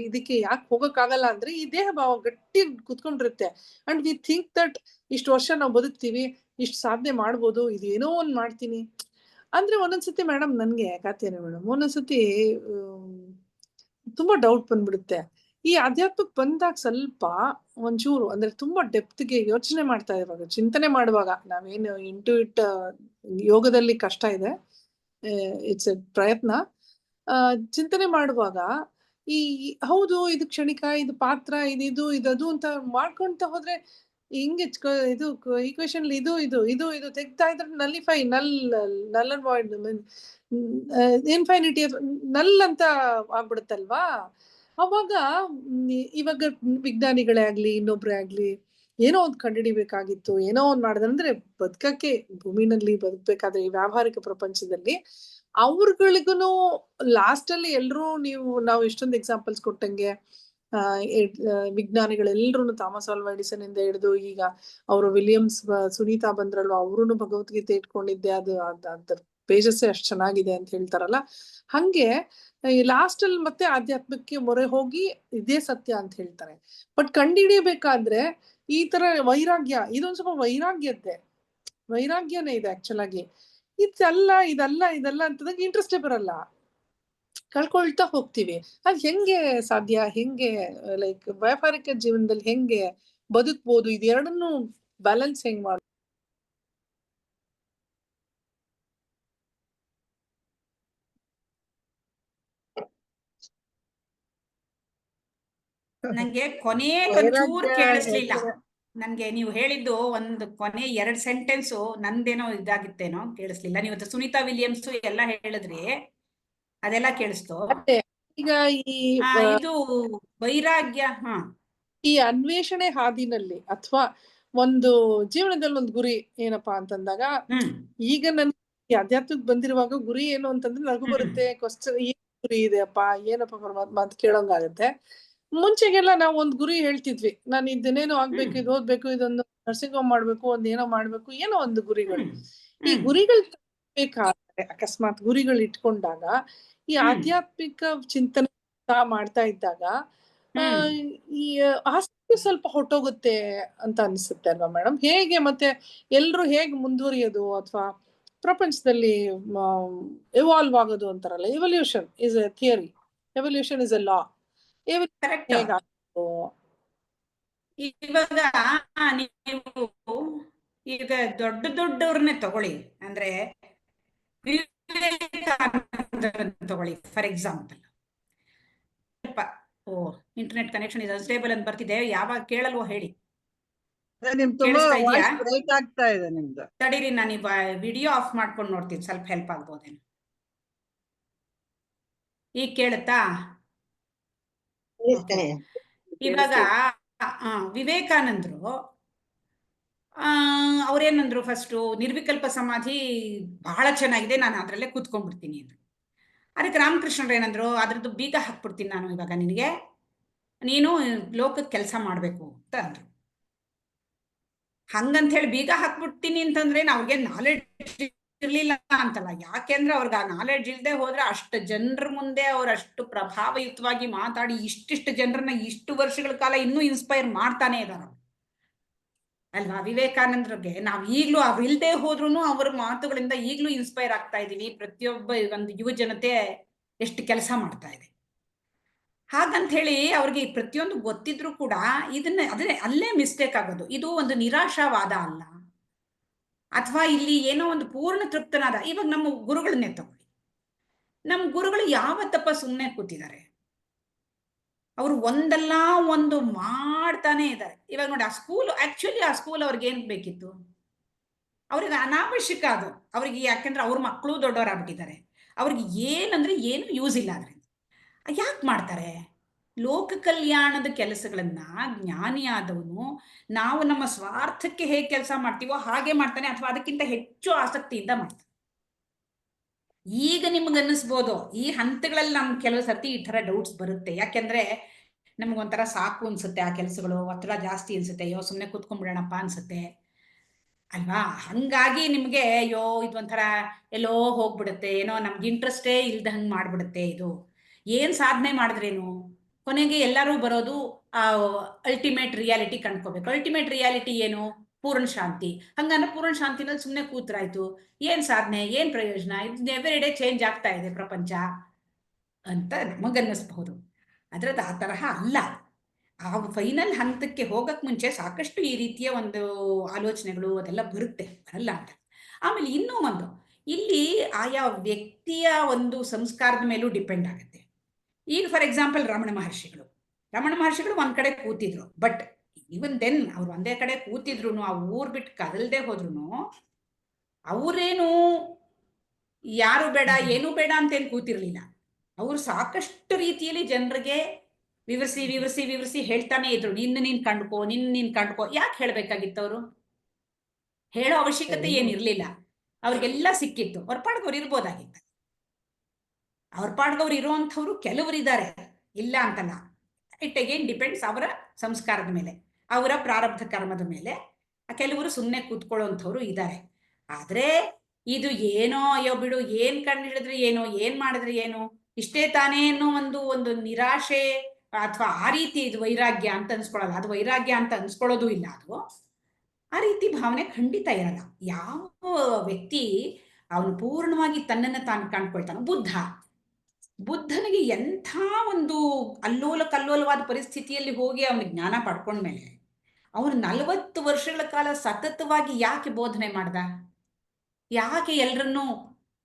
ಇದಕ್ಕೆ ಯಾಕೆ ಹೋಗಕ್ಕಾಗಲ್ಲ ಅಂದ್ರೆ, ಈ ದೇಹ ಭಾವ ಗಟ್ಟಿ ಕುತ್ಕೊಂಡಿರುತ್ತೆ. ಅಂಡ್ ವಿ ಥಿಂಕ್ ದಟ್ ಇಷ್ಟು ವರ್ಷ ನಾವು ಬದುಕ್ತೀವಿ, ಇಷ್ಟು ಸಾಧನೆ ಮಾಡ್ಬೋದು, ಇದೇನೋ ಒಂದ್ ಮಾಡ್ತೀನಿ ಅಂದ್ರೆ. ಒಂದೊಂದ್ಸತಿ ಮೇಡಮ್ ನನ್ಗೆ ಕಾತೇನೆ ಮೇಡಮ್, ಒಂದೊಂದ್ಸತಿ ತುಂಬಾ ಡೌಟ್ ಬಂದ್ಬಿಡುತ್ತೆ. ಈ ಅಧ್ಯಾತ್ಮಕ್ಕೆ ಬಂದಾಗ ಸ್ವಲ್ಪ ಒಂಚೂರು ಅಂದ್ರೆ ತುಂಬಾ ಡೆಪ್ತ್ಗೆ ಯೋಚನೆ ಮಾಡ್ತಾ ಇರುವಾಗ, ಚಿಂತನೆ ಮಾಡುವಾಗ, ನಾವೇನು ಇಂಟುಯಿಟ್ ಯೋಗದಲ್ಲಿ ಕಷ್ಟ ಇದೆ, ಇಟ್ಸ್ ಎ ಪ್ರಯತ್ನ. ಚಿಂತನೆ ಮಾಡುವಾಗ ಈ ಹೌದು ಇದು ಕ್ಷಣಿಕ, ಇದು ಪಾತ್ರ, ಇದದು ಅಂತ ಮಾಡ್ಕೊಂತ ಹೋದ್ರೆ ಹಿಂಗೆ ಇದು ಈಕ್ವೇಶನ್ ಇದು ತೆಗ್ತಾ ಇದ್ರೆ ನಲ್ಲಿಫೈ ನಲ್ ಅಂಡ್ ವಾಯ್ಡ್ ಇನ್ಫೈನಿಟಿ ನಲ್ ಅಂತ ಆಗ್ಬಿಡುತ್ತಲ್ವಾ. ಅವಾಗ ಇವಾಗ ವಿಜ್ಞಾನಿಗಳೇ ಆಗ್ಲಿ, ಇನ್ನೊಬ್ರೇ ಆಗ್ಲಿ, ಏನೋ ಒಂದು ಕಂಡುಹಿಡಿಬೇಕಾಗಿತ್ತು, ಏನೋ ಒಂದ್ ಮಾಡಿದಂದ್ರೆ ಬದುಕಕ್ಕೆ, ಭೂಮಿನಲ್ಲಿ ಬದುಕ್ಬೇಕಾದ್ರೆ ಈ ವ್ಯಾವಹಾರಿಕ ಪ್ರಪಂಚದಲ್ಲಿ ಅವ್ರಗಳಿಗೂ ಲಾಸ್ಟ್ ಅಲ್ಲಿ ಎಲ್ರೂ ನಾವು ಇಷ್ಟೊಂದು ಎಕ್ಸಾಂಪಲ್ಸ್ ಕೊಟ್ಟಂಗೆ ವಿಜ್ಞಾನಿಗಳೆಲ್ರು, ಥಾಮಸ್ ಆಲ್ವಾ ಎಡಿಸನ್ ಇಂದ ಹಿಡಿದು ಈಗ ಅವರು ವಿಲಿಯಮ್ಸ್, ಸುನೀತಾ ಬಂದ್ರಲ್ವ, ಅವ್ರು ಭಗವದ್ಗೀತೆ ಇಟ್ಕೊಂಡಿದ್ದೆ, ಅದ್ರ ಪೇಜಸ್ಸೇ ಅಷ್ಟು ಚೆನ್ನಾಗಿದೆ ಅಂತ ಹೇಳ್ತಾರಲ್ಲ. ಹಂಗೆ ಲಾಸ್ಟ್ ಅಲ್ಲಿ ಮತ್ತೆ ಆಧ್ಯಾತ್ಮಕ್ಕೆ ಮೊರೆ ಹೋಗಿ ಇದೇ ಸತ್ಯ ಅಂತ ಹೇಳ್ತಾರೆ. ಬಟ್ ಕಂಡುಹಿಡಿಯಬೇಕಾದ್ರೆ ಈ ತರ ವೈರಾಗ್ಯ, ಇದೊಂದ್ ಸ್ವಲ್ಪ ವೈರಾಗ್ಯನೇ ಇದೆ ಆಕ್ಚುಲ್ ಆಗಿ. ಇದಲ್ಲ ಅಂತಂದಾಗ ಇಂಟ್ರೆಸ್ಟೇ ಬರಲ್ಲ, ಕಳ್ಕೊಳ್ತಾ ಹೋಗ್ತೀವಿ. ಅದ್ ಹೆಂಗೆ ಸಾಧ್ಯ? ಹೆಂಗೆ ಲೈಕ್ ವ್ಯಾಪಾರಿಕ ಜೀವನದಲ್ಲಿ ಹೆಂಗೆ ಬದುಕ್ಬೋದು? ಇದೆರಡನ್ನು ಬ್ಯಾಲೆನ್ಸ್ ಹೆಂಗ್ ಮಾಡ ನಂಗೆ ಕೊನೆಗೊಂಚೂರು ವೈರಾಗ್ಯ ಕೇಳಿಸ್ಲಿಲ್ಲ. ಯಾಕೆ? ನನ್ಗೆ ನೀವು ಹೇಳಿದ್ದು ಒಂದು ಕೊನೆ 2 ಸೆಂಟೆನ್ಸು ನಂದೇನೋ ಇದಾಗಿತ್ತೇನೋ, ಕೇಳಿಸ್ಲಿಲ್ಲ. ನೀವು ಸುನೀತಾ ವಿಲಿಯಮ್ಸ್ ಎಲ್ಲ ಹೇಳಿದ್ರಿ, ಅದೆಲ್ಲ ಕೇಳಿಸ್ತು. ಅದೇ ಈಗ ಈ ಇದು ವೈರಾಗ್ಯ. ಈ ಅನ್ವೇಷಣೆ ಹಾದಿನಲ್ಲಿ ಅಥವಾ ಒಂದು ಜೀವನದಲ್ಲಿ ಒಂದು ಗುರಿ ಏನಪ್ಪಾ ಅಂತಂದಾಗ, ಈಗ ನನ್ ಅಧ್ಯಾತ್ಮಕ್ಕೆ ಬಂದಿರುವಾಗ ಗುರಿ ಏನು ಅಂತಂದ್ರೆ ನಗು ಬರುತ್ತೆ. ಕ್ವಶನ್ ಏನ್ ಗುರಿ ಇದೆಯಪ್ಪ, ಏನಪ್ಪ ಪರಮಾತ್ಮ ಅಂತ ಕೇಳೋಂಗಾಗತ್ತೆ. ಮುಂಚೆಗೆಲ್ಲ ನಾವು ಒಂದ್ ಗುರಿ ಹೇಳ್ತಿದ್ವಿ, ನಾನು ಇದನ್ನೇನೋ ಆಗ್ಬೇಕು, ಇದು ಓದ್ಬೇಕು, ಇದೊಂದು ನರ್ಸಿಂಗ್ ಹೋಮ್ ಮಾಡ್ಬೇಕು, ಒಂದೇನೋ ಮಾಡ್ಬೇಕು, ಏನೋ ಒಂದು ಗುರಿಗಳು. ಈ ಗುರಿಗಳು ಬೇಕಾದ್ರೆ ಅಕಸ್ಮಾತ್ ಗುರಿಗಳು ಇಟ್ಕೊಂಡಾಗ ಈ ಆಧ್ಯಾತ್ಮಿಕ ಚಿಂತನೆ ಮಾಡ್ತಾ ಇದ್ದಾಗ ಈ ಆಸಕ್ತಿ ಸ್ವಲ್ಪ ಹೊಟ್ಟೋಗುತ್ತೆ ಅಂತ ಅನ್ಸುತ್ತೆ ಅಲ್ವಾ ಮೇಡಮ್? ಹೇಗೆ ಮತ್ತೆ ಎಲ್ರು ಹೇಗೆ ಮುಂದುವರಿಯೋದು ಅಥವಾ ಪ್ರಪಂಚದಲ್ಲಿ ಎವಾಲ್ವ್ ಆಗೋದು ಅಂತಾರಲ್ಲ, evolution is a theory, evolution is a law. ಹೇಗಾಗ್ತೋ ಇವಾಗ ನೀವು ಈಗ ದೊಡ್ಡವ್ರನ್ನೇ ತಗೊಳ್ಳಿ, ಅಂದ್ರೆ ತಗೊಳ್ಳಿ for example. Internet connection is unstable ಅಂತ ಬರ್ತಿದೆ, ಯಾವಾಗ ಕೇಳಲ್ವೋ ಹೇಳಿ. ಬ್ರೇಕ್ ಆಗ್ತಾ ಇದೆ ನಿಮ್ದು. ತಡೀರಿ, ನಾನು ವಿಡಿಯೋ ಆಫ್ ಮಾಡ್ಕೊಂಡು ನೋಡ್ತೀನಿ, ಸ್ವಲ್ಪ ಹೆಲ್ಪ್ ಆಗ್ಬೋದೇನು. ಈಗ ಕೇಳುತ್ತಾ? ಇವಾಗ ವಿವೇಕಾನಂದರು ಅವ್ರೇನಂದ್ರು, ಫಸ್ಟು ನಿರ್ವಿಕಲ್ಪ ಸಮಾಧಿ ಬಹಳ ಚೆನ್ನಾಗಿದೆ, ನಾನು ಅದ್ರಲ್ಲೇ ಕೂತ್ಕೊಂಡ್ಬಿಡ್ತೀನಿ ಅಂದ್ರು. ಅದಕ್ಕೆ ರಾಮಕೃಷ್ಣರು ಏನಂದ್ರು, ಅದ್ರದ್ದು ಬೀಗ ಹಾಕ್ಬಿಡ್ತೀನಿ ನಾನು ಇವಾಗ ನಿನಗೆ, ನೀನು ಲೋಕಕ್ಕೆ ಕೆಲಸ ಮಾಡಬೇಕು ಅಂತ ಅಂದ್ರು. ಹಂಗಂತ ಹೇಳಿ ಬೀಗ ಹಾಕ್ಬಿಡ್ತೀನಿ ಅಂತಂದ್ರೆ ಅವ್ರಿಗೆ ನಾಲೆಡ್ಜ್ ಇರ್ಲಿಲ್ಲ ಅಂತಲ್ಲ, ಯಾಕೆಂದ್ರೆ ಅವ್ರಿಗೆ ಆ ನಾಲೆಡ್ಜ್ ಇಲ್ಲದೆ ಹೋದ್ರೆ ಅಷ್ಟು ಜನರ ಮುಂದೆ ಅವ್ರು ಅಷ್ಟು ಪ್ರಭಾವಯುತವಾಗಿ ಮಾತಾಡಿ ಇಷ್ಟಿಷ್ಟು ಜನರನ್ನ ಇಷ್ಟು ವರ್ಷಗಳ ಕಾಲ ಇನ್ನೂ ಇನ್ಸ್ಪೈರ್ ಮಾಡ್ತಾನೆ ಇದಾರ ಅಲ್ವಾ. ವಿವೇಕಾನಂದರಿಗೆ ನಾವು ಈಗ್ಲೂ ಅವ್ರಿಲ್ದೆ ಹೋದ್ರು ಅವ್ರ ಮಾತುಗಳಿಂದ ಈಗ್ಲೂ ಇನ್ಸ್ಪೈರ್ ಆಗ್ತಾ ಇದೀವಿ. ಪ್ರತಿಯೊಬ್ಬ ಒಂದು ಯುವ ಜನತೆ ಎಷ್ಟು ಕೆಲಸ ಮಾಡ್ತಾ ಇದೆ. ಹಾಗಂತ ಹೇಳಿ ಅವ್ರಿಗೆ ಪ್ರತಿಯೊಂದು ಗೊತ್ತಿದ್ರು ಕೂಡ ಅದನ್ನೇ ಅಲ್ಲೇ ಮಿಸ್ಟೇಕ್ ಆಗೋದು. ಇದು ಒಂದು ನಿರಾಶಾವಾದ ಅಲ್ಲ, ಅಥವಾ ಇಲ್ಲಿ ಏನೋ ಒಂದು ಪೂರ್ಣ ತೃಪ್ತನಾದ. ಇವಾಗ ನಮ್ಮ ಗುರುಗಳನ್ನೇ ತಗೊಳ್ಳಿ, ನಮ್ಮ ಗುರುಗಳು ಯಾವತ್ತಪ್ಪ ಸುಮ್ಮನೆ ಕೂತಿದ್ದಾರೆ? ಅವರು ಒಂದಲ್ಲ ಒಂದು ಮಾಡ್ತಾನೆ ಇದ್ದಾರೆ. ಇವಾಗ ನೋಡಿ, ಆ ಸ್ಕೂಲ್ ಅವ್ರಿಗೆ ಏನ್ ಬೇಕಿತ್ತು? ಅವ್ರಿಗೆ ಅನಾವಶ್ಯಕ ಅದು ಅವ್ರಿಗೆ, ಯಾಕೆಂದ್ರೆ ಅವ್ರ ಮಕ್ಕಳು ದೊಡ್ಡವರಾಗ್ಬಿಟ್ಟಿದ್ದಾರೆ. ಅವ್ರಿಗೆ ಏನಂದ್ರೆ ಏನು ಯೂಸ್ ಇಲ್ಲ. ಅದ್ರಿಂದ ಯಾಕೆ ಮಾಡ್ತಾರೆ? ಲೋಕ ಕಲ್ಯಾಣದ ಕೆಲಸಗಳನ್ನ ಜ್ಞಾನಿಯಾದವನು ನಾವು ನಮ್ಮ ಸ್ವಾರ್ಥಕ್ಕೆ ಹೇಗೆ ಕೆಲಸ ಮಾಡ್ತೀವೋ ಹಾಗೆ ಮಾಡ್ತಾನೆ, ಅಥವಾ ಅದಕ್ಕಿಂತ ಹೆಚ್ಚು ಆಸಕ್ತಿಯಿಂದ ಮಾಡ್ತಾನೆ. ಈಗ ನಿಮ್ಗನ್ನಿಸ್ಬೋದು, ಈ ಹಂತಗಳಲ್ಲಿ ನಮ್ಗೆ ಕೆಲವು ಸರ್ತಿ ಈ ತರ ಡೌಟ್ಸ್ ಬರುತ್ತೆ. ಯಾಕೆಂದ್ರೆ ನಮ್ಗೊಂಥರ ಸಾಕು ಅನ್ಸುತ್ತೆ, ಆ ಕೆಲಸಗಳು ಒತ್ತಡ ಜಾಸ್ತಿ ಅನ್ಸುತ್ತೆ, ಅಯ್ಯೋ ಸುಮ್ಮನೆ ಕೂತ್ಕೊಂಡ್ಬಿಡೋಣಪ್ಪ ಅನ್ಸುತ್ತೆ ಅಲ್ವಾ. ಹಂಗಾಗಿ ನಿಮ್ಗೆ ಅಯ್ಯೋ ಇದೊಂಥರ ಎಲ್ಲೋ ಹೋಗ್ಬಿಡುತ್ತೆ, ಏನೋ ನಮ್ಗೆ ಇಂಟ್ರೆಸ್ಟೇ ಇಲ್ದಂಗೆ ಮಾಡ್ಬಿಡುತ್ತೆ. ಇದು ಏನ್ ಸಾಧನೆ ಮಾಡಿದ್ರೇನು, ಕೊನೆಗೆ ಎಲ್ಲರೂ ಬರೋದು ಅಲ್ಟಿಮೇಟ್ ರಿಯಾಲಿಟಿ ಕಂಡ್ಕೋಬೇಕು. ಅಲ್ಟಿಮೇಟ್ ರಿಯಾಲಿಟಿ ಏನು? ಪೂರ್ಣ ಶಾಂತಿ. ಹಂಗಂದ್ರೆ ಪೂರ್ಣ ಶಾಂತಿನಲ್ಲಿ ಸುಮ್ಮನೆ ಕೂತ್ರಾಯ್ತು, ಏನ್ ಸಾಧನೆ, ಏನ್ ಪ್ರಯೋಜನ? ಇದು ಎವ್ರಿ ಡೇ ಚೇಂಜ್ ಆಗ್ತಾ ಇದೆ ಪ್ರಪಂಚ ಅಂತ ನಮಗನ್ನಿಸ್ಬಹುದು. ಅದ್ರದ್ದು ಆ ತರಹ ಅಲ್ಲ. ಆ ಫೈನಲ್ ಹಂತಕ್ಕೆ ಹೋಗಕ್ ಮುಂಚೆ ಸಾಕಷ್ಟು ಈ ರೀತಿಯ ಒಂದು ಆಲೋಚನೆಗಳು ಅದೆಲ್ಲ ಬರಲ್ಲ ಅಂತ. ಆಮೇಲೆ ಇನ್ನೂ ಒಂದು, ಇಲ್ಲಿ ಆಯಾ ವ್ಯಕ್ತಿಯ ಒಂದು ಸಂಸ್ಕಾರದ ಮೇಲೂ ಡಿಪೆಂಡ್ ಆಗುತ್ತೆ. ಈಗ ಫಾರ್ ಎಕ್ಸಾಂಪಲ್ ರಮಣ ಮಹರ್ಷಿಗಳು ಒಂದ್ ಕಡೆ ಕೂತಿದ್ರು, ಬಟ್ ಈವನ್ ದೆನ್ ಅವ್ರು ಒಂದೇ ಕಡೆ ಕೂತಿದ್ರು, ಆ ಊರ್ ಬಿಟ್ಟು ಕದಲ್ದೆ ಹೋದ್ರು, ಅವ್ರೇನು ಯಾರು ಬೇಡ ಏನು ಬೇಡ ಅಂತೇನು ಕೂತಿರ್ಲಿಲ್ಲ. ಅವ್ರು ಸಾಕಷ್ಟು ರೀತಿಯಲ್ಲಿ ಜನರಿಗೆ ವಿವರಿಸಿ ಹೇಳ್ತಾನೆ ಇದ್ರು, ನೀನ್ ಕಂಡ್ಕೋ. ಯಾಕೆ ಹೇಳ್ಬೇಕಾಗಿತ್ತು? ಅವರು ಹೇಳೋ ಅವಶ್ಯಕತೆ ಏನಿರ್ಲಿಲ್ಲ, ಅವ್ರಿಗೆಲ್ಲ ಸಿಕ್ಕಿತ್ತು. ಅವ್ರ ಪಾಡ್ಗವ್ರು ಇರ್ಬೋದಾಗಿತ್ತು. ಅವ್ರ ಪಾಡ್ಗವ್ರು ಇರುವಂಥವ್ರು ಕೆಲವರಿದ್ದಾರೆ, ಇಲ್ಲ ಅಂತಲ್ಲ. ಇಟ್ ಅಗೇನ್ ಡಿಪೆಂಡ್ಸ್ ಅವರ ಸಂಸ್ಕಾರದ ಮೇಲೆ, ಅವರ ಪ್ರಾರಬ್ಧ ಕರ್ಮದ ಮೇಲೆ. ಕೆಲವರು ಸುಮ್ಮನೆ ಕೂತ್ಕೊಳ್ಳುವಂಥವ್ರು ಇದ್ದಾರೆ. ಆದ್ರೆ ಇದು ಏನೋ ಅಯ್ಯೋ ಬಿಡು, ಏನ್ ಕಂಡು ಹಿಡಿದ್ರೆ ಏನೋ, ಏನ್ ಮಾಡಿದ್ರೆ ಏನು, ಇಷ್ಟೇ ತಾನೇ ಅನ್ನೋ ಒಂದು ನಿರಾಶೆ ಅಥವಾ ಆ ರೀತಿ ಇದು ವೈರಾಗ್ಯ ಅಂತ ಅನ್ಸ್ಕೊಳ್ಳಲ್ಲ. ಅದು ವೈರಾಗ್ಯ ಅಂತ ಅನ್ಸ್ಕೊಳ್ಳೋದು ಇಲ್ಲ. ಅದು ಆ ರೀತಿ ಭಾವನೆ ಖಂಡಿತ ಇರಲ್ಲ. ಯಾವ ವ್ಯಕ್ತಿ ಅವನು ಪೂರ್ಣವಾಗಿ ತನ್ನನ್ನು ತಾನು ಕಂಡ್ಕೊಳ್ತಾನೋ, ಬುದ್ಧನಿಗೆ ಎಂಥ ಒಂದು ಅಲ್ಲೋಲ ಕಲ್ಲೋಲವಾದ ಪರಿಸ್ಥಿತಿಯಲ್ಲಿ ಹೋಗಿ ಅವನಿಗೆ ಜ್ಞಾನ ಪಡ್ಕೊಂಡ್ಮೇಲೆ ಅವನು 40 ವರ್ಷಗಳ ಕಾಲ ಸತತವಾಗಿ ಯಾಕೆ ಬೋಧನೆ ಮಾಡ್ದ? ಯಾಕೆ ಎಲ್ರನ್ನೂ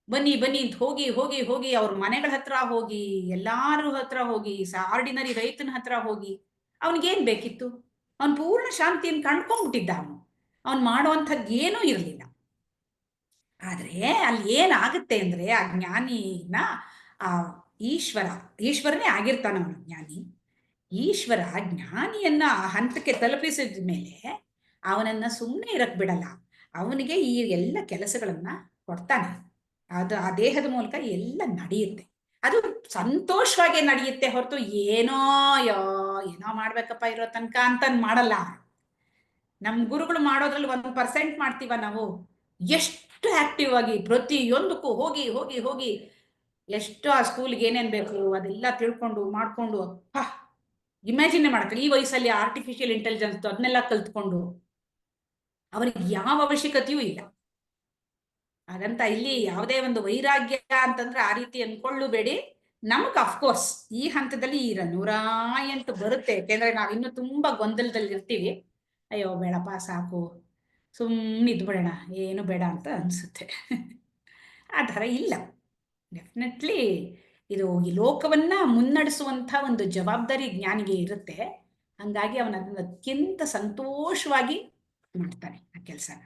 ಬನ್ನಿ ಅಂತ ಹೋಗಿ ಅವ್ರ ಮನೆಗಳ ಹತ್ರ ಹೋಗಿ, ಎಲ್ಲಾರ ಹತ್ರ ಹೋಗಿ, ಆರ್ಡಿನರಿ ರೈತನ ಹತ್ರ ಹೋಗಿ ಅವನಿಗೇನ್ ಬೇಕಿತ್ತು? ಅವನು ಪೂರ್ಣ ಶಾಂತಿಯನ್ನು ಕಂಡ್ಕೊಂಡ್ಬಿಟ್ಟಿದ್ದ. ಅವನು ಮಾಡುವಂಥದ್ದು ಏನೂ ಇರಲಿಲ್ಲ. ಆದ್ರೆ ಅಲ್ಲಿ ಏನಾಗುತ್ತೆ ಅಂದ್ರೆ ಆ ಜ್ಞಾನಿನ ಆ ಈಶ್ವರನೇ ಆಗಿರ್ತಾನ ಅವನು ಜ್ಞಾನಿ. ಈಶ್ವರ ಜ್ಞಾನಿಯನ್ನ ಆ ಹಂತಕ್ಕೆ ತಲುಪಿಸಿದ ಮೇಲೆ ಅವನನ್ನ ಸುಮ್ಮನೆ ಇರಕ್ ಬಿಡಲ್ಲ. ಅವನಿಗೆ ಈ ಎಲ್ಲ ಕೆಲಸಗಳನ್ನ ಕೊಡ್ತಾನೆ. ಅದು ಆ ದೇಹದ ಮೂಲಕ ಎಲ್ಲ ನಡೆಯುತ್ತೆ. ಅದು ಸಂತೋಷವಾಗಿ ನಡೆಯುತ್ತೆ ಹೊರತು ಏನೋ ಮಾಡ್ಬೇಕಪ್ಪ ಇರೋ ತನಕ ಅಂತ ಮಾಡಲ್ಲ. ನಮ್ ಗುರುಗಳು ಮಾಡೋದ್ರಲ್ಲಿ 1% ಮಾಡ್ತೀವ ನಾವು. ಎಷ್ಟು ಆಕ್ಟಿವ್ ಆಗಿ ಪ್ರತಿಯೊಂದಕ್ಕೂ ಹೋಗಿ ಹೋಗಿ ಹೋಗಿ ಎಷ್ಟು ಆ ಸ್ಕೂಲ್ಗೆ ಏನೇನ್ ಬೇಕು ಅದೆಲ್ಲ ತಿಳ್ಕೊಂಡು ಮಾಡ್ಕೊಂಡು ಇಮ್ಯಾಜಿನ್ ಮಾಡಕ್ಕೆ ಈ ವಯಸ್ಸಲ್ಲಿ ಆರ್ಟಿಫಿಷಿಯಲ್ ಇಂಟೆಲಿಜೆನ್ಸ್ ಅದನ್ನೆಲ್ಲ ಕಲ್ತ್ಕೊಂಡು ಅವರಿಗೆ ಯಾವ ಅವಶ್ಯಕತೆಯೂ ಇಲ್ಲ. ಹಾಗಂತ ಇಲ್ಲಿ ಯಾವುದೇ ಒಂದು ವೈರಾಗ್ಯ ಅಂತಂದ್ರೆ ಆ ರೀತಿ ಅನ್ಕೊಳ್ಳಬೇಡಿ. ನಮಗ್ ಅಫ್ಕೋರ್ಸ್ ಈ ಹಂತದಲ್ಲಿ 108 ಬರುತ್ತೆ. ಯಾಕೆಂದ್ರೆ ನಾವಿನ್ನೂ ತುಂಬಾ ಗೊಂದಲದಲ್ಲಿ ಇರ್ತೀವಿ. ಅಯ್ಯೋ ಬೇಡಪ್ಪ ಸಾಕು, ಸುಮ್ಮನೆ ಇದ್ಬಿಡೋಣ, ಏನು ಬೇಡ ಅಂತ ಅನ್ಸುತ್ತೆ. ಆ ಥರ ಇಲ್ಲ. ಡೆಫಿನೆಟ್ಲಿ ಇದು ಈ ಲೋಕವನ್ನ ಮುನ್ನಡೆಸುವಂಥ ಒಂದು ಜವಾಬ್ದಾರಿ ಜ್ಞಾನಿಗೆ ಇರುತ್ತೆ. ಹಂಗಾಗಿ ಅವನ ಅದನ್ನ ಅತ್ಯಂತ ಸಂತೋಷವಾಗಿ ಮಾಡ್ತಾನೆ ಆ ಕೆಲಸನ.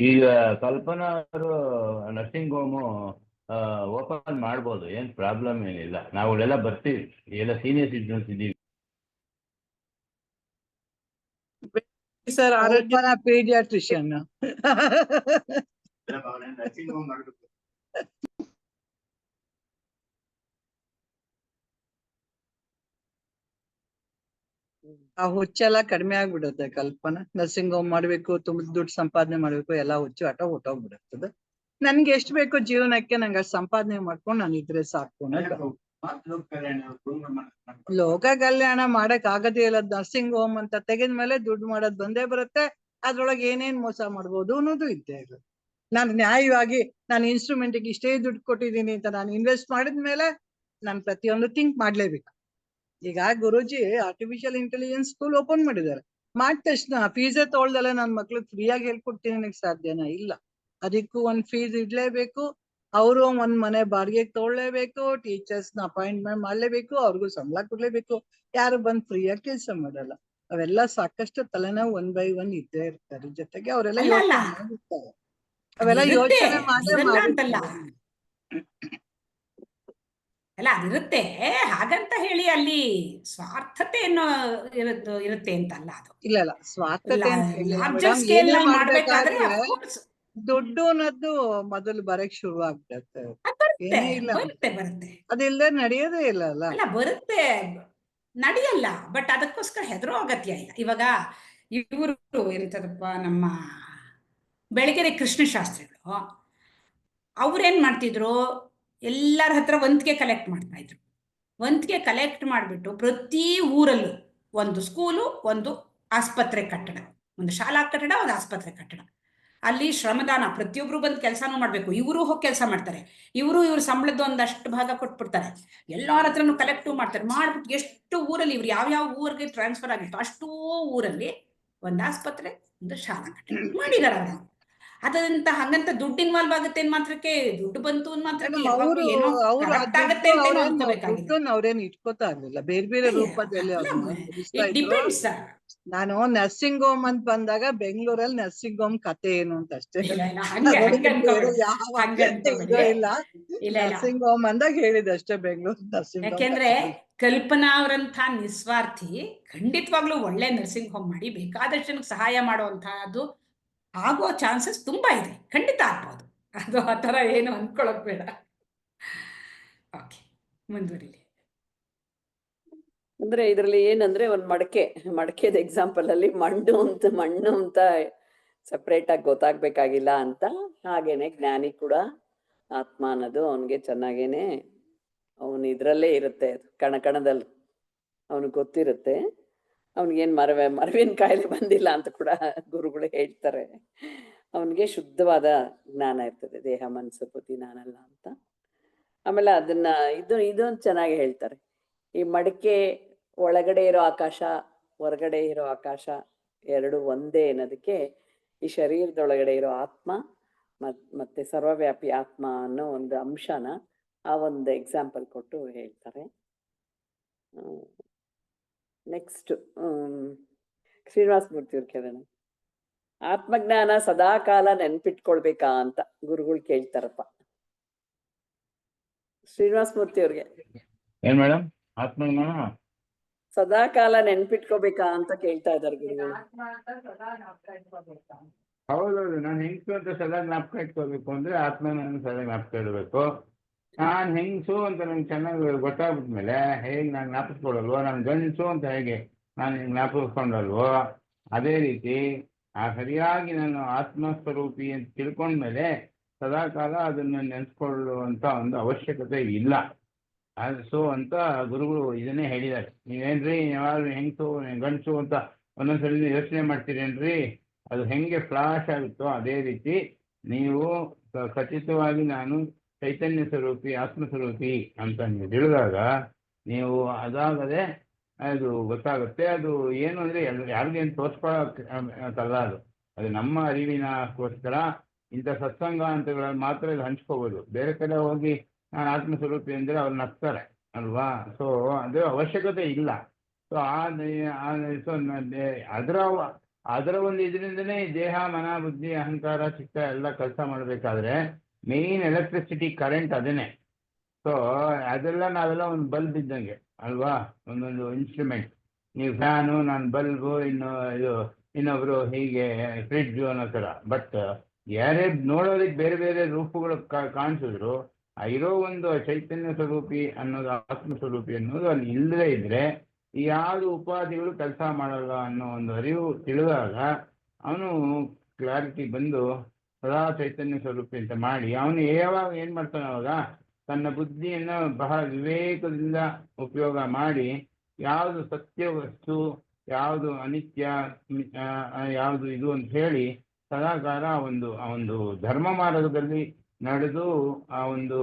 ಈಗ ಕಲ್ಪನಾ ಅವರು ನರ್ಸಿಂಗ್ ಹೋಮು ಓಪನ್ ಮಾಡ್ಬೋದು, ಏನ್ ಪ್ರಾಬ್ಲಮ್ ಏನಿಲ್ಲ. ನಾವುಗಳೆಲ್ಲ ಬರ್ತೀವಿ, ಎಲ್ಲ ಸೀನಿಯರ್ ಸಿಟಿಜನ್ಸ್ ಇದ್ದೀವಿ. ಸರ್ ಆರೋಗ್ಯ ಪೀಡಿಯಾಟ್ರಿಷಿಯನ್ ನರ್ಸಿಂಗ್ ಹೋಮ್ ಮಾಡಬೇಕು. ಆ ಹುಚ್ಚೆಲ್ಲ ಕಡಿಮೆ ಆಗ್ಬಿಡುತ್ತೆ. ಕಲ್ಪನಾ ನರ್ಸಿಂಗ್ ಹೋಮ್ ಮಾಡ್ಬೇಕು, ತುಂಬ ದುಡ್ಡು ಸಂಪಾದನೆ ಮಾಡ್ಬೇಕು, ಎಲ್ಲ ಹುಚ್ಚು ಆಟ ಹೊಟ್ಟೋಗ್ಬಿಡುತ್ತದೆ. ನನ್ಗೆ ಎಷ್ಟು ಬೇಕೋ ಜೀವನಕ್ಕೆ ನಂಗೆ ಅಷ್ಟು ಸಂಪಾದನೆ ಮಾಡ್ಕೊಂಡು ನಾನು ಇದ್ರೆ ಸಾಕು. ಲೋಕ ಕಲ್ಯಾಣ ಮಾಡಕ್ ಆಗದೇ ಇಲ್ಲ. ನರ್ಸಿಂಗ್ ಹೋಮ್ ಅಂತ ತೆಗೆದ್ಮೇಲೆ ದುಡ್ಡು ಮಾಡೋದ್ ಬಂದೇ ಬರುತ್ತೆ. ಅದ್ರೊಳಗೆ ಏನೇನ್ ಮೋಸ ಮಾಡ್ಬೋದು ಅನ್ನೋದು ಇದ್ದೇ ಇರುತ್ತೆ. ನಾನು ನ್ಯಾಯವಾಗಿ ನಾನು ಇನ್ಸ್ಟ್ರೂಮೆಂಟ್ಗೆ ಇಷ್ಟೇ ದುಡ್ಡು ಕೊಟ್ಟಿದ್ದೀನಿ ಅಂತ ನಾನು ಇನ್ವೆಸ್ಟ್ ಮಾಡಿದ್ಮೇಲೆ ನಾನು ಪ್ರತಿಯೊಂದು ಥಿಂಕ್ ಮಾಡ್ಲೇಬೇಕು. ಈಗ ಗುರುಜಿ ಆರ್ಟಿಫಿಷಿಯಲ್ ಇಂಟೆಲಿಜೆನ್ಸ್ ಸ್ಕೂಲ್ ಓಪನ್ ಮಾಡಿದ್ದಾರೆ. ಮಾಡಿದ ತಕ್ಷಣ ಫೀಸೇ ತೊಗೊಳ್ದಲ್ಲ ನನ್ನ ಮಕ್ಳಿಗೆ ಫ್ರೀಯಾಗಿ ಹೇಳ್ಕೊಡ್ತೀನಿ ಸಾಧ್ಯನಾ? ಇಲ್ಲ, ಅದಕ್ಕೂ ಒಂದ್ ಫೀಸ್ ಇಡ್ಲೇಬೇಕು. ಅವರು ಒಂದ್ ಮನೆ ಬಾಡಿಗೆಗೆ ತಗೊಳ್ಳೇಬೇಕು, ಟೀಚರ್ಸ್ ನ ಅಪಾಯಿಂಟ್ಮೆಂಟ್ ಮಾಡ್ಲೇಬೇಕು, ಅವ್ರಿಗೂ ಸಂಬಳ ಕೊಡ್ಲೇಬೇಕು. ಯಾರು ಬಂದ್ ಫ್ರೀಯಾಗಿ ಕೆಲಸ ಮಾಡಲ್ಲ. ಅವೆಲ್ಲ ಸಾಕಷ್ಟು ತಲೆನೋವು 1 by 1 ಇದ್ದೇ ಇರ್ತಾರೆ. ಜೊತೆಗೆ ಅವರೆಲ್ಲ ಯೋಚನೆ ಮಾಡಿರ್ತಾರೆ. ಅವೆಲ್ಲ ಯೋಚನೆ ಅಂತಲ್ಲ ಅಲ್ಲ, ಅದಿರುತ್ತೆ. ಹಾಗಂತ ಹೇಳಿ ಅಲ್ಲಿ ಸ್ವಾರ್ಥತೆ ಅನ್ನೋ ಇರುತ್ತೆ ಅಂತಲ್ಲ. ಅದು ಇಲ್ಲ ಸ್ವಾರ್ಥತೆ ಲಾರ್ಜರ್ ಸ್ಕೇಲ್ ನಲ್ಲಿ ಮಾಡ್ಬೇಕಾದ್ರೆ ದುಡ್ಡು ಅನ್ನೋದು ಮೊದಲು ಬರಕ್ ಶುರು ಆಗ್ಬಿಡತ್ತೆ. ಬರುತ್ತೆ ಅದಿಲ್ಲದೆ ನಡೆಯೋದೇ ಇಲ್ಲ ಅಲ್ಲ. ಬರುತ್ತೆ, ನಡೆಯಲ್ಲ. ಬಟ್ ಅದಕ್ಕೋಸ್ಕರ ಹೆದರೋ ಅಗತ್ಯ ಇಲ್ಲ. ಇವಾಗ ಇವರು ಎಂತದಪ್ಪ, ನಮ್ಮ ಬೆಳಗೆರೆ ಕೃಷ್ಣ ಶಾಸ್ತ್ರಿಗಳು ಅವ್ರೇನ್ ಮಾಡ್ತಿದ್ರು, ಎಲ್ಲರ ಹತ್ರ ವಂತಿಗೆ ಕಲೆಕ್ಟ್ ಮಾಡ್ತಾ ಇದ್ರು. ವಂತಿಗೆ ಕಲೆಕ್ಟ್ ಮಾಡಿಬಿಟ್ಟು ಪ್ರತಿ ಊರಲ್ಲೂ ಒಂದು ಸ್ಕೂಲು, ಒಂದು ಆಸ್ಪತ್ರೆ ಕಟ್ಟಡ, ಒಂದು ಶಾಲಾ ಕಟ್ಟಡ, ಒಂದು ಆಸ್ಪತ್ರೆ ಕಟ್ಟಡ, ಅಲ್ಲಿ ಶ್ರಮದಾನ ಪ್ರತಿಯೊಬ್ರು ಬಂದು ಕೆಲಸನೂ ಮಾಡ್ಬೇಕು. ಇವರು ಹೋಗಿ ಕೆಲಸ ಮಾಡ್ತಾರೆ, ಇವ್ರ ಸಂಬಳದ ಒಂದಷ್ಟು ಭಾಗ ಕೊಟ್ಬಿಡ್ತಾರೆ. ಎಲ್ಲಾರ ಹತ್ರನು ಕಲೆಕ್ಟಿವ್ ಮಾಡ್ತಾರೆ. ಮಾಡ್ಬಿಟ್ಟು ಎಷ್ಟು ಊರಲ್ಲಿ ಇವ್ರು ಯಾವ್ಯಾವ ಊರಿಗೆ ಟ್ರಾನ್ಸ್ಫರ್ ಆಗಿತ್ತು ಅಷ್ಟೂ ಊರಲ್ಲಿ ಒಂದು ಆಸ್ಪತ್ರೆ, ಒಂದು ಶಾಲಾ ಕಟ್ಟಡ ಮಾಡಿದಾರ. ಅದಂತ ಹಂಗಂತ ದುಡ್ಡು ಇನ್ವಾಲ್ವ್ ಆಗುತ್ತೆ ಮಾತ್ರಕ್ಕೆ, ದುಡ್ಡು ಬಂತು ಮಾತ್ರಕ್ಕೆ ಅವ್ರೇನ್ ಇಟ್ಕೋತಾ ಇರ್ಲಿಲ್ಲ. ಬೇರೆ ಬೇರೆ ರೂಪದಲ್ಲಿ ನಾನು ನರ್ಸಿಂಗ್ ಹೋಮ್ ಅಂತ ಬಂದಾಗ ಬೆಂಗಳೂರಲ್ಲಿ ನರ್ಸಿಂಗ್ ಹೋಮ್ ಕತೆ ಏನು ಅಂತ ಅಷ್ಟೇ, ನರ್ಸಿಂಗ್ ಹೋಮ್ ಅಂದಾಗ ಹೇಳಿದಷ್ಟೇ ಬೆಂಗಳೂರು ನರ್ಸಿಂಗ್ ಹೋಮ್. ಯಾಕೆಂದ್ರೆ ಕಲ್ಪನಾ ಅವರಂತ ನಿಸ್ವಾರ್ಥಿ ಖಂಡಿತವಾಗ್ಲೂ ಒಳ್ಳೆ ನರ್ಸಿಂಗ್ ಹೋಮ್ ಮಾಡಿ ಬೇಕಾದಷ್ಟು ಜನಕ್ಕೆ ಸಹಾಯ ಮಾಡುವಂತಹದ್ದು ಆಗೋ ಚಾನ್ಸಸ್ ತುಂಬಾ ಇದೆ. ಖಂಡಿತ ಆಗ್ಬೋದು. ಅದು ಆ ಥರ ಏನು ಅನ್ಕೊಳ್ಳೋದು ಬೇಡ. ಓಕೆ, ಮುಂದುವರಿಲಿ. ಅಂದ್ರೆ ಇದ್ರಲ್ಲಿ ಏನಂದ್ರೆ ಒಂದ್ ಮಡಕೆದ ಎಕ್ಸಾಂಪಲ್ ಅಲ್ಲಿ ಮಣ್ಣು ಅಂತ ಸಪ್ರೇಟ್ ಆಗಿ ಗೊತ್ತಾಗ್ಬೇಕಾಗಿಲ್ಲ ಅಂತ. ಹಾಗೇನೆ ಜ್ಞಾನಿ ಕೂಡ ಆತ್ಮ ಅನ್ನೋದು ಅವನ್ಗೆ ಚೆನ್ನಾಗೇನೆ ಅವನು ಇದ್ರಲ್ಲೇ ಇರುತ್ತೆ, ಕಣದಲ್ಲಿ ಅವನಿಗೆ ಗೊತ್ತಿರುತ್ತೆ. ಅವನಿಗೇನ್ ಮರವಿನ ಕಾಯಿಲೆ ಬಂದಿಲ್ಲ ಅಂತ ಕೂಡ ಗುರುಗಳು ಹೇಳ್ತಾರೆ. ಅವನಿಗೆ ಶುದ್ಧವಾದ ಜ್ಞಾನ ಇರ್ತದೆ, ದೇಹ ಮನಸ್ಸು ಬುದ್ಧಿ ನಾನಲ್ಲ ಅಂತ. ಆಮೇಲೆ ಅದನ್ನ ಇದೊಂದು ಚೆನ್ನಾಗಿ ಹೇಳ್ತಾರೆ. ಈ ಮಡಿಕೆ ಒಳಗಡೆ ಇರೋ ಆಕಾಶ, ಹೊರಗಡೆ ಇರೋ ಆಕಾಶ ಎರಡು ಒಂದೇ ಅನ್ನೋದಕ್ಕೆ ಈ ಶರೀರದೊಳಗಡೆ ಇರೋ ಆತ್ಮ ಮತ್ತೆ ಸರ್ವವ್ಯಾಪಿ ಆತ್ಮ ಅನ್ನೋ ಒಂದು ಅಂಶನ ಆ ಒಂದು ಎಕ್ಸಾಂಪಲ್ ಕೊಟ್ಟು ಹೇಳ್ತಾರೆ. ನೆಕ್ಸ್ಟ್ ಶ್ರೀನಿವಾಸ ಮೂರ್ತಿಯವ್ರು ಕೇಳೋಣ. ಆತ್ಮಜ್ಞಾನ ಸದಾಕಾಲ ನೆನ್ಪಿಟ್ಕೊಳ್ಬೇಕಾ ಅಂತ ಗುರುಗಳು ಕೇಳ್ತಾರಪ್ಪ. ಶ್ರೀನಿವಾಸ ಮೂರ್ತಿ ಅವ್ರಿಗೆ ಏನ್ ಮೇಡಮ್? ಆತ್ಮಜ್ಞಾನ ಸದಾಕಾಲ ನೆನ್ಪಿಟ್ಕೋಬೇಕಾ ಅಂತ ಕೇಳ್ತಾ ಇದ್ದಾರೆ ಗುರುಗಳು. ಹೌದೌದು, ನಾನು ಹೆಂಗಸು ಅಂತ ಸದಾ ಜ್ಞಾಪಕ ಇಟ್ಕೋಬೇಕು ಅಂದ್ರೆ ಆತ್ಮಜ್ಞಾನ ಸದಾ ಜ್ಞಾಪಕ ಇಡಬೇಕು. ನಾನು ಹೆಂಗಸು ಅಂತ ನಂಗೆ ಚೆನ್ನಾಗಿ ಗೊತ್ತಾಗ್ಬಿಟ್ಮೇಲೆ ಹೇಗೆ ನಾನು ಜ್ಞಾಪಿಸ್ಕೊಡಲ್ವೋ, ನಾನು ಗಂಡಸು ಅಂತ ಹೇಗೆ ನಾನು ಜ್ಞಾಪಿಸ್ಕೊಂಡಲ್ವೋ, ಅದೇ ರೀತಿ ಸರಿಯಾಗಿ ನಾನು ಆತ್ಮಸ್ವರೂಪಿ ಅಂತ ತಿಳ್ಕೊಂಡ್ಮೇಲೆ ಸದಾಕಾಲ ಅದನ್ನು ನೆನೆಸ್ಕೊಳ್ಳುವಂತ ಒಂದು ಅವಶ್ಯಕತೆ ಇಲ್ಲ. ಸೊ ಅಂತ ಗುರುಗಳು ಇದನ್ನೇ ಹೇಳಿದ್ದಾರೆ. ನೀವೇನ್ರಿ ಯಾರು ಹೆಂಗಸು ಗಂಡಸು ಅಂತ ಒಂದೊಂದ್ಸಲ ಯೋಚನೆ ಮಾಡ್ತೀರೇನ್ರಿ, ಅದು ಹೆಂಗೆ ಫ್ಲಾಶ್ ಆಗುತ್ತೋ ಅದೇ ರೀತಿ ನೀವು ಖಚಿತವಾಗಿ ನಾನು ಚೈತನ್ಯ ಸ್ವರೂಪಿ ಆತ್ಮಸ್ವರೂಪಿ ಅಂತ ನೀವು ತಿಳಿದಾಗ ನೀವು ಅದಾಗದೆ ಅದು ಗೊತ್ತಾಗುತ್ತೆ. ಅದು ಏನು ಅಂದರೆ ಯಾರಿಗೇನು ತೋರಿಸ್ಕೊಳ್ಳೋಕ್ಕಲ್ಲ, ಅದು ನಮ್ಮ ಅರಿವಿನಕ್ಕೋಸ್ಕರ ಇಂಥ ಸತ್ಸಂಗ ಅಂತಗಳಲ್ಲಿ ಮಾತ್ರ ಇದು ಹಂಚ್ಕೋಬೋದು. ಬೇರೆ ಕಡೆ ಹೋಗಿ ನಾನು ಆತ್ಮಸ್ವರೂಪಿ ಅಂದರೆ ಅವ್ರು ನಗ್ತಾರೆ ಅಲ್ವಾ. ಸೊ ಅದು ಅವಶ್ಯಕತೆ ಇಲ್ಲ. ಸೊ ಅದರ ಒಂದು ಇದರಿಂದನೇ ದೇಹ ಮನ ಬುದ್ಧಿ ಅಹಂಕಾರ ಚಿತ್ತ ಎಲ್ಲ ಕೆಲಸ ಮಾಡಬೇಕಾದ್ರೆ ಮೇನ್ ಎಲೆಕ್ಟ್ರಿಸಿಟಿ ಕರೆಂಟ್ ಅದೇನೆ. ಸೊ ಅದೆಲ್ಲ ನಾವೆಲ್ಲ ಒಂದು ಬಲ್ಬ್ ಇದ್ದಂಗೆ ಅಲ್ವಾ, ಒಂದೊಂದು ಇನ್ಸ್ಟ್ರೂಮೆಂಟ್. ನೀವು ಫ್ಯಾನು, ನಾನು ಬಲ್ಬು, ಇನ್ನೊಬ್ರು ಹೀಗೆ ಫ್ರಿಡ್ಜು ಅನ್ನೋ ಥರ. ಬಟ್ ಯಾರೇ ನೋಡೋದಕ್ಕೆ ಬೇರೆ ಬೇರೆ ರೂಪಗಳು ಕಾಣಿಸಿದ್ರು ಇರೋ ಒಂದು ಚೈತನ್ಯ ಸ್ವರೂಪಿ ಅನ್ನೋದು ಆತ್ಮಸ್ವರೂಪಿ ಅನ್ನೋದು ಅಲ್ಲಿ ಇಲ್ಲದೇ ಇದ್ರೆ ಯಾವುದು ಉಪಾಧಿಗಳು ಕೆಲಸ ಮಾಡಲ್ಲ ಅನ್ನೋ ಒಂದು ಅರಿವು ತಿಳಿದಾಗ ಅವನು ಕ್ಲಾರಿಟಿ ಬಂದು ಸದಾ ಚೈತನ್ಯ ಸ್ವರೂಪಿ ಅಂತ ಮಾಡಿ ಅವನು ಯಾವಾಗ ಏನು ಮಾಡ್ತಾನೆ, ಅವಾಗ ತನ್ನ ಬುದ್ಧಿಯನ್ನು ಬಹಳ ವಿವೇಕದಿಂದ ಉಪಯೋಗ ಮಾಡಿ ಯಾವುದು ಸತ್ಯ ವಸ್ತು, ಯಾವುದು ಅನಿತ್ಯ, ಯಾವುದು ಇದು ಅಂತ ಹೇಳಿ ಸದಾಕಾಲ ಆ ಒಂದು ಧರ್ಮ ಮಾರ್ಗದಲ್ಲಿ ನಡೆದು ಆ ಒಂದು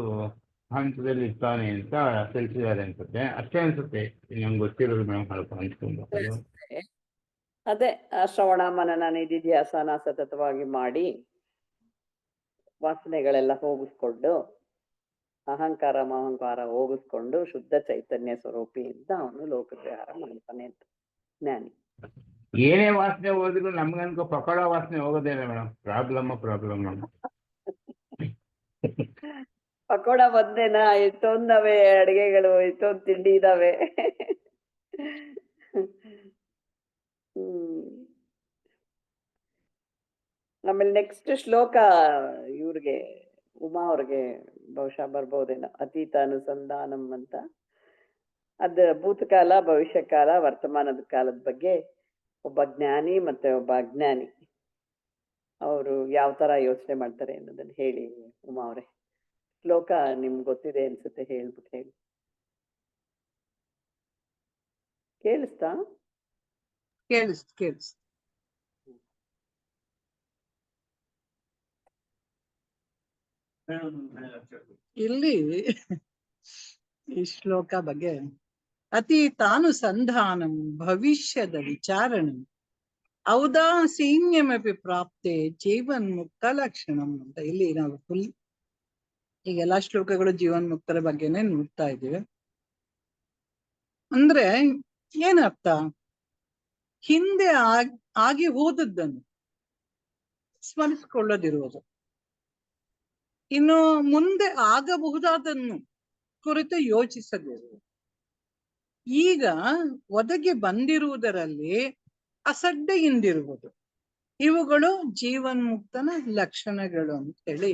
ಹಂತದಲ್ಲಿ ಇರ್ತಾನೆ ಅಂತ ತಿಳಿಸಿದ್ದಾರೆ ಅನ್ಸುತ್ತೆ. ಅಷ್ಟೇ ಅನ್ಸುತ್ತೆ ನಮ್ಗೆ ಗೊತ್ತಿರೋದು ಮೇಡಮ್. ಹಂಚ್ಕೊಂಡು ಅದೇ ಶ್ರವಣ ಮನನ ನಿಧಿಧ್ಯಾಸನ ಸತತವಾಗಿ ಮಾಡಿ ವಾಸನೆಗಳೆಲ್ಲ ಹೋಗಿಸ್ಕೊಂಡು ಅಹಂಕಾರ ಮಹಂಕಾರ ಹೋಗಿಸ್ಕೊಂಡು ಶುದ್ಧ ಚೈತನ್ಯ ಸ್ವರೂಪಿ ಅಂತ ಅವನು ಲೋಕವಿಹಾರ ಮಾಡ್ತಾನೆ ಅಂತ ಜ್ಞಾನಿ. ಏನೇ ವಾಸನೆ ಹೋದ್ರು ನಮ್ಗನ್ಕೋ ಪಕೋಡ ವಾಸನೆ ಹೋಗೋದೇ ಇಲ್ಲ ಮೇಡಮ್. Problem madam. ಪಕೋಡ ಬಂದೇನಾ, ಎಷ್ಟೊಂದವೆ ಅಡಿಗೆಗಳು, ಎಷ್ಟೊಂದು ತಿಂಡಿ ಇದಾವೆ. ಆಮೇಲೆ ನೆಕ್ಸ್ಟ್ ಶ್ಲೋಕ ಇವ್ರಿಗೆ ಉಮಾ ಅವ್ರಿಗೆ ಬಹುಶಃ ಬರ್ಬೋದೇನೋ. ಅತೀತ ಅನುಸಂಧಾನಂ ಅಂತ. ಅದ ಭೂತಕಾಲ, ಭವಿಷ್ಯಕಾಲ, ವರ್ತಮಾನದ ಕಾಲದ ಬಗ್ಗೆ ಒಬ್ಬ ಜ್ಞಾನಿ ಮತ್ತೆ ಒಬ್ಬ ಅಜ್ಞಾನಿ ಅವರು ಯಾವ ತರ ಯೋಚನೆ ಮಾಡ್ತಾರೆ ಅನ್ನೋದನ್ನ ಹೇಳಿ ಉಮಾ ಅವ್ರೆ. ಶ್ಲೋಕ ನಿಮ್ಗೆ ಗೊತ್ತಿದೆ ಅನ್ಸುತ್ತೆ, ಹೇಳ್ಬಿಟ್ಟು ಹೇಳಿ. ಕೇಳಿಸ್ತಾ? ಕೇಳಿಸ್ ಇಲ್ಲಿ ಈ ಶ್ಲೋಕ ಬಗ್ಗೆ ಅತೀತಾನುಸಂಧಾನಂ ಭವಿಷ್ಯದ ವಿಚಾರಣಂ ಔದಾಸೀನ್ಯಮಪಿ ಪ್ರಾಪ್ತೆ ಜೀವನ್ಮುಕ್ತ ಲಕ್ಷಣಂ ಅಂತ. ಇಲ್ಲಿ ನಾವು ಫುಲ್ ಈಗೆಲ್ಲಾ ಶ್ಲೋಕಗಳು ಜೀವನ್ಮುಕ್ತರ ಬಗ್ಗೆನೆ ನೋಡ್ತಾ ಇದ್ದೀವಿ. ಅಂದ್ರೆ ಏನರ್ಥ? ಹಿಂದೆ ಆಗಿ ಹೋದದ್ದನ್ನು ಸ್ಮರಿಸಿಕೊಳ್ಳದಿರುವುದು, ಇನ್ನು ಮುಂದೆ ಆಗಬಹುದಾದನ್ನು ಕುರಿತು ಯೋಚಿಸದಿರುವುದು, ಈಗ ಒದಗಿ ಬಂದಿರುವುದರಲ್ಲಿ ಅಸಡ್ಡೆಯಿಂದಿರುವುದು, ಇವುಗಳು ಜೀವನ್ಮುಕ್ತನ ಲಕ್ಷಣಗಳು ಅಂತ ಹೇಳಿ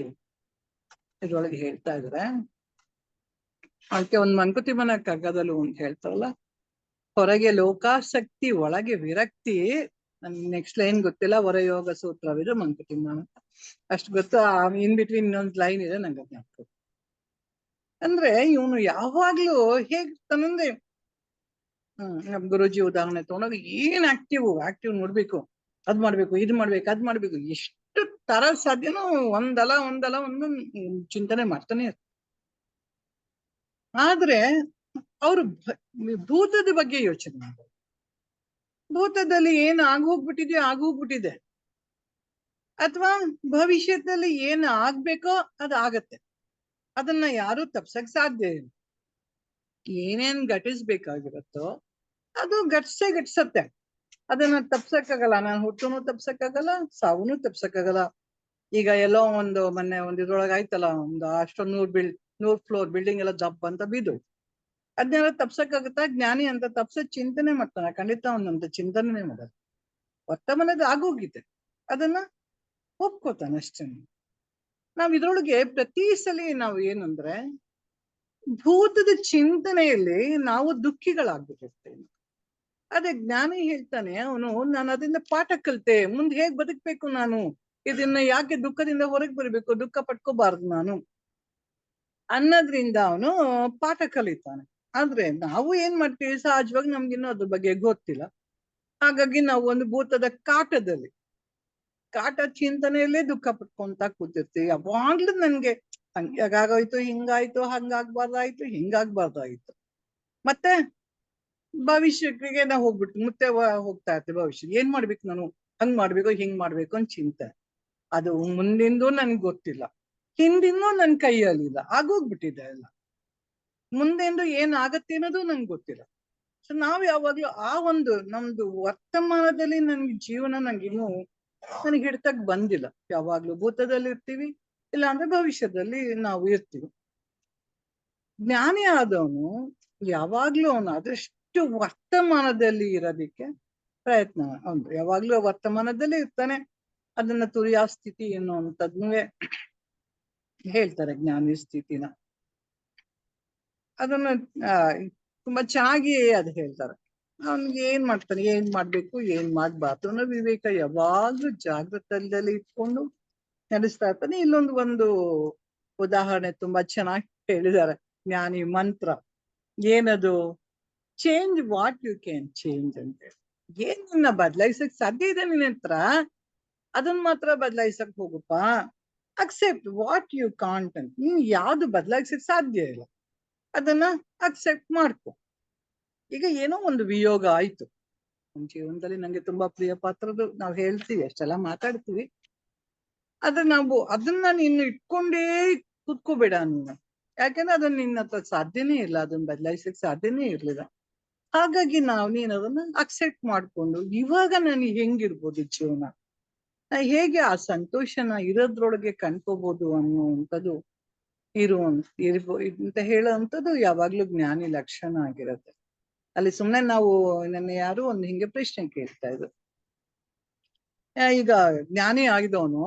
ಇದ್ರೊಳಗೆ ಹೇಳ್ತಾ ಇದ್ರೆ. ಅದಕ್ಕೆ ಒಂದು ಮಂಕುತಿಮ್ಮನ ಕಗ್ಗದಲ್ಲೂ ಒಂದು ಹೇಳ್ತಾರಲ್ಲ, ಹೊರಗೆ ಲೋಕಾಸಕ್ತಿ ಒಳಗೆ ವಿರಕ್ತಿ. ನನ್ಗೆ ನೆಕ್ಸ್ಟ್ ಲೈನ್ ಗೊತ್ತಿಲ್ಲ, ಹೊರಯೋಗ ಸೂತ್ರವಿದು ಮಂಕುತಿಮ್ಮ ಅಂತ ಅಷ್ಟು ಗೊತ್ತು. ಇನ್ ಬಿಟ್ವೀನ್ ಇನ್ನೊಂದು ಲೈನ್ ಇದೆ ನಂಗೆ ಜ್ಞಾಪಕ. ಅಂದ್ರೆ ಇವನು ಯಾವಾಗ್ಲೂ ಹೇಗಿರ್ತಾನಂದ್ರೆ, ನಮ್ ಗುರುಜಿ ಉದಾಹರಣೆ ತಗೊಂಡಾಗ ಏನ್ ಆಕ್ಟಿವ್ ನೋಡ್ಬೇಕು, ಅದ್ ಮಾಡ್ಬೇಕು, ಇದು ಮಾಡ್ಬೇಕು, ಎಷ್ಟು ತರ ಸಾಧ್ಯನೋ ಒಂದಲ್ಲ ಒಂದು ಚಿಂತನೆ ಮಾಡ್ತಾನೆ. ಆದ್ರೆ ಅವರು ಭೂತದ ಬಗ್ಗೆ ಯೋಚನೆ ಮಾಡ್ತಾರೆ. ಭೂತದಲ್ಲಿ ಏನು ಆಗೋಗ್ಬಿಟ್ಟಿದೆ, ಅಥವಾ ಭವಿಷ್ಯದಲ್ಲಿ ಏನು ಆಗ್ಬೇಕೋ ಅದು ಆಗತ್ತೆ. ಅದನ್ನ ಯಾರು ತಪ್ಸಕ್ ಸಾಧ್ಯ ಇಲ್ಲ. ಏನೇನ್ ಘಟಿಸ್ಬೇಕಾಗಿರುತ್ತೋ ಅದು ಘಟ್ಸತ್ತೆ. ಅದನ್ನ ತಪ್ಸಕ್ಕಾಗಲ್ಲ. ನಾನು ಹುಟ್ಟುನು ತಪ್ಸಕ್ಕಾಗಲ್ಲ, ಸಾವುನು ತಪ್ಸಕ್ಕಾಗಲ್ಲ. ಈಗ ಎಲ್ಲೋ ಮೊನ್ನೆ ಇದ್ರೊಳಗೆ ಆಯ್ತಲ್ಲ, ಅಷ್ಟೊಂದು 100 ಫ್ಲೋರ್ ಬಿಲ್ಡಿಂಗ್ ಎಲ್ಲ ದಪ್ಪ ಅಂತ ಬಿದ್ದು, ಅದನ್ನೆಲ್ಲ ತಪ್ಸಕ್ಕಾಗತ್ತಾ? ಜ್ಞಾನಿ ಅಂತ ಚಿಂತನೆ ಮಾಡ್ತಾನೆ, ಖಂಡಿತ ಅವನಂತ ಚಿಂತನೆ ಮಾಡೋದು. ವರ್ತಮಾನದ ಆಗೋಗಿದೆ, ಅದನ್ನ ಒಪ್ಕೋತಾನೆ ಅಷ್ಟೇ. ನಾವ್ ಇದ್ರೊಳಗೆ ಪ್ರತಿ ಸಲ ನಾವು ಏನಂದ್ರೆ ಭೂತದ ಚಿಂತನೆಯಲ್ಲಿ ನಾವು ದುಃಖಿಗಳಾಗ್ಬಿಟ್ಟಿರ್ತೇವೆ. ಅದೇ ಜ್ಞಾನಿ ಹೇಳ್ತಾನೆ, ಅವನು ನಾನು ಅದರಿಂದ ಪಾಠ ಕಲಿತೆ, ಮುಂದೆ ಹೇಗ್ ಬದುಕ್ಬೇಕು, ನಾನು ಇದನ್ನ ಯಾಕೆ ದುಃಖದಿಂದ ಹೊರಗೆ ಬರ್ಬೇಕು, ದುಃಖ ಪಟ್ಕೋಬಾರ್ದು ನಾನು ಅನ್ನೋದ್ರಿಂದ ಅವನು ಪಾಠ ಕಲಿತಾನೆ. ಆದ್ರೆ ನಾವು ಏನ್ ಮಾಡ್ತೀವಿ, ಸಹಜವಾಗಿ ನಮ್ಗಿನ್ನೂ ಅದ್ರ ಬಗ್ಗೆ ಗೊತ್ತಿಲ್ಲ. ಹಾಗಾಗಿ ನಾವು ಒಂದು ಭೂತದ ಕಾಟ ಚಿಂತನೆಯಲ್ಲೇ ದುಃಖ ಪಟ್ಕೊಂತ ಕೂತಿರ್ತೀವಿ. ಯಾವಾಗ್ಲೂ ನನ್ಗೆ ಹಂಗಾಗೋಯ್ತು, ಹಿಂಗಾಯ್ತು, ಹಂಗಾಗ್ಬಾರ್ದಾಯ್ತು, ಹಿಂಗಾಗ್ಬಾರ್ದಾಯ್ತು. ಮತ್ತೆ ಭವಿಷ್ಯಕ್ಕೆ ನಾವು ಮತ್ತೆ ಹೋಗ್ತಾ ಇರ್ತೀವಿ. ಭವಿಷ್ಯ ಏನ್ ಮಾಡ್ಬೇಕು, ನಾನು ಹಂಗ್ ಮಾಡ್ಬೇಕು, ಹಿಂಗ್ ಮಾಡ್ಬೇಕು ಅಂತ ಚಿಂತೆ. ಅದು ಮುಂದಿಂದು ನನ್ಗೆ ಗೊತ್ತಿಲ್ಲ, ಹಿಂದಿಂದು ನನ್ ಕೈಯಲ್ಲಿಲ್ಲ, ಆಗೋಗ್ಬಿಟ್ಟಿದೆ ಎಲ್ಲ. ಮುಂದೆಂದು ಏನ್ ಆಗತ್ತೆ ಅನ್ನೋದು ನನ್ಗೆ ಗೊತ್ತಿಲ್ಲ. ಸೊ ನಾವ್ ಯಾವಾಗ್ಲೂ ಆ ಒಂದು ನಮ್ದು ವರ್ತಮಾನದಲ್ಲಿ ನನ್ಗೆ ಜೀವನ ನನಗೆ ಹಿಡ್ತಕ್ ಬಂದಿಲ್ಲ. ಯಾವಾಗ್ಲೂ ಭೂತದಲ್ಲಿ ಇರ್ತೀವಿ, ಇಲ್ಲ ಅಂದ್ರೆ ಭವಿಷ್ಯದಲ್ಲಿ ನಾವು ಇರ್ತೀವಿ. ಜ್ಞಾನಿ ಆದವನು ಯಾವಾಗ್ಲೂ ಅವನು ಅದಷ್ಟು ವರ್ತಮಾನದಲ್ಲಿ ಇರೋದಿಕ್ಕೆ ಪ್ರಯತ್ನ, ಅವನು ಯಾವಾಗ್ಲೂ ವರ್ತಮಾನದಲ್ಲಿ ಇರ್ತಾನೆ. ಅದನ್ನ ತುರಿಯಾ ಸ್ಥಿತಿ ಎನ್ನುವಂಥದ್ನೇ ಹೇಳ್ತಾರೆ, ಜ್ಞಾನಿ ಸ್ಥಿತಿನ. ಅದನ್ನ ತುಂಬಾ ಚೆನ್ನಾಗಿ ಅದು ಹೇಳ್ತಾರೆ. ಅವನ್ಗೆ ಏನ್ ಮಾಡ್ತಾನೆ, ಏನ್ ಮಾಡ್ಬೇಕು, ಏನ್ ಮಾಡ್ಬಾರ್ದು ಅನ್ನೋ ವಿವೇಕ ಯಾವಾಗ್ಲೂ ಜಾಗೃತದಲ್ಲಿ ಇಟ್ಕೊಂಡು ನಡೆಸ್ತಾ ಇರ್ತಾನೆ. ಒಂದು ಉದಾಹರಣೆ ತುಂಬಾ ಚೆನ್ನಾಗಿ ಹೇಳಿದ್ದಾರೆ ಜ್ಞಾನಿ ಮಂತ್ರ. ಏನದು? Change what you can change ಅಂತ. ಏನನ್ನ ಬದಲಾಯಿಸಕ್ ಸಾಧ್ಯ ಇದೆ ನಿನ್ನ ಹತ್ರ, ಅದನ್ನ ಮಾತ್ರ ಬದಲಾಯಿಸಕ್ ಹೋಗಪ್ಪ. ಅಕ್ಸೆಪ್ಟ್ ವಾಟ್ ಯು ಕಾಂಟ್ ಅಂತ. ನೀನ್ ಯಾವ್ದು ಬದಲಾಯಿಸಕ್ ಸಾಧ್ಯ ಇಲ್ಲ, ಅದನ್ನ ಅಕ್ಸೆಪ್ಟ್ ಮಾಡ್ಕೊ. ಈಗ ಏನೋ ಒಂದು ವಿಯೋಗ ಆಯ್ತು ನಮ್ ಜೀವನದಲ್ಲಿ, ನಂಗೆ ತುಂಬಾ ಪ್ರಿಯ ಪಾತ್ರದ್ದು, ನಾವ್ ಹೇಳ್ತೀವಿ, ಅಷ್ಟೆಲ್ಲ ಮಾತಾಡ್ತೀವಿ. ಆದ್ರೆ ನಾವು ಅದನ್ನ ನೀನು ಇಟ್ಕೊಂಡೇ ಕೂತ್ಕೋಬೇಡ ನೀನು. ಯಾಕಂದ್ರೆ ಅದನ್ನ ನಿನ್ನ ಹತ್ರ ಸಾಧ್ಯನೇ ಇಲ್ಲ, ಅದನ್ನ ಬದಲಾಯಿಸಕ್ ಸಾಧ್ಯನೇ ಇರ್ಲಿಲ್ಲ. ಹಾಗಾಗಿ ನೀನ್ ಅದನ್ನ ಅಕ್ಸೆಪ್ಟ್ ಮಾಡ್ಕೊಂಡು, ಇವಾಗ ನಾನು ಹೆಂಗಿರ್ಬೋದು ಜೀವನ, ನಾ ಹೇಗೆ ಆ ಸಂತೋಷನ ಇರೋದ್ರೊಳಗೆ ಕಂಡ್ಕೋಬಹುದು ಅನ್ನುವಂಥದ್ದು ಅಂತ ಹೇಳೋವಂಥದ್ದು ಯಾವಾಗ್ಲೂ ಜ್ಞಾನಿ ಲಕ್ಷಣ ಆಗಿರುತ್ತೆ. ಅಲ್ಲಿ ಸುಮ್ನೆ ನಾವು ನನ್ನ ಯಾರು ಒಂದು ಹಿಂಗೆ ಪ್ರಶ್ನೆ ಕೇಳ್ತಾ ಇದ್ರು. ಈಗ ಜ್ಞಾನಿ ಆಗಿದವನು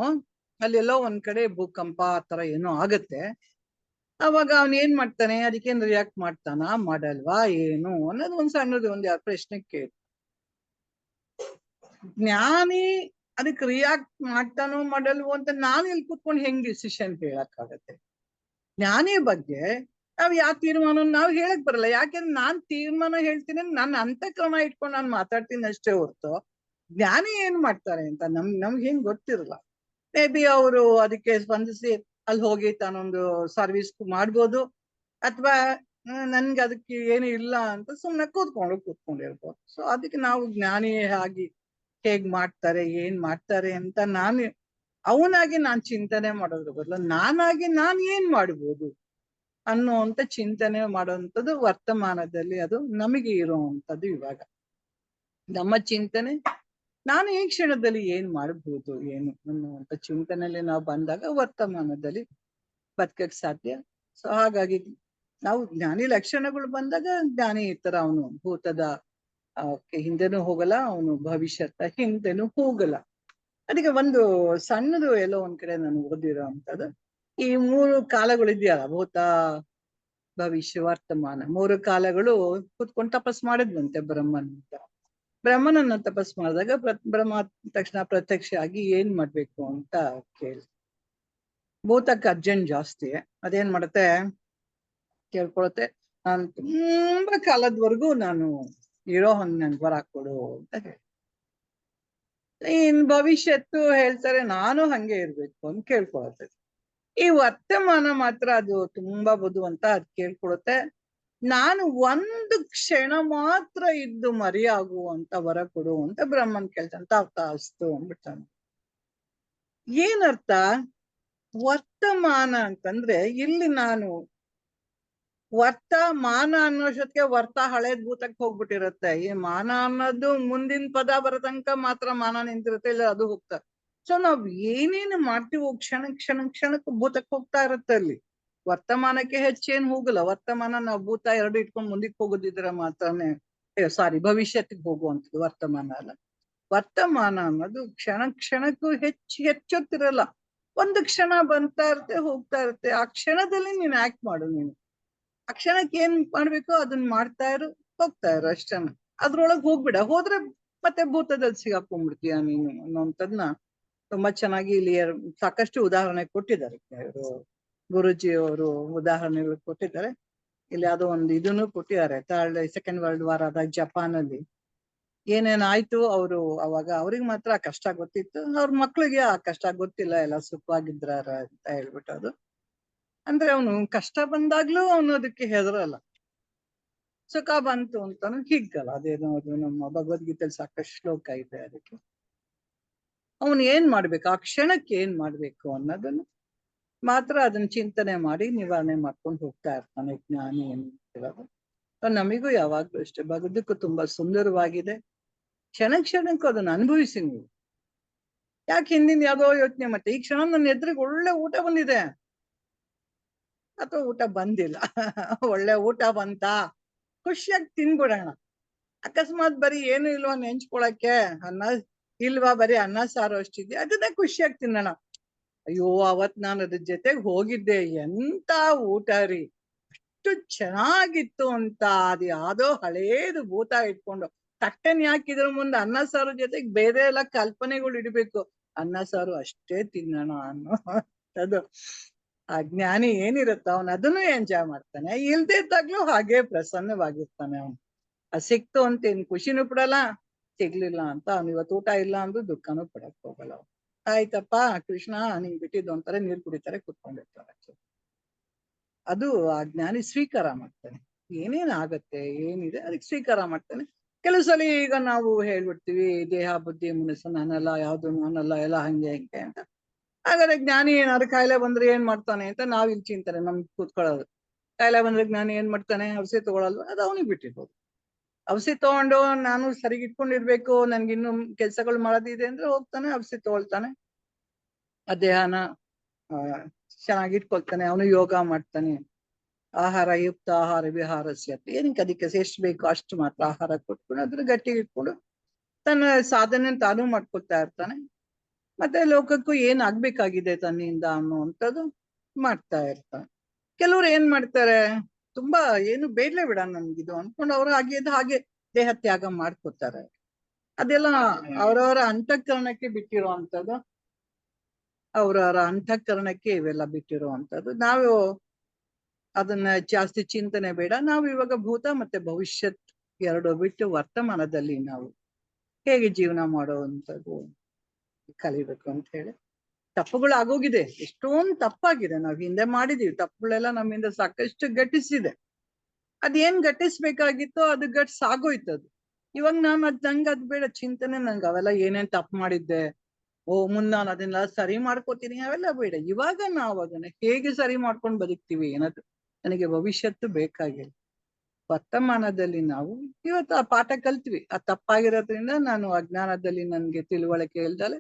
ಅಲ್ಲೆಲ್ಲೋ ಒಂದ್ ಕಡೆ ಭೂಕಂಪ ಆ ತರ ಏನೋ ಆಗತ್ತೆ, ಅವಾಗ ಅವನ್ ಏನ್ ಮಾಡ್ತಾನೆ, ಅದಕ್ಕೇನ್ ರಿಯಾಕ್ಟ್ ಮಾಡಲ್ವಾ ಏನು ಅನ್ನೋದು ಒಂದ್ ಸಣ್ಣದು ಒಂದ್ ಯಾರು ಪ್ರಶ್ನೆ ಕೇಳಿ. ಜ್ಞಾನಿ ಅದಕ್ಕೆ ರಿಯಾಕ್ಟ್ ಮಾಡ್ತಾನೋ ಮಾಡಲ್ವೋ ಅಂತ ನಾನು ಇಲ್ಲಿ ಕೂತ್ಕೊಂಡು ಹೆಂಗ್ ಡಿಸಿಷನ್ ಹೇಳಕ್ಕಾಗತ್ತೆ? ಜ್ಞಾನಿ ಬಗ್ಗೆ ನಾವ್ ಯಾವ ತೀರ್ಮಾನ ನಾವ್ ಹೇಳಕ್ ಬರಲ್ಲ. ಯಾಕೆಂದ್ರೆ ನಾನ್ ತೀರ್ಮಾನ ಹೇಳ್ತೀನಿ, ನನ್ನ ಅಂತಃಕರಣ ಇಟ್ಕೊಂಡು ನಾನು ಮಾತಾಡ್ತೀನಿ ಅಷ್ಟೇ ಹೊರ್ತು ಜ್ಞಾನಿ ಏನ್ ಮಾಡ್ತಾರೆ ಅಂತ ನಮ್ಗೆ ಹೆಂಗ್ ಗೊತ್ತಿರಲ್ಲ. ಮೇ ಬಿ ಅವರು ಅದಕ್ಕೆ ಸ್ಪಂದಿಸಿ ಅಲ್ಲಿ ಹೋಗಿ ತಾನೊಂದು ಸರ್ವಿಸ್ ಮಾಡ್ಬೋದು, ಅಥವಾ ನನ್ಗೆ ಅದಕ್ಕೆ ಏನು ಇಲ್ಲ ಅಂತ ಸುಮ್ನೆ ಕೂತ್ಕೊಂಡಿರ್ಬೋದು. ಸೊ ಅದಕ್ಕೆ ನಾವು ಜ್ಞಾನಿ ಹೇಗ್ ಮಾಡ್ತಾರೆ, ಏನ್ ಮಾಡ್ತಾರೆ ಅಂತ ಅವನಾಗಿ ನಾನ್ ಚಿಂತನೆ ಮಾಡೋದ್ರ ಬದಲು ನಾನಾಗಿ ನಾನ್ ಏನ್ ಮಾಡ್ಬೋದು ಅನ್ನುವಂತ ಚಿಂತನೆ ಮಾಡುವಂಥದ್ದು ವರ್ತಮಾನದಲ್ಲಿ ಅದು ನಮಗೆ ಇರುವಂಥದ್ದು. ಇವಾಗ ನಮ್ಮ ಚಿಂತನೆ ನಾನು ಈ ಕ್ಷಣದಲ್ಲಿ ಏನ್ ಮಾಡ್ಬೋದು ಏನು ಅನ್ನುವಂಥ ಚಿಂತನೆಯಲ್ಲಿ ನಾವು ಬಂದಾಗ ವರ್ತಮಾನದಲ್ಲಿ ಬದುಕಕ್ ಸಾಧ್ಯ. ಸೊ ಹಾಗಾಗಿ ನಾವು ಜ್ಞಾನಿ ಲಕ್ಷಣಗಳು ಬಂದಾಗ ಜ್ಞಾನಿ ಈ ತರ ಅವನು ಭೂತದ ಹಿಂದೆನೂ ಹೋಗಲ್ಲ, ಅವನು ಭವಿಷ್ಯದ ಹಿಂದೆನೂ ಹೋಗಲ್ಲ. ಅದಕ್ಕೆ ಒಂದು ಸಣ್ಣದು ಎಲ್ಲೋ ಒಂದ್ ಕಡೆ ನಾನು ಓದಿರೋ ಅಂತದ್ದು, ಈ 3 ಕಾಲಗಳಿದೆಯಲ್ಲ, ಭೂತ ಭವಿಷ್ಯ ವರ್ತಮಾನ, 3 ಕಾಲಗಳು ಕೂತ್ಕೊಂಡು ತಪಸ್ ಮಾಡಿದ್ವಂತೆ ಬ್ರಹ್ಮನನ್ನ ತಪಸ್ ಮಾಡಿದಾಗ ಬ್ರಹ್ಮ ತಕ್ಷಣ ಪ್ರತ್ಯಕ್ಷ ಆಗಿ ಏನ್ ಮಾಡ್ಬೇಕು ಅಂತ ಕೇಳಿ. ಭೂತಕ್ಕೆ ಅರ್ಜೆಂಟ್ ಜಾಸ್ತಿ, ಅದೇನ್ ಮಾಡುತ್ತೆ, ಕೇಳ್ಕೊಳತ್ತೆ, ನಾನು ತುಂಬಾ ಕಾಲದವರೆಗೂ ನಾನು ಇರೋ ಹಂಗ್ ನನ್ಗೆ ವರ ಕೊಡು ಅಂತ ಹೇಳಿ. ಇನ್ ಭವಿಷ್ಯತ್ತು ಹೇಳ್ತಾರೆ ನಾನು ಹಂಗೆ ಇರ್ಬೇಕು ಅಂತ ಕೇಳ್ಕೊಳತ್ತೆ. ಈ ವರ್ತಮಾನ ಮಾತ್ರ ಅದು ತುಂಬಾ ಬುದ್ಧಿವಂತ, ಅದ್ ಕೇಳ್ಕೊಳುತ್ತೆ, ನಾನು ಒಂದು ಕ್ಷಣ ಮಾತ್ರ ಇದ್ದು ಮರಿಯಾಗುವಂತ ವರ ಕೊಡು ಅಂತ ಬ್ರಹ್ಮನ್ ಕೇಳ್ತಾನೆ. ತಾಸ್ತು ಅಂದ್ಬಿಡ್ತಾನೆ. ಏನರ್ಥ? ವರ್ತಮಾನ ಅಂತಂದ್ರೆ ಇಲ್ಲಿ ನಾನು ವರ್ತಮಾನ ಅನ್ನೋಷ್ಟಕ್ಕೆ ವರ್ತ ಹಳೇದ್ ಭೂತಕ್ಕೆ ಹೋಗ್ಬಿಟ್ಟಿರುತ್ತೆ. ಈ ಮಾನ ಅನ್ನೋದು ಮುಂದಿನ ಪದ ಬರತನಕ ಮಾತ್ರ ಮಾನ ನಿಂತಿರುತ್ತೆ, ಇಲ್ಲ ಅದು ಹೋಗ್ತಾರೆ. ಸೊ ನಾವ್ ಏನೇನು ಮಾಡ್ತೀವೋ ಕ್ಷಣಕ್ಕೆ ಭೂತಕ್ಕೆ ಹೋಗ್ತಾ ಇರುತ್ತೆ. ಅಲ್ಲಿ ವರ್ತಮಾನಕ್ಕೆ ಹೆಚ್ಚೇನ್ ಹೋಗಲ್ಲ. ವರ್ತಮಾನ ನಾವು ಭೂತ ಎರಡು ಇಟ್ಕೊಂಡು ಮುಂದಕ್ಕೆ ಹೋಗೋದಿದ್ರೆ ಮಾತ್ರನೇ, ಭವಿಷ್ಯತ್ತಿಗೆ ಹೋಗುವಂಥದ್ದು ವರ್ತಮಾನ ಅಲ್ಲ. ವರ್ತಮಾನ ಅನ್ನೋದು ಕ್ಷಣಕ್ಕೂ ಹೆಚ್ಚೊತ್ತಿರಲ್ಲ. ಒಂದು ಕ್ಷಣ ಬಂತಾ ಇರುತ್ತೆ, ಹೋಗ್ತಾ ಇರುತ್ತೆ. ಆ ಕ್ಷಣದಲ್ಲಿ ನೀನ್ ಆಕ್ಟ್ ಮಾಡು. ನೀನು ಆ ಕ್ಷಣಕ್ಕೆ ಏನ್ ಮಾಡ್ಬೇಕೋ ಅದನ್ನ ಮಾಡ್ತಾ ಇರು, ಹೋಗ್ತಾ ಇರು ಅಷ್ಟೇ. ಅದ್ರೊಳಗ್ ಹೋಗ್ಬಿಡ. ಹೋದ್ರೆ ಮತ್ತೆ ಭೂತದಲ್ಲಿ ಸಿಗಾಕೊಂಡ್ಬಿಡ್ತೀಯ ನೀನು ಅನ್ನೋಂಥದ್ನ ತುಂಬಾ ಚೆನ್ನಾಗಿ ಇಲ್ಲಿ ಸಾಕಷ್ಟು ಉದಾಹರಣೆ ಕೊಟ್ಟಿದ್ದಾರೆ. ಗುರುಜಿ ಅವರು ಉದಾಹರಣೆಗಳು ಕೊಟ್ಟಿದ್ದಾರೆ. ಇಲ್ಲಿ ಯಾವುದೋ ಒಂದು ಇದನ್ನು ಕೊಟ್ಟಿದ್ದಾರೆ. ಸೆಕೆಂಡ್ ವರ್ಲ್ಡ್ ವಾರ್ ಆದಾಗ ಜಪಾನಲ್ಲಿ ಏನೇನಾಯ್ತು, ಅವರು ಅವಾಗ ಅವ್ರಿಗೆ ಮಾತ್ರ ಆ ಕಷ್ಟ ಗೊತ್ತಿತ್ತು, ಅವ್ರ ಮಕ್ಳಿಗೆ ಆ ಕಷ್ಟ ಗೊತ್ತಿಲ್ಲ, ಎಲ್ಲ ಸುಖವಾಗಿದ್ರ ಅಂತ ಹೇಳ್ಬಿಟ್ಟು. ಅದು ಅಂದ್ರೆ ಅವನು ಕಷ್ಟ ಬಂದಾಗ್ಲೂ ಅವನು ಅದಕ್ಕೆ ಹೆದರಲ್ಲ. ಸುಖ ಬಂತು ಅಂತಾನು ಹಿಗ್ಗಲ್ಲ. ಅದೇನೋ ಅದು ನಮ್ಮ ಭಗವದ್ಗೀತೆಯಲ್ಲಿ ಸಾಕಷ್ಟು ಶ್ಲೋಕ ಇದೆ ಅದಕ್ಕೆ. ಅವನು ಏನ್ ಮಾಡ್ಬೇಕು, ಆ ಕ್ಷಣಕ್ಕೆ ಏನ್ ಮಾಡ್ಬೇಕು ಅನ್ನೋದನ್ನ ಮಾತ್ರ ಅದನ್ನ ಚಿಂತನೆ ಮಾಡಿ ನಿವಾರಣೆ ಮಾಡ್ಕೊಂಡು ಹೋಗ್ತಾ ಇರ್ತಾನೆ ಜ್ಞಾನಿ ಅಂತ. ನಮಿಗೂ ಯಾವಾಗ್ಲೂ ಅಷ್ಟೇ ಬದುಕು ತುಂಬಾ ಸುಂದರವಾಗಿದೆ. ಕ್ಷಣಕ್ಕೂ ಅದನ್ನ ಅನುಭವಿಸಿ ನೀವು. ಯಾಕೆ ಹಿಂದಿನ ಯಾವ್ದೋ ಯೋಚನೆ ಮತ್ತೆ ಈ ಕ್ಷಣ ನನ್ನ ಎದುರಿಗೆ ಒಳ್ಳೆ ಊಟ ಬಂದಿದೆ ಅಥವಾ ಊಟ ಬಂದಿಲ್ಲ, ಒಳ್ಳೆ ಊಟ ಬಂತಾ ಖುಷಿಯಾಗಿ ತಿನ್ಬಿಡೋಣ. ಅಕಸ್ಮಾತ್ ಬರೀ ಏನು ಇಲ್ವಾ ನೆಂಚ್ಕೊಳಕ್ಕೆ, ಅನ್ನ ಇಲ್ವಾ ಬರೀ ಅನ್ನ ಸಾರು ಅಷ್ಟಿದೆ, ಅದನ್ನೇ ಖುಷಿಯಾಗಿ ತಿನ್ನೋಣ. ಅಯ್ಯೋ ಅವತ್ ನಾನು ಅದ್ರ ಜೊತೆಗೆ ಹೋಗಿದ್ದೆ, ಎಂತ ಊಟ ರೀ, ಅಷ್ಟು ಚೆನ್ನಾಗಿತ್ತು ಅಂತ. ಅದು ಯಾವ್ದೋ ಹಳೇದು ಭೂತ ಇಟ್ಕೊಂಡು ತಟ್ಟೆನ್ ಯಾಕಿದ್ರ ಮುಂದೆ ಅನ್ನ ಸಾರು ಜೊತೆಗೆ ಬೇರೆ ಎಲ್ಲ ಕಲ್ಪನೆಗಳು ಇಡ್ಬೇಕು. ಅನ್ನ ಸಾರು ಅಷ್ಟೇ ತಿನ್ನೋಣ ಅನ್ನೋ ಅದು ಆ ಜ್ಞಾನಿ ಏನಿರುತ್ತ ಅವನು ಅದನ್ನು ಎಂಜಾಯ್ ಮಾಡ್ತಾನೆ. ಇಲ್ದೇ ಇದ್ದಾಗ್ಲೂ ಹಾಗೆ ಪ್ರಸನ್ನವಾಗಿರ್ತಾನೆ ಅವನು. ಅದು ಸಿಕ್ತು ಅಂತ ಏನ್ ಖುಷಿನೂ ಪಡಲ್ಲ, ಸಿಗ್ಲಿಲ್ಲ ಅಂತ ಅವ್ನು ಇವತ್ತು ಊಟ ಇಲ್ಲ ಅಂದ್ರೂ ದುಃಖನೂ ಪಡಕ್ ಹೋಗಲ್ಲ ಅವನು. ಆಯ್ತಪ್ಪ ಕೃಷ್ಣ ನಿಂಗ್ ಬಿಟ್ಟಿದ್ದು ಅಂತಾರೆ, ನೀರ್ ಕುಡಿತಾರೆ, ಕುತ್ಕೊಂಡಿರ್ತಾರೆ. ಅದು ಆ ಜ್ಞಾನಿ ಸ್ವೀಕಾರ ಮಾಡ್ತಾನೆ. ಏನೇನ್ ಆಗತ್ತೆ ಏನಿದೆ ಅದಕ್ಕೆ ಸ್ವೀಕಾರ ಮಾಡ್ತಾನೆ. ಕೆಲವು ಸಲ ಈಗ ನಾವು ಹೇಳ್ಬಿಡ್ತೀವಿ ದೇಹ ಬುದ್ಧಿ ಮನಸ್ಸು ನಾನಲ್ಲ, ಯಾವ್ದು ನಾನಲ್ಲ, ಎಲ್ಲ ಹಂಗೆ ಹಿಂಗೆ ಅಂತ. ಹಾಗಾದ್ರೆ ಜ್ಞಾನಿ ಏನಾದ್ರು ಕಾಯಿಲೆ ಬಂದ್ರೆ ಏನ್ ಮಾಡ್ತಾನೆ ಅಂತ ನಾವ್ ಇಲ್ಲಿ ಚಿಂತನೆ ನಮ್ಗೆ ಕೂತ್ಕೊಳ್ಳೋದು. ಕಾಯಿಲೆ ಬಂದ್ರೆ ಜ್ಞಾನಿ ಏನ್ ಮಾಡ್ತಾನೆ, ಔಷಧಿ ತಗೊಳಲ್ವ, ಅದು ಅವನಿಗೆ ಬಿಟ್ಟಿರ್ಬೋದು. ಔಷಧಿ ತಗೊಂಡು ನಾನು ಸರಿಗೆ ಇಟ್ಕೊಂಡಿರ್ಬೇಕು, ನನ್ಗಿನ್ನು ಕೆಲ್ಸಗಳು ಮಾಡೋದಿದೆ ಅಂದ್ರೆ ಹೋಗ್ತಾನೆ, ಔಷಧಿ ತಗೊಳ್ತಾನೆ, ಆ ದೇಹನ ಚೆನ್ನಾಗಿ ಇಟ್ಕೊಳ್ತಾನೆ. ಅವನು ಯೋಗ ಮಾಡ್ತಾನೆ. ಆಹಾರ ಯುಕ್ತ ಆಹಾರ ವಿಹಾರಸ್ಯ, ಏನಕ್ಕೆ ಅದಕ್ಕೆ ಎಷ್ಟು ಬೇಕು ಅಷ್ಟು ಮಾತ್ರ ಆಹಾರ ಕೊಟ್ಕೊಂಡು ಅದ್ರ ಗಟ್ಟಿಗೆ ಇಟ್ಕೊಂಡು ತನ್ನ ಸಾಧನೆ ತಾನೂ ಮಾಡ್ಕೊಳ್ತಾ ಇರ್ತಾನೆ. ಮತ್ತೆ ಲೋಕಕ್ಕೂ ಏನ್ ಆಗ್ಬೇಕಾಗಿದೆ ತನ್ನಿಂದ ಅನ್ನುವಂಥದ್ದು ಮಾಡ್ತಾ ಇರ್ತಾನೆ. ಕೆಲವ್ರು ಏನ್ ಮಾಡ್ತಾರೆ, ತುಂಬಾ ಏನು ಬೇಡ್ಲೇ ಬಿಡ ನನ್ಗಿದು ಅನ್ಕೊಂಡು ಅವ್ರು ಹಾಗೆ ದೇಹ ತ್ಯಾಗ ಮಾಡ್ಕೊತಾರೆ. ಅದೆಲ್ಲ ಅವ್ರವರ ಅಂತಃಕರಣಕ್ಕೆ ಬಿಟ್ಟಿರುವಂಥದ್ದು, ಅವ್ರವರ ಅಂತಃಕರಣಕ್ಕೆ ಇವೆಲ್ಲ ಬಿಟ್ಟಿರುವಂಥದ್ದು. ನಾವು ಅದನ್ನ ಜಾಸ್ತಿ ಚಿಂತನೆ ಬೇಡ. ನಾವು ಇವಾಗ ಭೂತ ಮತ್ತೆ ಭವಿಷ್ಯತ್ ಎರಡು ಬಿಟ್ಟು ವರ್ತಮಾನದಲ್ಲಿ ನಾವು ಹೇಗೆ ಜೀವನ ಮಾಡುವಂಥದ್ದು ಕಲಿಬೇಕು ಅಂತ ಹೇಳಿ. ತಪ್ಪುಗಳು ಆಗೋಗಿದೆ, ಎಷ್ಟೊಂದು ತಪ್ಪಾಗಿದೆ, ನಾವ್ ಹಿಂದೆ ಮಾಡಿದೀವಿ ತಪ್ಪುಗಳೆಲ್ಲ ನಮ್ಮಿಂದ ಸಾಕಷ್ಟು ಘಟಿಸಿದೆ. ಅದೇನ್ ಘಟಿಸ್ಬೇಕಾಗಿತ್ತೋ ಅದು ಘಟಿಸಾಗೋಯ್ತದು. ಇವಾಗ ನಾನು ನಂಗೆ ಅದ್ ಬೇಡ ಚಿಂತನೆ, ನಂಗೆ ಅವೆಲ್ಲ ಏನೇನ್ ತಪ್ಪು ಮಾಡಿದ್ದೆ, ಮುಂದೆ ನಾನು ಅದನ್ನೆಲ್ಲ ಸರಿ ಮಾಡ್ಕೋತೀನಿ, ಅವೆಲ್ಲ ಬೇಡ. ಇವಾಗ ನಾವು ಅದನ್ನ ಹೇಗೆ ಸರಿ ಮಾಡ್ಕೊಂಡು ಬದುಕ್ತೀವಿ ಅನ್ನೋದು ನನಗೆ ಭವಿಷ್ಯತ್ತು ಬೇಕಾಗಿಲ್ಲ. ವರ್ತಮಾನದಲ್ಲಿ ನಾವು ಇವತ್ತು ಆ ಪಾಠ ಕಲ್ತ್ವಿ, ಆ ತಪ್ಪಾಗಿರೋದ್ರಿಂದ ನಾನು ಅಜ್ಞಾನದಲ್ಲಿ ನನ್ಗೆ ತಿಳುವಳಿಕೆ ಇಲ್ದಲೆ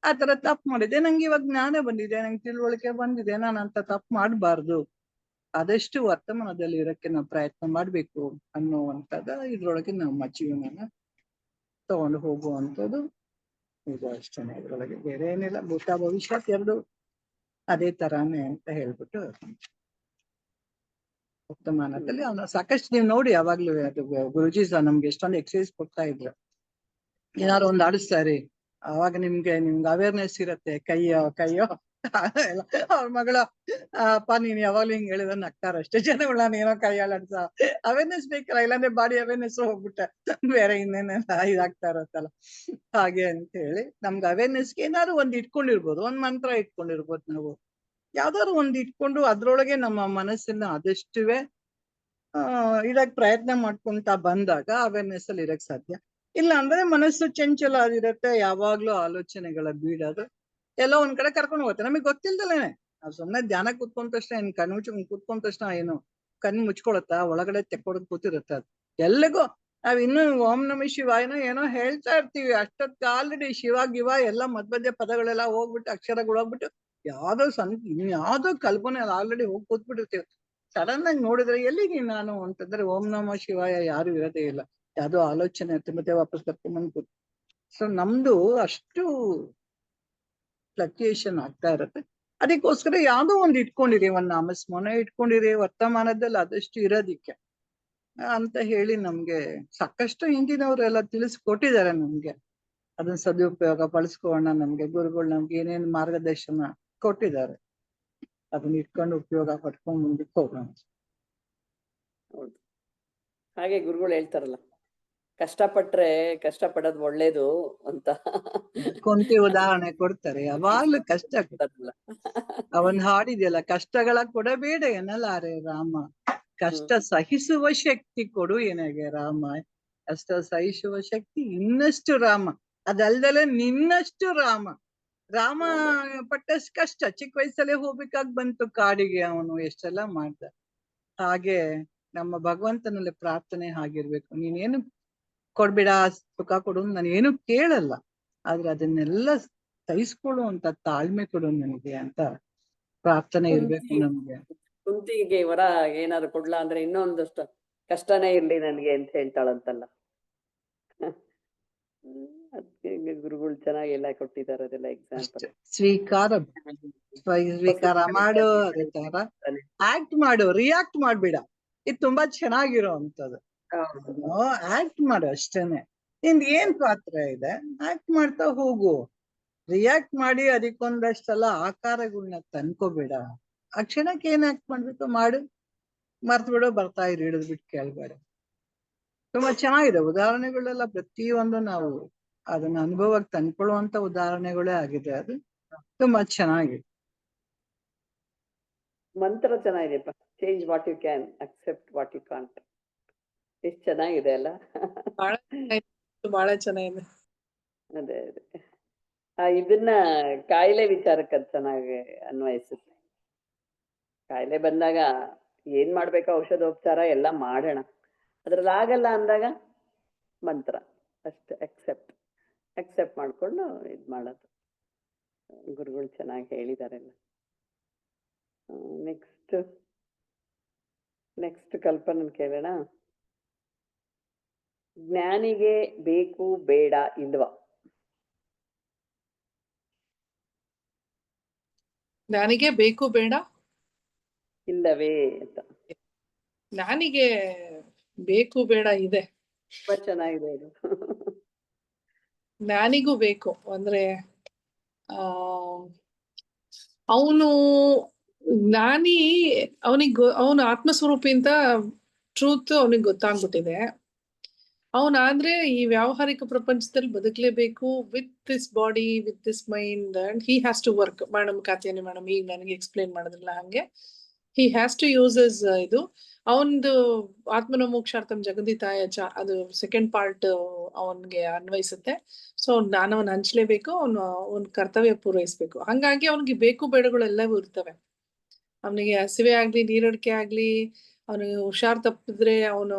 ಆ ತರ ತಪ್ಪು ಮಾಡಿದೆ. ನಂಗೆ ಇವಾಗ ಜ್ಞಾನ ಬಂದಿದೆ, ನಂಗೆ ತಿಳುವಳಿಕೆ ಬಂದಿದೆ, ನಾನು ಅಂತ ತಪ್ಪು ಮಾಡಬಾರ್ದು. ಆದಷ್ಟು ವರ್ತಮಾನದಲ್ಲಿ ಇರಕ್ಕೆ ನಾವು ಪ್ರಯತ್ನ ಮಾಡ್ಬೇಕು ಅನ್ನುವಂಥದ್ದು ಇದ್ರೊಳಗೆ ನಮ್ಮ ಜೀವನನ ತಗೊಂಡು ಹೋಗುವಂಥದ್ದು ಇದು ಅಷ್ಟೇ. ಇದ್ರೊಳಗೆ ಬೇರೆ ಏನಿಲ್ಲ. ಭೂತ ಭವಿಷ್ಯತ್ ಎರಡು ಅದೇ ತರಾನೇ ಅಂತ ಹೇಳ್ಬಿಟ್ಟು ವರ್ತಮಾನದಲ್ಲಿ ಅವನು ಸಾಕಷ್ಟು ನೀವು ನೋಡಿ ಯಾವಾಗ್ಲೂ ಅದು ಗುರುಜಿ ಸಹ ನಮ್ಗೆ ಎಷ್ಟೊಂದು ಎಕ್ಸಸೈಸ್ ಕೊಡ್ತಾ ಇದ್ರು. ಏನಾದ್ರು ಒಂದು ಆಡಿಸ್ತಾರೆ, ಅವಾಗ ನಿಮ್ಗೆ ಅವೇರ್ನೆಸ್ ಇರತ್ತೆ. ಕೈಯೋ ಅವ್ರ ಮಗಳ ಅಪ್ಪ ನೀನ್ ಯಾವಾಗ್ಲೂ ಹಿಂಗ್ ಹೇಳಿದ್ರೆ ನಗ್ತಾರ ಅಷ್ಟೇ ಜನಗಳು, ನಾನು ಏನೋ ಕೈಯಾಡಸ ಅವೇರ್ನೆಸ್ ಬೇಕಲ್ಲ, ಇಲ್ಲಾಂದ್ರೆ ಬಾಡಿ ಅವೇರ್ನೆಸ್ ಹೋಗ್ಬಿಟ್ಟೆ ಬೇರೆ ಇನ್ನೇನೆಲ್ಲ ಇದಾಗ್ತಾ ಇರತ್ತಲ್ಲ. ಹಾಗೆ ಅಂತ ಹೇಳಿ ನಮ್ಗೆ ಅವೇರ್ನೆಸ್ಗೆ ಏನಾದ್ರು ಒಂದ್ ಇಟ್ಕೊಂಡಿರ್ಬೋದು, ಒಂದ್ ಮಂತ್ರ ಇಟ್ಕೊಂಡಿರ್ಬೋದು. ನಾವು ಯಾವ್ದಾದ್ರು ಒಂದ್ ಇಟ್ಕೊಂಡು ಅದ್ರೊಳಗೆ ನಮ್ಮ ಮನಸ್ಸನ್ನ ಆದಷ್ಟುವೆ ಇಡಕ್ ಪ್ರಯತ್ನ ಮಾಡ್ಕೊಂತ ಬಂದಾಗ ಅವೇರ್ನೆಸ್ ಅಲ್ಲಿ ಇರಕ್ ಸಾಧ್ಯ. ಇಲ್ಲ ಅಂದ್ರೆ ಮನಸ್ಸು ಚಂಚಲ ಆಗಿರತ್ತೆ, ಯಾವಾಗ್ಲೂ ಆಲೋಚನೆಗಳ ಬೀಳೋದು. ಎಲ್ಲೋ ಒಂದ್ ಕಡೆ ಕರ್ಕೊಂಡು ಹೋಗುತ್ತೆ, ನಮಗ್ ಗೊತ್ತಿಲ್ದಲೇನೆ. ನಾವ್ ಸುಮ್ನೆ ಧ್ಯಾನ ಕೂತ್ಕೊಂಡ ತಕ್ಷಣ ಕಣ್ಣು ಮುಚ್ಚ ಕೂತ್ಕೊಂಡ ತಕ್ಷಣ ಏನು ಕಣ್ಣು ಮುಚ್ಕೊಳತ್ತಾ, ಒಳಗಡೆ ತೆಕ್ಕೊಡದ್ ಕೂತಿರುತ್ತೆ ಅದು. ಎಲ್ಲಿಗೂ ನಾವ್ ಇನ್ನು ಓಂ ನಮಃ ಶಿವಾಯನೋ ಏನೋ ಹೇಳ್ತಾ ಇರ್ತೀವಿ, ಅಷ್ಟೊತ್ತು ಆಲ್ರೆಡಿ ಶಿವ ಗಿವ ಎಲ್ಲ ಮಧ್ಯ ಪದಗಳೆಲ್ಲ ಹೋಗ್ಬಿಟ್ಟು, ಅಕ್ಷರಗಳು ಹೋಗ್ಬಿಟ್ಟು ಯಾವ್ದೋ ಇನ್ಯಾವ್ದೋ ಕಲ್ಪನೆ ಆಲ್ರೆಡಿ ಹೋಗಿ ಕೂತ್ಬಿಟ್ಟಿರ್ತೀವಿ. ಸಡನ್ ಆಗಿ ನೋಡಿದ್ರೆ ಎಲ್ಲಿಗೆ ನಾನು ಅಂತಂದ್ರೆ ಓಂ ನಮಃ ಶಿವಾಯ ಯಾರು ಇರೋದೇ ಇಲ್ಲ, ಯಾವ್ದೋ ಆಲೋಚನೆ ಮತ್ತೆ ವಾಪಸ್ ಕರ್ಕೊಂಡ್ಬಂದು ಕೂತ್. ಸೊ ನಮ್ದು ಅಷ್ಟು ಫ್ಲಕ್ಚುಯೇಷನ್ ಆಗ್ತಾ ಇರತ್ತೆ. ಅದಕ್ಕೋಸ್ಕರ ಯಾವ್ದೋ ಒಂದು ಇಟ್ಕೊಂಡಿರಿ, ಒಂದ್ ನಾಮಸ್ಮರಣ ಇಟ್ಕೊಂಡಿರಿ ವರ್ತಮಾನದಲ್ಲಿ ಆದಷ್ಟು ಇರೋದಿಕ್ಕೆ ಅಂತ ಹೇಳಿ ನಮ್ಗೆ ಸಾಕಷ್ಟು ಹಿಂದಿನವರೆಲ್ಲ ತಿಳಿಸ್ಕೊಟ್ಟಿದ್ದಾರೆ ನಮ್ಗೆ. ಅದನ್ನ ಸದುಪಯೋಗ ಪಡಿಸ್ಕೊಳ್ಳೋಣ, ನಮ್ಗೆ ಗುರುಗಳು ನಮ್ಗೆ ಏನೇನ್ ಮಾರ್ಗದರ್ಶನ ಕೊಟ್ಟಿದ್ದಾರೆ, ಅದನ್ನ ಇಟ್ಕೊಂಡು ಉಪಯೋಗ ಪಡ್ಕೊಂಡು ಮುಂದಕ್ಕೆ ಹೋಗೋಣ. ಹೌದು, ಹಾಗೆ ಗುರುಗಳು ಹೇಳ್ತಾರಲ್ಲ, ಕಷ್ಟಪಟ್ರೆ ಕಷ್ಟಪಡೋದು ಒಳ್ಳೇದು ಅಂತ ಕೊಂತಿ ಉದಾಹರಣೆ ಕೊಡ್ತಾರೆ. ಯಾವಾಗ್ಲೂ ಕಷ್ಟ ಅವನ್ ಹಾಡಿದೆಯಲ್ಲ, ಕಷ್ಟಗಳ ಕೊಡಬೇಡ ಎನ್ನಲಾರೆ ರಾಮ, ಕಷ್ಟ ಸಹಿಸುವ ಶಕ್ತಿ ಕೊಡು ಎನಗೆ ರಾಮ, ಕಷ್ಟ ಸಹಿಸುವ ಶಕ್ತಿ ಇನ್ನಷ್ಟು ರಾಮ, ಅದಲ್ದಲೆ ನಿನ್ನಷ್ಟು ರಾಮ. ರಾಮ ಪಟ್ಟಷ್ಟು ಕಷ್ಟ, ಚಿಕ್ಕ ವಯಸ್ಸಲ್ಲೇ ಹೋಗ್ಬೇಕಾಗ್ ಬಂತು ಕಾಡಿಗೆ, ಅವನು ಎಷ್ಟೆಲ್ಲ ಮಾಡ್ದ. ಹಾಗೆ ನಮ್ಮ ಭಗವಂತನಲ್ಲಿ ಪ್ರಾರ್ಥನೆ ಹಾಗಿರ್ಬೇಕು, ನೀನೇನು ಕೊಡ್ಬೇಡ, ಸುಖ ಕೊಡು, ನಾನು ಏನು ಕೇಳಲ್ಲ, ಆದ್ರೆ ಅದನ್ನೆಲ್ಲ ಸಹಿಸ್ಕೊಳ್ಳುವಂತ ತಾಳ್ಮೆ ಕೊಡು ನನಗೆ ಅಂತ ಪ್ರಾರ್ಥನೆ ಇರ್ಬೇಕು ನಮ್ಗೆ. ಕುಂತಿಗೆ ವರ ಏನಾದ್ರು ಕೊಡ್ಲಾ ಅಂದ್ರೆ ಇನ್ನೊಂದಷ್ಟು ಕಷ್ಟನೇ ಇರ್ಲಿ ನನ್ಗೆ ಅಂತ ಹೇಳ್ತಾಳಂತಲ್ಲ. ಅದಕ್ಕೆ ಗುರುಗಳು ಚೆನ್ನಾಗಿ ಎಲ್ಲ ಕೊಟ್ಟಿದ್ದಾರೆ, ಅದೆಲ್ಲ ಎಕ್ಸಾಂಪಲ್. ಸ್ವೀಕಾರ ಮಾಡು, ಅದೇ ತರ ಆಕ್ಟ್ ಮಾಡು, ರಿಯಾಕ್ಟ್ ಮಾಡ್ಬೇಡ. ಇದು ತುಂಬಾ ಚೆನ್ನಾಗಿರೋ ಅಂತದ್ದು. ಆಕ್ಟ್ ಮಾಡು ಅಷ್ಟೇನೆ, ನಿಂದ ಏನ್ ಪಾತ್ರ ಇದೆ ಆಕ್ಟ್ ಮಾಡ್ತಾ ಹೋಗು. ರಿಯಾಕ್ಟ್ ಮಾಡಿ ಅದಕ್ಕೊಂದಷ್ಟೆಲ್ಲ ಆಕಾರಗಳನ್ನ ತಂದ್ಕೋಬೇಡ. ಆ ಕ್ಷಣಕ್ಕೆ ಏನ್ ಆಕ್ಟ್ ಮಾಡ್ಬೇಕು ಮಾಡು, ಮರ್ತ್ ಬಿಡು, ಬರ್ತಾ ಇರಿ, ಹಿಡಿದ್ ಬಿಟ್ಟು ಕೇಳ್ಬೇಡ. ತುಂಬಾ ಚೆನ್ನಾಗಿದೆ ಉದಾಹರಣೆಗಳೆಲ್ಲ, ಪ್ರತಿಯೊಂದು ನಾವು ಅದನ್ನ ಅನುಭವಕ್ಕೆ ತಂದ್ಕೊಳ್ಳುವಂತ ಉದಾಹರಣೆಗಳೇ ಆಗಿದೆ. ಅದು ತುಂಬಾ ಚೆನ್ನಾಗಿದೆ. ಮಂತ್ರ ಚೆನ್ನಾಗಿದೆಪ್ಪ, change what you can, accept what you can't. ಎಷ್ಟು ಚೆನ್ನಾಗಿದೆ ಅಲ್ಲ. ಬಹಳ ಚೆನ್ನಾಗಿದೆ. ಅದೇ ಅದೇ, ಇದನ್ನ ಕಾಯಿಲೆ ವಿಚಾರಕ್ಕೆ ಅದು ಚೆನ್ನಾಗಿ ಅನ್ವಯಿಸುತ್ತೆ. ಕಾಯಿಲೆ ಬಂದಾಗ ಏನ್ ಮಾಡ್ಬೇಕು, ಔಷಧೋಪಚಾರ ಎಲ್ಲ ಮಾಡೋಣ, ಅದ್ರಲ್ಲಿ ಆಗಲ್ಲ ಅಂದಾಗ ಮಂತ್ರ ಅಷ್ಟೇ, ಅಕ್ಸೆಪ್ಟ್ ಮಾಡ್ಕೊಂಡು ಇದ್ ಮಾಡೋದು. ಗುರುಗಳು ಚೆನ್ನಾಗಿ ಹೇಳಿದಾರೆಲ್ಲ. ನೆಕ್ಸ್ಟ್ ಕಲ್ಪನೆ ಕೇಳೋಣ. ಜ್ಞಾನಿಗೆ ಬೇಕು ಬೇಡ ಇಲ್ವಾ? ಜ್ಞಾನಿಗೆ ಬೇಕು ಬೇಡ ಇಲ್ಲವೇ ಅಂತ. ಜ್ಞಾನಿಗೆ ಬೇಕು ಬೇಡ ಇದೆ. ತುಂಬಾ ಚೆನ್ನಾಗಿದೆ ಇದು. ಜ್ಞಾನಿಗೂ ಬೇಕು ಅಂದ್ರೆ ಅವನು ಜ್ಞಾನಿ, ಅವನು ಆತ್ಮಸ್ವರೂಪಿ ಅಂತ ಟ್ರೂತ್ ಅವನಿಗೆ ಗೊತ್ತಾಗ್ಬಿಟ್ಟಿದೆ. ಅವನಾದ್ರೆ ಈ ವ್ಯಾವಹಾರಿಕ ಪ್ರಪಂಚದಲ್ಲಿ ಬದುಕಲೇಬೇಕು with this body, with this mind, and he has to work. Madam Katyayani madam ಈಗ ನನಗೆ ಎಕ್ಸ್ಪ್ಲೇನ್ ಮಾಡಿದ್ರಲ್ಲ ಹಂಗೆ, ಹಿ ಹ್ಯಾಸ್ ಟು ಯೂಸ್ ಇದು. ಅವನದು ಆತ್ಮನ ಮೋಕ್ಷಾರ್ಥಂ ಜಗದಿತಾಯ ಚ, ಅದು ಸೆಕೆಂಡ್ ಪಾರ್ಟ್ ಅವನ್ಗೆ ಅನ್ವಯಿಸುತ್ತೆ. ಸೊ ಜ್ಞಾನವನ್ನು ಹಂಚ್ಲೇಬೇಕು, ಅವನ ಕರ್ತವ್ಯ ಪೂರೈಸ್ಬೇಕು. ಹಂಗಾಗಿ ಅವನಿಗೆ ಬೇಕು ಬೇಡಗಳೆಲ್ಲವೂ ಇರ್ತವೆ. ಅವನಿಗೆ ಹಸಿವೆ ಆಗ್ಲಿ, ನೀರಡಿಕೆ ಆಗ್ಲಿ, ಅವನಿಗೆ ಹುಷಾರ್ ತಪ್ಪಿದ್ರೆ ಅವನ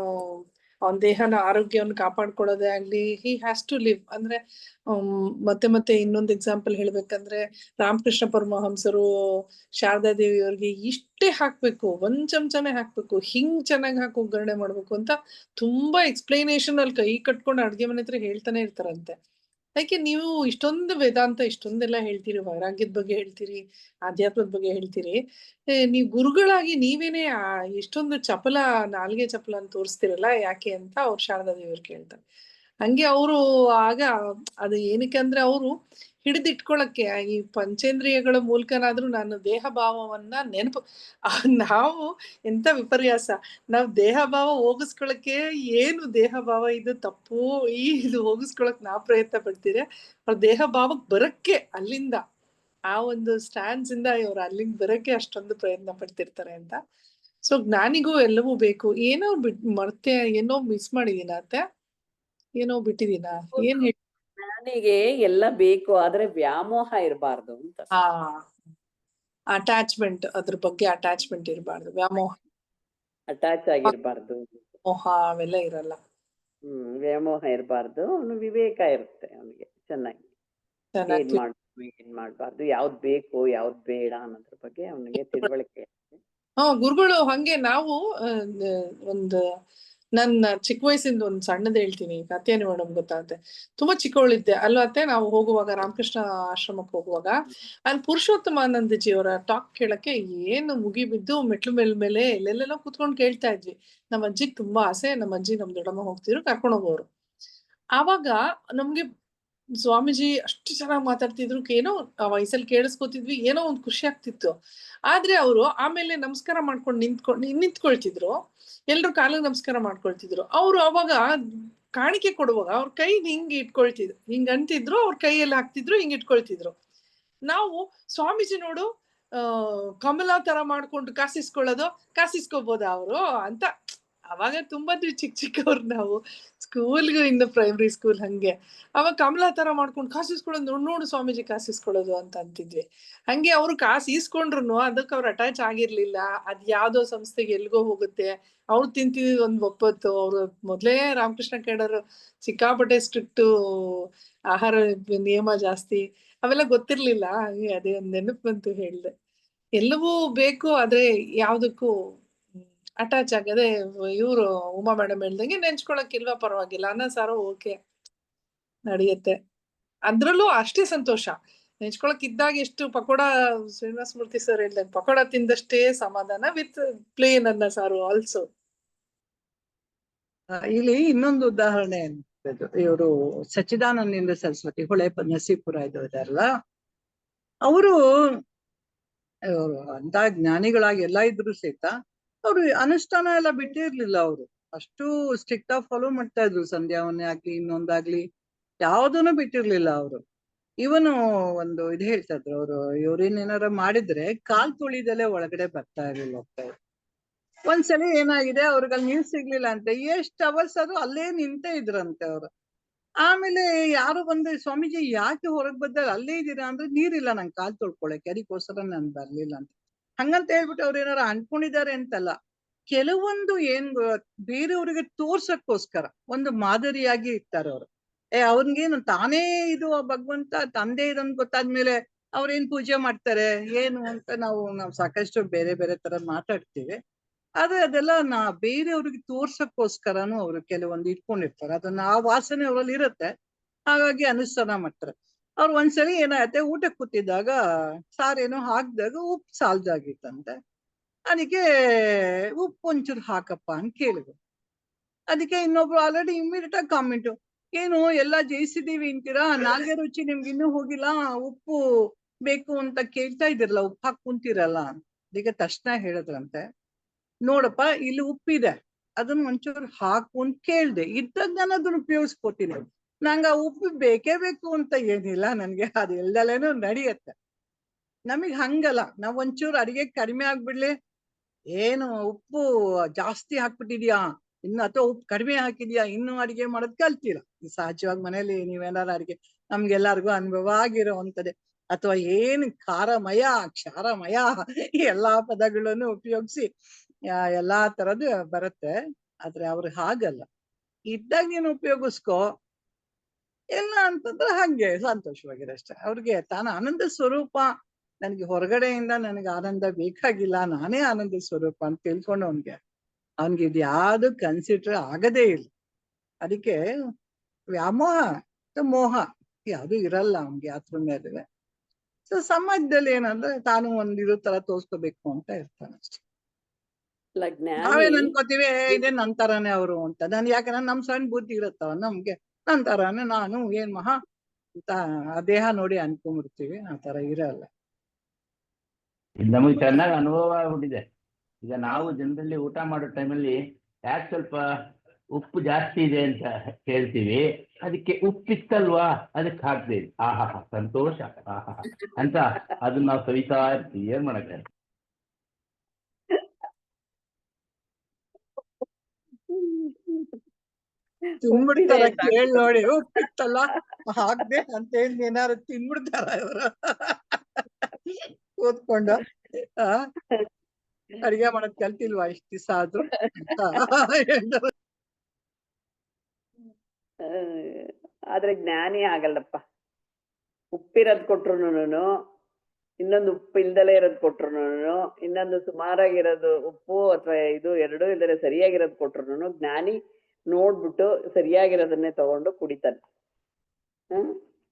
ದೇಹನ ಆರೋಗ್ಯವನ್ನು ಕಾಪಾಡ್ಕೊಳ್ಳೋದೇ ಆಗ್ಲಿ, ಹಿ ಹ್ಯಾಸ್ ಟು ಲಿವ್. ಅಂದ್ರೆ ಮತ್ತೆ ಇನ್ನೊಂದು ಎಕ್ಸಾಂಪಲ್ ಹೇಳ್ಬೇಕಂದ್ರೆ, ರಾಮಕೃಷ್ಣ ಪರಮಹಂಸರು ಶಾರದಾ ದೇವಿ ಅವ್ರಿಗೆ ಇಷ್ಟೇ ಹಾಕ್ಬೇಕು, ಒಂದ್ ಚಮಚನೇ ಹಾಕ್ಬೇಕು, ಹಿಂಗ್ ಚೆನ್ನಾಗಿ ಹಾಕಿ ಒಗ್ಗರಣೆ ಮಾಡ್ಬೇಕು ಅಂತ ತುಂಬಾ ಎಕ್ಸ್ಪ್ಲನೇಷನ್ ಅಲ್ಲಿ ಕೈ ಕಟ್ಕೊಂಡು ಅಡ್ಗೆ ಮನೆ ಹತ್ರ ಹೇಳ್ತಾನೆ ಇರ್ತಾರಂತೆ. ಯಾಕೆ ನೀವು ಇಷ್ಟೊಂದು ವೇದಾಂತ ಇಷ್ಟೊಂದೆಲ್ಲ ಹೇಳ್ತೀರಿ, ವೈರಾಗ್ಯದ ಬಗ್ಗೆ ಹೇಳ್ತೀರಿ, ಆಧ್ಯಾತ್ಮದ ಬಗ್ಗೆ ಹೇಳ್ತೀರಿ, ನೀವು ಗುರುಗಳಾಗಿ ನೀವೇನೆ ಎಷ್ಟೊಂದು ನಾಲ್ಗೆ ಚಪಲ ಅಂತ ತೋರಿಸ್ತಿರಲ್ಲ ಯಾಕೆ ಅಂತ ಅವ್ರು ಶಾರದಾ ದೇವಿಯವ್ರು ಕೇಳ್ತಾರೆ. ಹಂಗೆ ಅವರು ಆಗ ಅದು ಏನಕ್ಕೆ ಅಂದ್ರೆ ಅವರು ಹಿಡಿದಿಟ್ಕೊಳಕ್ಕೆ ಈ ಪಂಚೇಂದ್ರಿಯಗಳ ಮೂಲಕನಾದ್ರೂ ನಾನು ದೇಹ ಭಾವವನ್ನ ನೆನಪು. ನಾವು ಎಂತ ವಿಪರ್ಯಾಸ, ನಾವು ದೇಹ ಭಾವ ಹೋಗಿಸ್ಕೊಳಕ್ಕೆ, ಏನು ದೇಹ ಭಾವ ಇದು ತಪ್ಪು, ಇದು ಹೋಗಿಸ್ಕೊಳಕ್ ನಾವು ಪ್ರಯತ್ನ ಪಡ್ತೀರಿ, ಅವ್ರ ದೇಹ ಭಾವಕ್ಕೆ ಬರಕ್ಕೆ ಅಲ್ಲಿಂದ ಆ ಒಂದು ಸ್ಟ್ಯಾನ್ಸ್ ಇಂದ ಇವ್ರು ಅಲ್ಲಿಂದ ಬರಕ್ಕೆ ಅಷ್ಟೊಂದು ಪ್ರಯತ್ನ ಪಡ್ತಿರ್ತಾರೆ ಅಂತ. ಸೊ ಜ್ಞಾನಿಗೂ ಎಲ್ಲವೂ ಬೇಕು. ಏನೋ ಏನೋ ಮಿಸ್ ಮಾಡಿದೀನ ಅತ್ತೆ, ಏನೋ ಬಿಟ್ಟಿದೀನ, ಏನ್ ನನಗೆ ಎಲ್ಲ ಬೇಕು ಆದ್ರೆ ವ್ಯಾಮೋಹ ಇರಬಾರ್ದು ಅಂತ. ಅಟ್ಯಾಚ್ಮೆಂಟ್, ಅದ್ರ ಬಗ್ಗೆ ಅಟ್ಯಾಚ್ಮೆಂಟ್ ಇರಬಾರ್ದು, ವ್ಯಾಮೋಹ ಅಟ್ಯಾಚ್ ಆಗಿರ್ಬಾರ್ದು, ಮೋಹ ಅವೆಲ್ಲ ಇರಲ್ಲ. ವ್ಯಾಮೋಹ ಇರಬಾರ್ದು. ಅವನು ವಿವೇಕ ಇರುತ್ತೆ ಅವನಿಗೆ ಚೆನ್ನಾಗಿ. ಏನ್ ಮಾಡ್ಬೇಕು ಏನ್ ಮಾಡ್ಬಾರ್ದು, ಯಾವ್ದ್ ಬೇಕು ಯಾವ್ದ್ ಬೇಡ ಅನ್ನೋದ್ರ ಬಗ್ಗೆ ಅವನಿಗೆ ತಿಳುವಳಿಕೆ. ಗುರುಗಳು ಹಂಗೆ ನಾವು ಒಂದು ನನ್ನ ಚಿಕ್ಕ ವಯಸ್ಸಿಂದ ಒಂದ್ ಸಣ್ಣದ್ ಹೇಳ್ತೀನಿ, ಅತ್ತೇನು ಮೇಡಮ್ ಗೊತ್ತಾಗುತ್ತೆ. ತುಂಬಾ ಚಿಕ್ಕವಳಿದ್ದೆ ಅಲ್ವತ್ತೆ, ನಾವು ಹೋಗುವಾಗ ರಾಮಕೃಷ್ಣ ಆಶ್ರಮಕ್ಕೆ ಹೋಗುವಾಗ ಅಲ್ಲಿ ಪುರುಷೋತ್ತಮಾನಂದಜಿ ಅವರ ಟಾಕ್ ಕೇಳಕ್ಕೆ ಏನು ಮುಗಿಬಿದ್ದು ಮೆಟ್ಲು ಮೇಲೆ ಎಲ್ಲೆಲ್ಲೆಲ್ಲೋ ಕೂತ್ಕೊಂಡು ಕೇಳ್ತಾ ಇದ್ವಿ. ನಮ್ಮ ಅಜ್ಜಿಗೆ ತುಂಬಾ ಆಸೆ, ನಮ್ಮ ಅಜ್ಜಿ ನಮ್ ದೊಡ್ಡಮ್ಮ ಹೋಗ್ತಿದ್ರು, ಕರ್ಕೊಂಡು ಹೋಗೋರು. ಆವಾಗ ನಮ್ಗೆ ಸ್ವಾಮೀಜಿ ಅಷ್ಟು ಚೆನ್ನಾಗಿ ಮಾತಾಡ್ತಿದ್ರು, ಏನೋ ಆ ವಯಸ್ಸಲ್ಲಿ ಕೇಳಿಸ್ಕೊತಿದ್ವಿ, ಏನೋ ಒಂದ್ ಖುಷಿ ಆಗ್ತಿತ್ತು. ಆದ್ರೆ ಅವರು ಆಮೇಲೆ ನಮಸ್ಕಾರ ಮಾಡ್ಕೊಂಡು ನಿಂತ್ಕೊಳ್ತಿದ್ರು, ಎಲ್ರು ಕಾಲಿಗೆ ನಮಸ್ಕಾರ ಮಾಡ್ಕೊಳ್ತಿದ್ರು. ಅವ್ರು ಅವಾಗ ಕಾಣಿಕೆ ಕೊಡುವಾಗ ಅವ್ರ ಕೈ ಹಿಂಗ್ ಇಟ್ಕೊಳ್ತಿದ್ರು, ಹಿಂಗ್ ಅಂತಿದ್ರು, ಅವ್ರ ಕೈಯಲ್ಲಿ ಹಾಕ್ತಿದ್ರು, ಹಿಂಗ್ ಇಟ್ಕೊಳ್ತಿದ್ರು. ನಾವು ಸ್ವಾಮೀಜಿ ನೋಡು ಕಮಲ ತರ ಮಾಡ್ಕೊಂಡು ಕಾಸಿಸ್ಕೋಬೋದ ಅವರು ಅಂತ. ಅವಾಗ ತುಂಬಾ ಚಿಕ್ಕವ್ರು ನಾವು, ಸ್ಕೂಲ್ಗೂ ಇನ್ನು ಪ್ರೈಮರಿ ಸ್ಕೂಲ್ ಹಂಗೆ. ಅವಾಗ ಕಮಲ ತರ ಮಾಡ್ಕೊಂಡು ಕಾಸಿಸ್ಕೊಳ್ಳೋದು, ನೋಡು ಸ್ವಾಮೀಜಿ ಕಾಸಿಸ್ಕೊಳ್ಳೋದು ಅಂತ ಅಂತಿದ್ವಿ. ಹಂಗೆ ಅವ್ರು ಕಾಸು ಈಸ್ಕೊಂಡ್ರು ಅದಕ್ಕೆ ಅವ್ರು ಅಟ್ಯಾಚ್ ಆಗಿರ್ಲಿಲ್ಲ. ಅದ್ ಯಾವ್ದೋ ಸಂಸ್ಥೆಗೆ ಎಲ್ಗೋ ಹೋಗುತ್ತೆ, ಅವ್ರು ತಿಂತಿದ್ ಒಂದ್ ಒಪ್ಪತ್ತು. ಅವ್ರು ಮೊದ್ಲೇ ರಾಮಕೃಷ್ಣ ಕೇಳೋರು ಸಿಕ್ಕಾಪಟ್ಟೆ ಸ್ಟ್ರಿಕ್ಟ್, ಆಹಾರ ನಿಯಮ ಜಾಸ್ತಿ, ಅವೆಲ್ಲ ಗೊತ್ತಿರ್ಲಿಲ್ಲ. ಹಾಗೆ ಅದೇ ಒಂದ್ ನೆನಪು ಬಂತು ಹೇಳ್ದೆ. ಎಲ್ಲವೂ ಬೇಕು ಆದ್ರೆ ಯಾವ್ದಕ್ಕೂ ಅಟ್ಯಾಚ್ ಆಗದೆ. ಇವ್ರು ಉಮಾ ಮೇಡಮ್ ಹೇಳ್ದಂಗೆ ನೆಂಚ್ಕೊಳಕ್ ಇಲ್ವಾ ಪರವಾಗಿಲ್ಲ, ಅನ್ನ ಸಾರು ಓಕೆ ನಡೆಯುತ್ತೆ, ಅದ್ರಲ್ಲೂ ಅಷ್ಟೇ ಸಂತೋಷ. ನೆಂಚ್ಕೊಳಕ್ ಇದ್ದಾಗ ಎಷ್ಟು ಪಕೋಡ, ಶ್ರೀನಿವಾಸ ಮೂರ್ತಿ ಸರ್ ಹೇಳ್ದಂಗೆ ಪಕೋಡ ತಿಂದಷ್ಟೇ ಸಮಾಧಾನ, ವಿತ್ ಪ್ಲೇನ್ ಅನ್ನ ಸಾರು ಆಲ್ಸೋ. ಇಲ್ಲಿ ಇನ್ನೊಂದು ಉದಾಹರಣೆ ಇವರು ಸಚ್ಚಿದಾನಂದ ಸರಸ್ವತಿ ಹೊಳೆ ನರಸೀಪುರ ಇದಾರಲ್ಲ, ಅವರು ಅಂತ ಜ್ಞಾನಿಗಳಾಗಿ ಎಲ್ಲ ಇದ್ರು ಸಹಿತ ಅವ್ರು ಅನುಷ್ಠಾನ ಎಲ್ಲ ಬಿಟ್ಟಿರ್ಲಿಲ್ಲ. ಅವರು ಅಷ್ಟು ಸ್ಟ್ರಿಕ್ಟ್ ಆಗಿ ಫಾಲೋ ಮಾಡ್ತಾ ಇದ್ರು. ಸಂಧ್ಯಾವನ್ನೇ ಆಗ್ಲಿ ಇನ್ನೊಂದಾಗ್ಲಿ ಯಾವ್ದನ್ನು ಬಿಟ್ಟಿರ್ಲಿಲ್ಲ ಅವರು. ಇವನು ಒಂದು ಇದು ಹೇಳ್ತಾ ಇದ್ರು, ಅವರು ಇವ್ರೇನೇನಾರ ಮಾಡಿದ್ರೆ ಕಾಲ್ ತುಳಿದಲ್ಲೇ ಒಳಗಡೆ ಬರ್ತಾ ಇರ್ಲಿಲ್ಲ. ಒಂದ್ಸಲಿ ಏನಾಗಿದೆ, ಅವ್ರಿಗಲ್ಲಿ ನೀರ್ ಸಿಗ್ಲಿಲ್ಲ ಅಂತೆ, ಎಷ್ಟ್ ಅವರ್ಸ್ ಅದು ಅಲ್ಲೇ ನಿಂತೇ ಇದ್ರಂತೆ ಅವ್ರು. ಆಮೇಲೆ ಯಾರು ಬಂದು, ಸ್ವಾಮೀಜಿ ಯಾಕೆ ಹೊರಗ್ ಬಂದಾಗ ಅಲ್ಲೇ ಇದ್ದೀರಾ ಅಂದ್ರೆ, ನೀರಿಲ್ಲ ನಂಗೆ ಕಾಲ್ ತೊಳ್ಕೊಳಕ್ಕೆ, ಅದಕ್ಕೋಸ್ಕರ ನಾನ್ ಬರ್ಲಿಲ್ಲ ಅಂತ. ಹಂಗಂತ ಹೇಳ್ಬಿಟ್ಟು ಅವ್ರು ಏನಾರ ಅನ್ಕೊಂಡಿದ್ದಾರೆ ಅಂತಲ್ಲ, ಕೆಲವೊಂದು ಬೇರೆಯವ್ರಿಗೆ ತೋರ್ಸಕ್ಕೋಸ್ಕರ ಒಂದು ಮಾದರಿಯಾಗಿ ಇರ್ತಾರೆ ಅವ್ರು. ಅವ್ರಿಗೇನು ತಾನೇ ಇದು ಭಗವಂತ ತಂದೆ ಇದನ್ ಗೊತ್ತಾದ್ಮೇಲೆ ಅವ್ರೇನ್ ಪೂಜೆ ಮಾಡ್ತಾರೆ ಏನು ಅಂತ ನಾವು ಸಾಕಷ್ಟು ಬೇರೆ ಬೇರೆ ತರ ಮಾತಾಡ್ತೀವಿ. ಆದ್ರೆ ಅದೆಲ್ಲ ಬೇರೆಯವ್ರಿಗೆ ತೋರ್ಸಕ್ಕೋಸ್ಕರನು ಅವ್ರು ಕೆಲವೊಂದು ಇಟ್ಕೊಂಡಿರ್ತಾರೆ. ಅದನ್ನ ಆ ವಾಸನೆ ಅವ್ರಲ್ಲಿ ಇರುತ್ತೆ, ಹಾಗಾಗಿ ಅನುಷ್ಠಾನ ಮಾಡ್ತಾರೆ. ಅವ್ರು ಒಂದ್ಸಲಿ ಏನಾಗತ್ತೆ, ಊಟಕ್ಕೆ ಕೂತಿದ್ದಾಗ ಸಾರೇನೋ ಹಾಕ್ದಾಗ ಉಪ್ಪು ಸಾಲ್ದಾಗಿತ್ತಂತೆ. ಅದಕ್ಕೆ ಉಪ್ಪು ಒಂಚೂರು ಹಾಕಪ್ಪ ಅಂತ ಕೇಳಿದ್ರು. ಅದಕ್ಕೆ ಇನ್ನೊಬ್ರು ಆಲ್ರೆಡಿ ಇಮಿಡಿಯೇಟ್ ಆಗಿ ಕಾಮೆಂಟ್, ಏನು ಎಲ್ಲ ಜಯಿಸಿದೀವಿ ಅಂತೀರಾ, ನಾಲ್ಗೆ ರುಚಿ ನಿಮ್ಗೆ ಇನ್ನೂ ಹೋಗಿಲ್ಲ, ಉಪ್ಪು ಬೇಕು ಅಂತ ಕೇಳ್ತಾ ಇದಿರಲ್ಲ, ಉಪ್ಪು ಹಾಕಿ ಕುಂತಿರಲ್ಲ. ಅದಕ್ಕೆ ತಕ್ಷಣ ಹೇಳಿದ್ರಂತೆ, ನೋಡಪ್ಪ ಇಲ್ಲಿ ಉಪ್ಪಿದೆ, ಅದನ್ನ ಒಂಚೂರು ಹಾಕು ಅಂತ ಕೇಳ್ದೆ, ಇದ್ದಾಗ ನಾನು ಅದನ್ನ ಉಪಯೋಗಿಸ್ಕೊತೀನಿ. ನಂಗೆ ಆ ಉಪ್ಪು ಬೇಕೇ ಬೇಕು ಅಂತ ಏನಿಲ್ಲ, ನನ್ಗೆ ಅದು ಎಲ್ದಲೇನೋ ನಡೆಯತ್ತೆ. ನಮಗ್ ಹಂಗಲ್ಲ, ನಾವ್ ಒಂಚೂರು ಅಡಿಗೆ ಕಡಿಮೆ ಆಗ್ಬಿಡ್ಲಿ, ಏನು ಉಪ್ಪು ಜಾಸ್ತಿ ಹಾಕ್ಬಿಟ್ಟಿದ್ಯಾ ಇನ್ನು, ಅಥವಾ ಉಪ್ಪು ಕಡಿಮೆ ಹಾಕಿದ್ಯಾ, ಇನ್ನು ಅಡಿಗೆ ಮಾಡೋದ್ ಕಲ್ತಿಲ್ಲ. ಸಹಜವಾಗಿ ಮನೇಲಿ ನೀವೇನಾರು ಅಡಿಗೆ, ನಮ್ಗೆಲ್ಲರಿಗೂ ಅನುಭವ ಆಗಿರೋವಂಥದ್ದೇ. ಅಥವಾ ಏನು ಖಾರಮಯ ಕ್ಷಾರಮಯ ಎಲ್ಲಾ ಪದಗಳನ್ನು ಉಪಯೋಗಿಸಿ ಎಲ್ಲಾ ತರದ್ದು ಬರುತ್ತೆ. ಆದ್ರೆ ಅವ್ರು ಹಾಗಲ್ಲ, ಇದ್ದಾಗ ನೀನು ಉಪಯೋಗಿಸ್ಕೊ, ಎಲ್ಲ ಅಂತಂದ್ರೆ ಹಂಗೆ ಸಂತೋಷವಾಗಿರಷ್ಟೆ. ಅವ್ರಿಗೆ ತಾನು ಆನಂದ ಸ್ವರೂಪ, ನನ್ಗೆ ಹೊರಗಡೆಯಿಂದ ನನಗೆ ಆನಂದ ಬೇಕಾಗಿಲ್ಲ, ನಾನೇ ಆನಂದ ಸ್ವರೂಪ ಅಂತ ತಿಳ್ಕೊಂಡು ಅವನ್ಗೆ ಇದು ಯಾವ್ದು ಕನ್ಸಿಡರ್ ಆಗದೇ ಇಲ್ಲ. ಅದಕ್ಕೆ ವ್ಯಾಮೋಹ ಮೋಹ ಯಾವ್ದು ಇರಲ್ಲ ಅವನ್ಗೆ ಅದ್ರ ಮೇಲೆ. ಸೊ ಸಮಾಜದಲ್ಲಿ ಏನಂದ್ರೆ ತಾನು ಒಂದಿರೋ ತರ ತೋರ್ಸ್ಕೋಬೇಕು ಅಂತ ಇರ್ತಾನೆ ಅಷ್ಟೆ. ನಾವೇನ್ ಅನ್ಕೋತೀವಿ, ಇದೇ ನನ್ ತರಾನೇ ಅವರು ಅಂತ. ಯಾಕಂದ್ರೆ ನಮ್ ಸಣ್ಣ ಬುದ್ಧಿ ಇರುತ್ತವ ನಮ್ಗೆ, ನನ್ ತರಾನೇ ನಾನು ಏನ್ ಮಹಾ ಅಂತ ಆ ದೇಹ ನೋಡಿ ಅನ್ಕೊಂಡ್ಬಿಡ್ತೀವಿ. ಆ ತರ ಇರಲ್ಲ. ನಮಗೆ ಚೆನ್ನಾಗಿ ಅನುಭವ ಆಗ್ಬಿಟ್ಟಿದೆ. ಈಗ ನಾವು ಜನರಲ್ಲಿ ಊಟ ಮಾಡೋ ಟೈಮಲ್ಲಿ ಯಾಕೆ ಸ್ವಲ್ಪ ಉಪ್ಪು ಜಾಸ್ತಿ ಇದೆ ಅಂತ ಹೇಳ್ತೀವಿ, ಅದಕ್ಕೆ ಉಪ್ಪಿತ್ತಲ್ವಾ ಅದಕ್ಕೆ ಹಾಕ್ತೀವಿ, ಆಹಾ ಸಂತೋಷ ಆಹಾ ಅಂತ ಅದನ್ನ ನಾವು ಸವಿತಾ ಇರ್ತೀವಿ. ಏನ್ ಮಾಡಕ್ಕೆ ತುಂಬಿಡ್ತಾರೆ ಕೇಳಿ ನೋಡಿ, ಉಪ್ಪಿತ್ತಲ್ಲ ಹಾಕ್ದೆ ಅಂತ ಹೇಳಿ ಏನಾರು ತಿನ್ಬಿಡ್ತಾರ ಇವರು ಕೂತ್ಕೊಂಡು ಅಡಿಗೆ ಮಾಡೋದ್ ಕಲ್ತಿಲ್ವಾ ಇಷ್ಟ ದಿವಸ ಆದ್ರೂ ಆದ್ರೆ ಜ್ಞಾನಿ ಆಗಲ್ಲಪ್ಪ. ಉಪ್ಪಿರೋದ್ ಕೊಟ್ರುನು, ಇನ್ನೊಂದು ಉಪ್ಪು ಇಲ್ದಲೇ ಇರೋದ್ ಕೊಟ್ರುನು, ಇನ್ನೊಂದು ಸುಮಾರಾಗಿರೋದು ಉಪ್ಪು ಅಥವಾ ಇದು ಎರಡೂ ಇಲ್ದರೆ ಸರಿಯಾಗಿರೋದ್ ಕೊಟ್ರುನು ಜ್ಞಾನಿ ನೋಡ್ಬಿಟ್ಟು ಸರಿಯಾಗಿರೋದನ್ನೇ ತಗೊಂಡು ಕುಡಿತಾನೆ.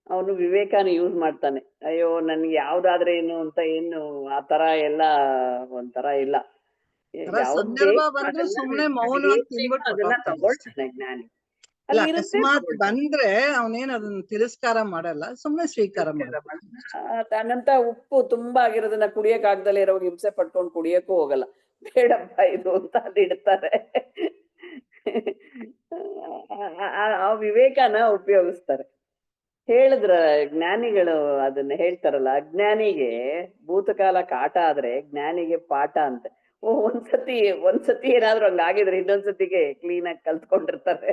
ಅವನು ವಿವೇಕನ ಯೂಸ್ ಮಾಡ್ತಾನೆ. ಅಯ್ಯೋ ನನ್ಗೆ ಯಾವ್ದಾದ್ರೆ ಏನು ಅಂತ ಏನು ಆತರ ಎಲ್ಲ ಒಂಥರ ಇಲ್ಲ. ಸಂದರ್ಭ ಬಂದ್ರೆ ಸುಮ್ನೆ ಮೌನ ತಿನ್ಬಿಟ್ಟು ಅದನ್ನ ತಗೊಳ್ತಾನೆ ಜ್ಞಾನಿ. ಅಲ್ಲ, ಅಕಸ್ಮಾತ್ ಬಂದ್ರೆ ಅವನೇನ್ ಅದನ್ನ ತಿರಸ್ಕಾರ ಮಾಡಲ್ಲ, ಸುಮ್ನೆ ಸ್ವೀಕಾರ ಮಾಡ್ತಾನೆ. ತನ್ನಂತ ಉಪ್ಪು ತುಂಬಾ ಆಗಿರೋದನ್ನ ಕುಡಿಯಕ್ ಆಗ್ದಲೇ ಇರೋ ಹಿಂಸೆ ಪಟ್ಕೊಂಡು ಕುಡಿಯಕ್ಕೂ ಹೋಗಲ್ಲ. ಬೇಡಪ್ಪ ಇದು ಅಂತ ಅದಿಡ್ತಾರೆ. ಆ ವಿವೇಕನ ಉಪಯೋಗಿಸ್ತಾರೆ. ಹೇಳಿದ್ರ ಜ್ಞಾನಿಗಳು ಅದನ್ನ ಹೇಳ್ತಾರಲ್ಲ, ಅಜ್ಞಾನಿಗೆ ಭೂತಕಾಲ ಕಾಟ ಆದ್ರೆ ಜ್ಞಾನಿಗೆ ಪಾಠ ಅಂತೆ. ಒಂದ್ಸತಿ ಏನಾದ್ರು ಹಂಗಾಗಿದ್ರೆ ಇನ್ನೊಂದ್ಸತಿಗೆ ಕ್ಲೀನ್ ಆಗಿ ಕಲ್ತ್ಕೊಂಡಿರ್ತಾರೆ.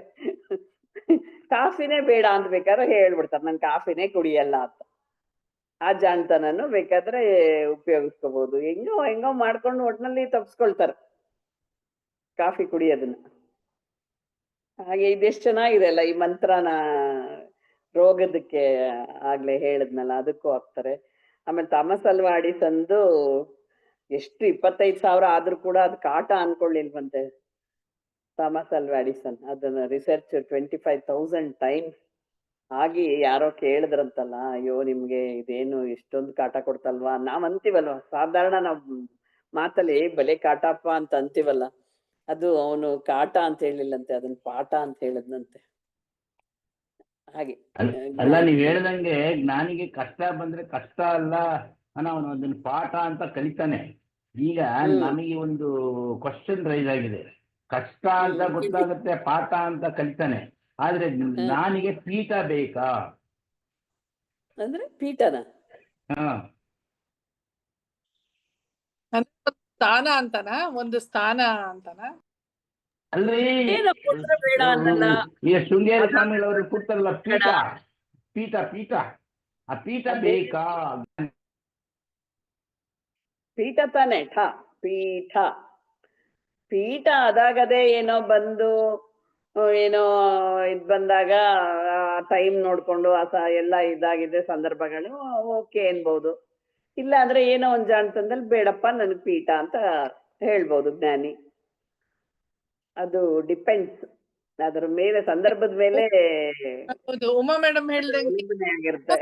ಕಾಫಿನೇ ಬೇಡ ಅಂತ ಬೇಕಾದ್ರೆ ಹೇಳ್ಬಿಡ್ತಾರೆ, ನನ್ ಕಾಫಿನೇ ಕುಡಿಯಲ್ಲ ಅಂತ. ಆ ಜಾಣ್ತನನ್ನು ಬೇಕಾದ್ರೆ ಉಪಯೋಗಿಸ್ಕೋಬಹುದು. ಹೆಂಗೋ ಮಾಡ್ಕೊಂಡು ಒಟ್ನಲ್ಲಿ ತಪ್ಸ್ಕೊಳ್ತಾರೆ ಕಾಫಿ ಕುಡಿಯೋದನ್ನ. ಹಾಗೆ ಇದೆಷ್ಟು ಚೆನ್ನಾಗಿದೆ ಅಲ್ಲ ಈ ಮಂತ್ರನ. ರೋಗದಕ್ಕೆ ಆಗ್ಲೇ ಹೇಳಿದ್ನಲ್ಲ, ಅದಕ್ಕೂ ಹಾಕ್ತಾರೆ. ಆಮೇಲೆ ಥಾಮಸ್ ಅಲ್ವಾ ಎಡಿಸನ್ದು ಎಷ್ಟು 25,000 ಆದ್ರೂ ಕೂಡ ಅದು ಕಾಟ ಅನ್ಕೊಳ್ಳಿಲ್ವಂತೆ ಥಾಮಸ್ ಅಲ್ವಾ ಎಡಿಸನ್. ಅದನ್ನ ರಿಸರ್ಚ್ 25,000 ಟೈಮ್ಸ್ ಆಗಿ ಯಾರೋ ಕೇಳಿದ್ರಂತಲ್ಲ, ಅಯ್ಯೋ ನಿಮ್ಗೆ ಇದೇನು ಇಷ್ಟೊಂದು ಕಾಟ ಕೊಡ್ತಲ್ವಾ? ನಾವ್ ಅಂತೀವಲ್ವ ಸಾಧಾರಣ, ನಾವ್ ಮಾತಲ್ಲಿ ಬಲೆ ಕಾಟಪ್ಪ ಅಂತ ಅಂತೀವಲ್ಲ, ಅದು ಅವನು ಕಾಟ ಅಂತ ಹೇಳಿಲ್ಲಂತೆ, ಅದನ್ನ ಪಾಠ ಅಂತ ಹೇಳಿದ್ನಂತೆ. ಹಾಗೆ ಅಲ್ಲ, ನೀವ್ ಹೇಳ್ದಂಗೆ ಜ್ಞಾನಿಗೆ ಕಷ್ಟ ಬಂದ್ರೆ ಕಷ್ಟ ಅಲ್ಲ ಅವನು ಅದನ್ನ ಪಾಠ ಅಂತ ಕಲಿತಾನೆ. ಈಗ ನಮಗೆ ಒಂದು ಕ್ವಶನ್ ರೈಸ್ ಆಗಿದೆ. ಕಷ್ಟ ಅಂತ ಗೊತ್ತಾಗುತ್ತೆ, ಪಾಠ ಅಂತ ಕಲಿತಾನೆ. ಆದ್ರೆ ಜ್ಞಾನಿಗೆ ಪೀಠ ಬೇಕಾ? ಅಂದ್ರೆ ಪೀಠನ ಸ್ಥಾನ ಅಂತಾನ, ಒಂದು ಸ್ಥಾನ ಅಂತಾನ. ಅಲ್ರಿ, ಬೇಡ ಅನ್ನಲ್ಲ. ಈಗ ಶೃಂಗೇರಿ ಸ್ವಾಮಿಗಳವರು ಕೂತಾರಲ್ಲ, ಪೀಠ ಪೀಠ ಪೀಠ ಆ ಪೀಠ ಬೇಕಾ? ಪೀಠ ತಾನೆ ಪೀಠ ಪೀಠ ಅದಾಗದೆ ಏನೋ ಬಂದು ಏನೋ ಇದ್ ಬಂದಾಗ ಟೈಮ್ ನೋಡ್ಕೊಂಡು ಎಲ್ಲ ಇದಾಗಿದೆ ಸಂದರ್ಭಗಳು ಓಕೆ ಅನ್ಬಹುದು. ಇಲ್ಲ ಅಂದ್ರೆ ಏನೋ ಒಂದ್ ಜಾಣ್ತಂದಲ್ಲಿ ಬೇಡಪ್ಪ ನನ್ಗೆ ಪೀಠ ಅಂತ ಹೇಳ್ಬೋದು ಜ್ಞಾನಿ. ಅದು ಡಿಪೆಂಡ್ಸ್, ಅದ್ರ ಮೇಲೆ ಸಂದರ್ಭದ ಮೇಲೆ ಉಮಾ ಮೇಡಮ್ ಹೇಳ್ದಂಗೆ ಆಗಿರುತ್ತೆ.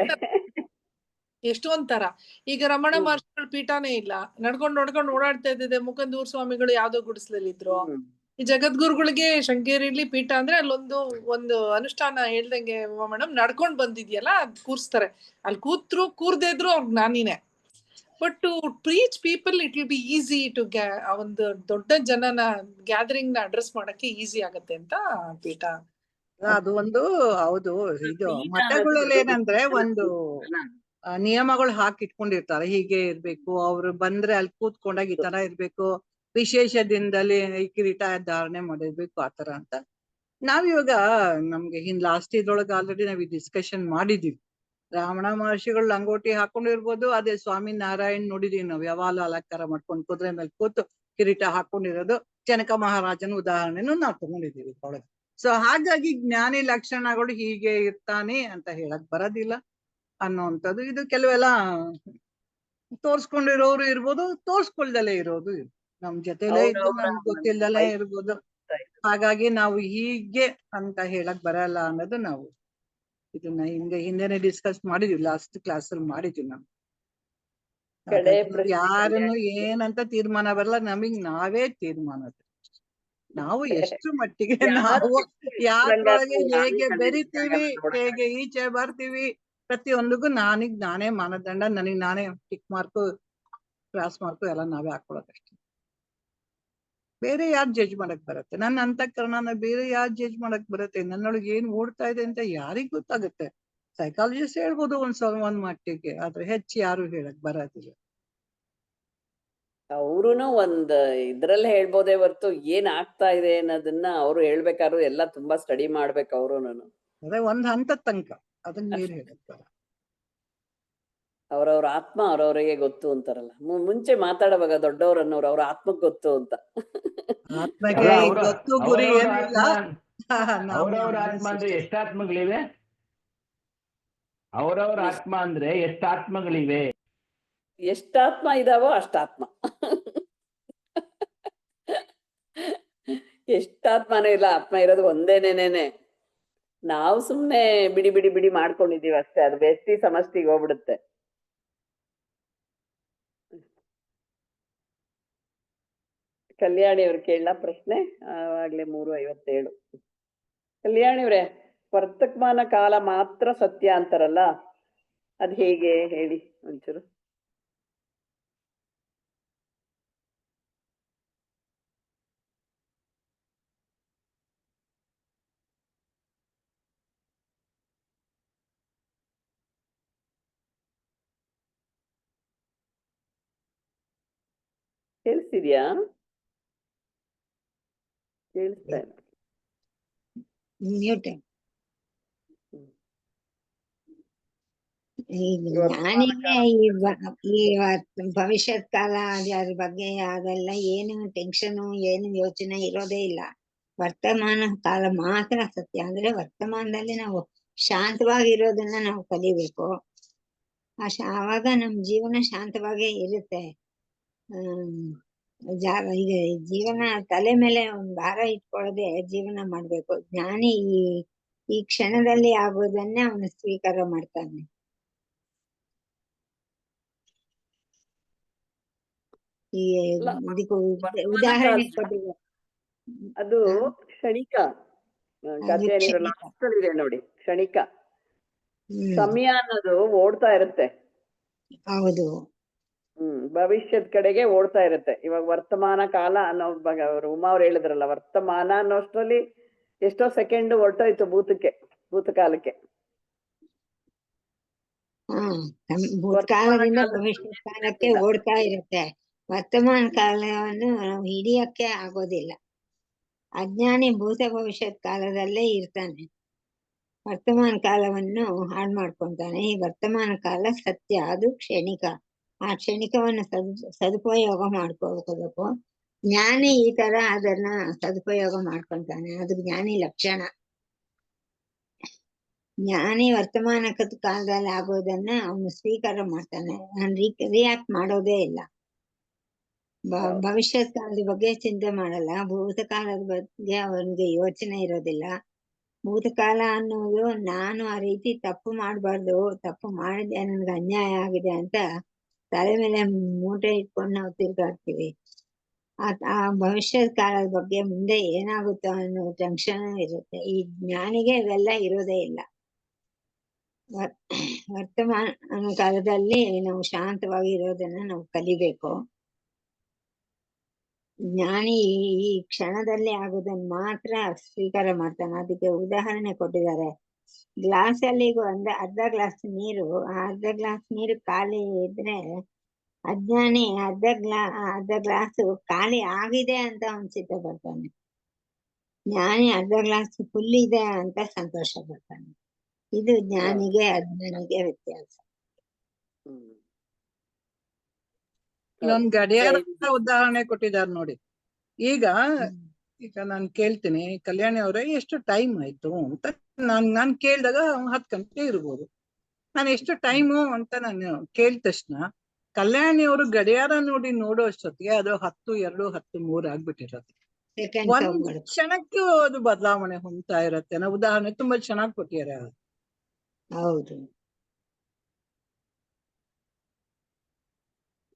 ಎಷ್ಟೊಂಥರ. ಈಗ ರಮಣ ಮಹರ್ಷಿಗಳು ಪೀಠಾನೇ ಇಲ್ಲ, ನಡ್ಕೊಂಡು ಓಡಾಡ್ತಾ ಇದ್ದಿದೆ. ಮುಕಂದೂರ್ ಸ್ವಾಮಿಗಳು ಯಾವ್ದೋ ಗುಡಿಸ್ಲಲ್ಲಿದ್ರು. ಈ ಜಗದ್ಗುರುಗಳಿಗೆ ಶೃಂಗೇರಿಲಿ ಪೀಠ ಅಂದ್ರೆ ಒಂದು ಅನುಷ್ಠಾನ ಹೇಳ್ದಂಗೆ ಉಮಾ ಮೇಡಮ್ ನಡ್ಕೊಂಡ್ ಬಂದಿದ್ಯಲ್ಲ, ಅದ್ ಕೂರ್ಸ್ತಾರೆ. ಅಲ್ಲಿ ಕೂರ್ದೇ ಇದ್ರು ಅವ್ರ ಜ್ಞಾನಿನೇ. But to preach people it will be easy to ಒಂದು ದೊಡ್ಡ ಜನನ ಗ್ಯಾದರಿಂಗ್ ನ ಅಡ್ರೆಸ್ ಮಾಡಕ್ಕೆ ಈಸಿ ಆಗತ್ತೆ ಅಂತ ಪೀಠ. ಅದು ಒಂದು ಹೌದು. ಇದು ಮಠಗಳಲ್ಲಿ ಏನಂದ್ರೆ ಒಂದು ನಿಯಮಗಳು ಹಾಕಿಟ್ಕೊಂಡಿರ್ತಾರೆ, ಹೀಗೆ ಇರ್ಬೇಕು, ಅವ್ರು ಬಂದ್ರೆ ಅಲ್ಲಿ ಕೂತ್ಕೊಂಡಾಗ ಈ ತರ ಇರ್ಬೇಕು, ವಿಶೇಷ ದಿನದಲ್ಲಿ ಕಿರೀಟ ಧಾರಣೆ ಮಾಡಿರ್ಬೇಕು, ಆತರ ಅಂತ. ನಾವಿವಾಗ ನಮ್ಗೆ ಲಾಸ್ಟ್ ಇದ್ರೊಳಗೆ ಆಲ್ರೆಡಿ ನಾವ್ ಡಿಸ್ಕಷನ್ ಮಾಡಿದೀವಿ. ರಮಣ ಮಹರ್ಷಿಗಳು ಲಂಗೋಟಿ ಹಾಕೊಂಡಿರ್ಬೋದು, ಅದೇ ಸ್ವಾಮಿ ನಾರಾಯಣ್ ನೋಡಿದೀವಿ ನಾವು ಯಾವಾಗಲೂ ಅಲಂಕಾರ ಮಾಡ್ಕೊಂಡು ಕುದುರೆ ಮೇಲೆ ಕೂತು ಕಿರೀಟ ಹಾಕೊಂಡಿರೋದು. ಜನಕ ಮಹಾರಾಜನ ಉದಾಹರಣೆನೂ ನಾವು ತಗೊಂಡಿದ್ದೀವಿ ಇದ್ರೊಳಗೆ. ಸೊ ಹಾಗಾಗಿ ಜ್ಞಾನಿ ಲಕ್ಷಣಗಳು ಹೀಗೆ ಇರ್ತಾನೆ ಅಂತ ಹೇಳಕ್ ಬರೋದಿಲ್ಲ ಅನ್ನೋಂಥದ್ದು. ಇದು ಕೆಲವೆಲ್ಲ ತೋರ್ಸ್ಕೊಂಡಿರೋರು ಇರ್ಬೋದು, ತೋರ್ಸ್ಕೊಳ್ದಲೇ ಇರೋದು ನಮ್ ಜೊತೆಲೇ ಇದ್ದು ನಮ್ಗೆ ಗೊತ್ತಿಲ್ದಲೇ ಇರ್ಬೋದು. ಹಾಗಾಗಿ ನಾವು ಹೀಗೆ ಅಂತ ಹೇಳಕ್ ಬರಲ್ಲ ಅನ್ನೋದು ನಾವು ಇದನ್ನ ಹಿಂದೆನೆ ಡಿಸ್ಕಸ್ ಮಾಡಿದೀವಿ, ಲಾಸ್ಟ್ ಕ್ಲಾಸ್ ಅಲ್ಲಿ ಮಾಡಿದೀವಿ ನಾವು. ಯಾರನ್ನು ಏನಂತ ತೀರ್ಮಾನ ಬರಲ್ಲ, ನಮಗ್ ನಾವೇ ತೀರ್ಮಾನ. ನಾವು ಎಷ್ಟು ಮಟ್ಟಿಗೆ ನಾವು ಯಾರೊಳಗೆ ಹೇಗೆ ಬೆರಿತೀವಿ, ಹೇಗೆ ಈಚೆ ಬರ್ತೀವಿ, ಪ್ರತಿಯೊಂದಿಗೂ ನಾನೇ ಮಾನದಂಡ, ನನಗ್ ನಾನೇ ಟಿಕ್ ಮಾರ್ಕು ಕ್ರಾಸ್ ಮಾರ್ಕು ಎಲ್ಲ ನಾವೇ ಹಾಕೊಳ್ಳೋದಷ್ಟೇ. ಬೇರೆ ಯಾರು ಜಡ್ಜ್ ಮಾಡಕ್ ಬರುತ್ತೆ? ನನ್ನ ಅಂತಃಕರಣನ ಬೇರೆ ಯಾರು ಜಡ್ಜ್ ಮಾಡಕ್ ಬರುತ್ತೆ? ನನ್ನೊಳಗೆ ಏನ್ ಓಡ್ತಾ ಇದೆ ಅಂತ ಯಾರಿಗ್ ಗೊತ್ತಾಗುತ್ತೆ? ಸೈಕಾಲಜಿಸ್ಟ್ ಹೇಳ್ಬೋದು ಒಂದ್ ಮಟ್ಟಿಗೆ, ಆದ್ರೆ ಹೆಚ್ಚು ಯಾರು ಹೇಳಕ್ ಬರೋದಿಲ್ಲ. ಅವ್ರುನು ಒಂದ್ ಇದ್ರಲ್ಲಿ ಹೇಳ್ಬೋದೇ ಹೊರ್ತು ಏನ್ ಆಗ್ತಾ ಇದೆ ಅನ್ನೋದನ್ನ ಅವ್ರು ಹೇಳ್ಬೇಕಾದ್ರು ಎಲ್ಲ ತುಂಬಾ ಸ್ಟಡಿ ಮಾಡ್ಬೇಕು ಅವ್ರುನು. ಅದೇ ಒಂದ್ ಹಂತದ ತನಕ ಅದನ್ನ ನೀರ್ ಹೇಳುತ್ತಾರೆ. ಅವ್ರವ್ರ ಆತ್ಮ ಅವ್ರವ್ರಿಗೆ ಗೊತ್ತು ಅಂತಾರಲ್ಲ. ಮುಂಚೆ ಮಾತಾಡುವಾಗ ದೊಡ್ಡವ್ರು ಅನ್ನೋರು ಅವ್ರ ಆತ್ಮಕ್ ಗೊತ್ತು ಅಂತ. ಆತ್ಮಗೆ ಗೊತ್ತು ಗುರಿ ಏನಿಲ್ಲ. ಅವ್ರವ್ರ ಆತ್ಮ ಅಂದ್ರೆ ಎಷ್ಟು ಆತ್ಮಗಳಿವೆ? ಅವ್ರವ್ರ ಆತ್ಮ ಅಂದ್ರೆ ಎಷ್ಟು ಆತ್ಮಗಳಿವೆ? ಎಷ್ಟಾತ್ಮ ಇದಾವೋ ಅಷ್ಟಾತ್ಮ. ಎಷ್ಟಾತ್ಮನೂ ಇಲ್ಲ, ಆತ್ಮ ಇರೋದು ಒಂದೇನೇನೆ. ನಾವು ಸುಮ್ನೆ ಬಿಡಿ ಬಿಡಿ ಬಿಡಿ ಮಾಡ್ಕೊಂಡಿದೀವಿ ಅಷ್ಟೇ. ಅದು ಬೆಸ್ತಿ ಸಮಷ್ಟಿಗೆ ಹೋಗ್ಬಿಡುತ್ತೆ. ಕಲ್ಯಾಣಿ ಅವ್ರು ಕೇಳಲ್ಲ ಪ್ರಶ್ನೆ? ಆವಾಗ್ಲೇ 3:57. ಕಲ್ಯಾಣಿ ಅವ್ರೆ, ವರ್ತಮಾನ ಕಾಲ ಮಾತ್ರ ಸತ್ಯ ಅಂತಾರಲ್ಲ, ಅದ್ ಹೇಗೆ ಹೇಳಿ ಒಂಚೂರು. ಕೇಳಿಸ್ತಿದ್ಯಾ? ಕೇಳಿಸ್ತಾ ಇಲ್ಲ. ಮ್ಯೂಟ್. ನಾನೀಗ ಈ ಭವಿಷ್ಯತ್ ಕಾಲ ಅದ್ರ ಬಗ್ಗೆ ಅದೆಲ್ಲ ಏನು ಟೆನ್ಷನು ಏನು ಯೋಚನೆ ಇರೋದೇ ಇಲ್ಲ. ವರ್ತಮಾನ ಕಾಲ ಮಾತ್ರ ಸತ್ಯ. ಅಂದ್ರೆ ವರ್ತಮಾನದಲ್ಲಿ ನಾವು ಶಾಂತವಾಗಿರೋದನ್ನ ನಾವು ಕಲಿಬೇಕು. ಆವಾಗ ನಮ್ ಜೀವನ ಶಾಂತವಾಗೇ ಇರುತ್ತೆ. ಈಗ ಜೀವನ ತಲೆ ಮೇಲೆ ಒಂದ್ ಭಾರ ಇಟ್ಕೊಳ್ಳದೆ ಜೀವನ ಮಾಡ್ಬೇಕು. ಜ್ಞಾನಿ ಈ ಕ್ಷಣದಲ್ಲಿ ಆಗೋದನ್ನೇ ಅವನು ಸ್ವೀಕಾರ ಮಾಡ್ತಾನೆ. ಈ ಇದಕ್ಕೂ ಉದಾಹರಣೆ ಕೊಟ್ಟಿದ್ದಾರೆ. ಅದು ಕ್ಷಣಿಕ. ಲಾಸ್ಟ್ ಇದೆ ನೋಡಿ, ಕ್ಷಣಿಕ. ಸಮಯ ಅನ್ನೋದು ಓಡ್ತಾ ಇರುತ್ತೆ. ಹೌದು. ಭವಿಷ್ಯದ ಕಡೆಗೆ ಓಡ್ತಾ ಇರುತ್ತೆ. ಇವಾಗ ವರ್ತಮಾನ ಕಾಲ ಅನ್ನೋ ಉಮಾ ಅವ್ರು ಹೇಳಿದ್ರಲ್ಲ, ವರ್ತಮಾನ ಅನ್ನೋಷ್ಟರಲ್ಲಿ ಎಷ್ಟೋ ಸೆಕೆಂಡ್ ಹೊರಟೋಯ್ತು ಭೂತಕಾಲಕ್ಕೆ. ಭೂತಕಾಲದಿಂದ ಭವಿಷ್ಯತ್ ಕಾಲಕ್ಕೆ ಓಡ್ತಾ ಇರುತ್ತೆ. ವರ್ತಮಾನ ಕಾಲವನ್ನು ನಾವು ಹಿಡಿಯಕ್ಕೆ ಆಗೋದಿಲ್ಲ. ಅಜ್ಞಾನಿ ಭೂತ ಭವಿಷ್ಯತ್ ಕಾಲದಲ್ಲೇ ಇರ್ತಾನೆ, ವರ್ತಮಾನ ಕಾಲವನ್ನು ಹಾಳು ಮಾಡ್ಕೊಂತಾನೆ. ಈ ವರ್ತಮಾನ ಕಾಲ ಸತ್ಯ, ಅದು ಕ್ಷಣಿಕ. ಆ ಕ್ಷಣಿಕವನ್ನು ಸದುಪಯೋಗ ಮಾಡ್ಕೋಬೇಕು. ಜ್ಞಾನಿ ಈ ತರ ಅದನ್ನ ಸದುಪಯೋಗ ಮಾಡ್ಕೊಂತಾನೆ, ಅದು ಜ್ಞಾನಿ ಲಕ್ಷಣ. ಜ್ಞಾನಿ ವರ್ತಮಾನ ಕಾಲದಲ್ಲಿ ಆಗೋದನ್ನ ಅವನು ಸ್ವೀಕಾರ ಮಾಡ್ತಾನೆ, ರಿಯಾಕ್ಟ್ ಮಾಡೋದೇ ಇಲ್ಲ. ಭವಿಷ್ಯತ್ ಕಾಲದ ಬಗ್ಗೆ ಚಿಂತೆ ಮಾಡಲ್ಲ, ಭೂತಕಾಲದ ಬಗ್ಗೆ ಅವನಿಗೆ ಯೋಚನೆ ಇರೋದಿಲ್ಲ. ಭೂತಕಾಲ ಅನ್ನೋದು ನಾನು ಆ ರೀತಿ ತಪ್ಪು ಮಾಡಬಾರ್ದು, ತಪ್ಪು ಮಾಡಿದೆ, ನನ್ಗೆ ಅನ್ಯಾಯ ಆಗಿದೆ ಅಂತ ತಲೆ ಮೇಲೆ ಮೂಟೆ ಇಟ್ಕೊಂಡು ನಾವು ತಿರ್ಗಾಡ್ತೀವಿ. ಆ ಭವಿಷ್ಯದ ಕಾಲದ ಬಗ್ಗೆ ಮುಂದೆ ಏನಾಗುತ್ತೋ ಅನ್ನೋ ಟೆನ್ಷನ್ ಇರುತ್ತೆ. ಈ ಜ್ಞಾನಿಗೆ ಇವೆಲ್ಲ ಇರೋದೇ ಇಲ್ಲ. ವರ್ತಮಾನ ಕಾಲದಲ್ಲಿ ನಾವು ಶಾಂತವಾಗಿ ಇರೋದನ್ನ ನಾವು ಕಲಿಬೇಕು. ಜ್ಞಾನಿ ಈ ಕ್ಷಣದಲ್ಲಿ ಆಗೋದನ್ನ ಮಾತ್ರ ಸ್ವೀಕಾರ ಮಾಡ್ತಾನೆ. ಅದಕ್ಕೆ ಉದಾಹರಣೆ ಕೊಟ್ಟಿದ್ದಾರೆ. ಗ್ಲಾಸ್ ಅಲ್ಲಿ ಅರ್ಧ ಗ್ಲಾಸ್ ನೀರು, ಅರ್ಧ ಗ್ಲಾಸ್ ನೀರು ಖಾಲಿ ಇದ್ರೆ ಅಜ್ಞಾನಿ ಅರ್ಧ ಗ್ಲಾಸ್ ಖಾಲಿ ಆಗಿದೆ ಅಂತ ಅವನು ಸಿದ್ಧ ಬರ್ತಾನೆ. ಜ್ಞಾನಿ ಅರ್ಧ ಗ್ಲಾಸ್ ಫುಲ್ ಇದೆ ಅಂತ ಸಂತೋಷ ಪಡ್ತಾನೆ. ಇದು ಜ್ಞಾನಿಗೆ ಅಜ್ಞಾನಿಗೆ ವ್ಯತ್ಯಾಸ. ಇಲ್ಲೊಂದು ಗಡಿಯಾರ ಉದಾಹರಣೆ ಕೊಟ್ಟಿದ್ದಾರೆ ನೋಡಿ. ಈಗ ನಾನು ಕೇಳ್ತೀನಿ, ಕಲ್ಯಾಣಿ ಅವರೇ ಎಷ್ಟು ಟೈಮ್ ಆಯ್ತು ಅಂತ ನಾನ್ ಕೇಳಿದಾಗ 10 ಗಂಟೆ ಇರ್ಬೋದು. ನಾನು ಎಷ್ಟು ಟೈಮು ಅಂತ ನಾನು ಕೇಳಿದ ತಕ್ಷಣ ಕಲ್ಯಾಣಿ ಅವರು ಗಡಿಯಾರ ನೋಡೋ ಅಷ್ಟೊತ್ತಿಗೆ ಅದು 10:02, 10:03 ಆಗ್ಬಿಟ್ಟಿರತ್ತೆ. ಒಂದ್ ಕ್ಷಣಕ್ಕೂ ಅದು ಬದಲಾವಣೆ ಹೊಂದ್ತಾ ಇರತ್ತೆ. ನಾವು ಉದಾಹರಣೆ ತುಂಬಾ ಚೆನ್ನಾಗಿ ಕೊಟ್ಟಿದ್ದಾರೆ. ಹೌದು.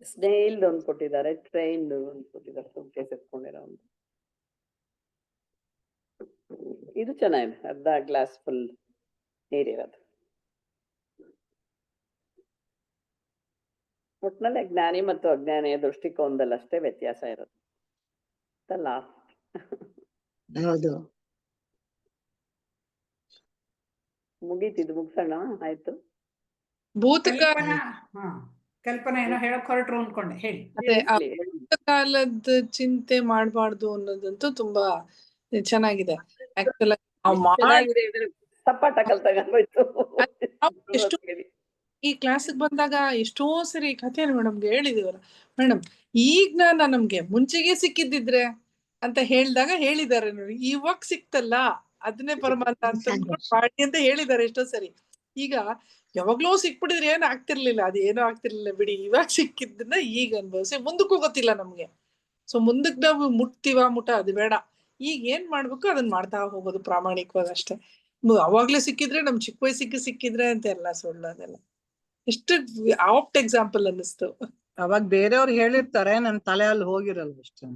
ಸ್ನೇಹಿಲ್ದು ಒಂದು ಕೊಟ್ಟಿದ್ದಾರೆ, ಟ್ರೈನ್ ಒಂದು ಕೊಟ್ಟಿದ್ದಾರೆ, ಸುಮ್ಕೆ ಎತ್ಕೊಂಡಿರೋ ಒಂದು. ಇದು ಚೆನ್ನಾಗಿದೆ, ಅರ್ಧ ಗ್ಲಾಸ್ ಫುಲ್ ನೀರಿರೋದು. ಒಟ್ನಲ್ಲಿ ಜ್ಞಾನಿ ಮತ್ತು ಅಜ್ಞಾನಿಯ ದೃಷ್ಟಿಕೋನದಲ್ಲಿ ಅಷ್ಟೇ ವ್ಯತ್ಯಾಸ ಇರೋದು. ಲಾಸ್ಟ್ ಹೌದು. ಮುಗೀತಿದ್ದು, ಮುಗ್ಸೋಣ ಆಯ್ತು. ಕಲ್ಪನಾ ಏನೋ ಹೇಳಕ್ ಹೊರಟ್ರು ಅನ್ಕೊಂಡೆ, ಹೇಳಿ. ಭೂತಕಾಲದ ಚಿಂತೆ ಮಾಡಬಾರ್ದು ಅನ್ನೋದಂತೂ ತುಂಬಾ ಚೆನ್ನಾಗಿದೆ. ಆಕ್ಚುಲ್ ಸಪಾಟ ಕಲ್ತಾಗೋಯ್ತು. ಎಷ್ಟೋ ಈ ಕ್ಲಾಸಿಗೆ ಬಂದಾಗ ಎಷ್ಟೋ ಸರಿ ಕಥೆಯನ್ನು ಮೇಡಮ್ಗೆ ಹೇಳಿದೀವಲ್ಲ, ಮೇಡಮ್ ಈ ಜ್ಞಾನ ನಮ್ಗೆ ಮುಂಚೆಗೆ ಸಿಕ್ಕಿದ್ದಿದ್ರೆ ಅಂತ ಹೇಳಿದ್ದಾರೆ ನೋಡಿ, ಇವಾಗ ಸಿಕ್ತಲ್ಲ ಅದನ್ನೇ ಪರಮಾರ್ಥ ಅಂತ ಮಾಡಿ ಅಂತ ಹೇಳಿದ್ದಾರೆ ಎಷ್ಟೋ ಸರಿ. ಈಗ ಯಾವಾಗ್ಲೋ ಸಿಕ್ಬಿಟ್ಟಿದ್ರೆ ಏನು ಆಗ್ತಿರ್ಲಿಲ್ಲ, ಅದೇನೋ ಆಗ್ತಿರ್ಲಿಲ್ಲ ಬಿಡಿ, ಇವಾಗ ಸಿಕ್ಕಿದ್ದನ್ನ ಈಗ ಅನ್ಭವಿಸಿ ಮುಂದಕ್ಕೂ ಗೊತ್ತಿಲ್ಲ ನಮ್ಗೆ. ಸೊ ಮುಂದಕ್ಕೆ ನಾವು ಮುಟ್ಟ ಅದು ಬೇಡ, ಈಗ ಏನ್ ಮಾಡ್ಬೇಕು ಅದನ್ನ ಮಾಡ್ತಾ ಹೋಗೋದು ಪ್ರಾಮಾಣಿಕವಾಗಿ ಅಷ್ಟೇ. ಅವಾಗ್ಲೇ ಸಿಕ್ಕಿದ್ರೆ ನಮ್ ಚಿಕ್ಕ ವಯಸ್ಸಿಗೆ ಸಿಕ್ಕಿದ್ರೆ ಅಂತ ಎಲ್ಲ ಸುಳ್ಳು ಅದೆಲ್ಲ. ಎಷ್ಟು ಆಪ್ಟ್ ಎಕ್ಸಾಂಪಲ್ ಅನ್ನಿಸ್ತು. ಅವಾಗ ಬೇರೆಯವ್ರು ಹೇಳಿರ್ತಾರೆ, ನನ್ ತಲೆ ಅಲ್ಲಿ ಹೋಗಿರಲ್ಲ ಅಷ್ಟೇ.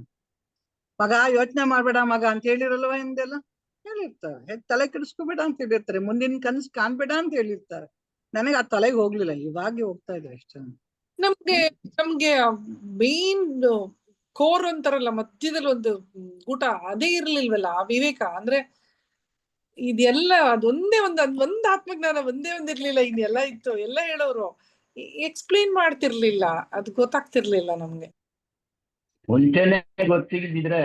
ಮಗ ಯೋಚನೆ ಮಾಡ್ಬೇಡ ಮಗ ಅಂತ ಹೇಳಿರಲ್ವ ಹಿಂದೆಲ್ಲ ಹೇಳಿರ್ತಾರೆ, ತಲೆ ಕೆಡಿಸ್ಕೋಬೇಡ ಅಂತ ಹೇಳಿರ್ತಾರೆ, ಮುಂದಿನ ಕನಸು ಕಾಣ್ಬೇಡ ಅಂತ ಹೇಳಿರ್ತಾರೆ. ನನಗೆ ಆ ತಲೆಗೆ ಹೋಗ್ಲಿಲ್ಲ, ಇವಾಗ ಹೋಗ್ತಾ ಇದೆ ಅಷ್ಟೇ. ನಮ್ಗೆ ಮೇನ್ ಕೋರ್ ಅಂತಾರಲ್ಲ, ಮಧ್ಯದಲ್ಲಿ ಒಂದು ಊಟ ಅದೇ ಇರ್ಲಿಲ್ವಲ್ಲ, ಆ ವಿವೇಕ ಅಂದ್ರೆ ಇದೆಲ್ಲ ಅದೊಂದೇ ಒಂದ್ ಆತ್ಮಜ್ಞಾನ ಒಂದಿರ್ಲಿಲ್ಲ, ಇನ್ನೆಲ್ಲ ಇತ್ತು. ಎಲ್ಲ ಹೇಳೋರು ಎಕ್ಸ್ಪ್ಲೇನ್ ಮಾಡ್ತಿರ್ಲಿಲ್ಲ, ಅದು ಗೊತ್ತಾಗ್ತಿರ್ಲಿಲ್ಲ ನಮ್ಗೆ. ಮುಂಚೆನೆ ಗೊತ್ತಿದ್ದಿದ್ರೆ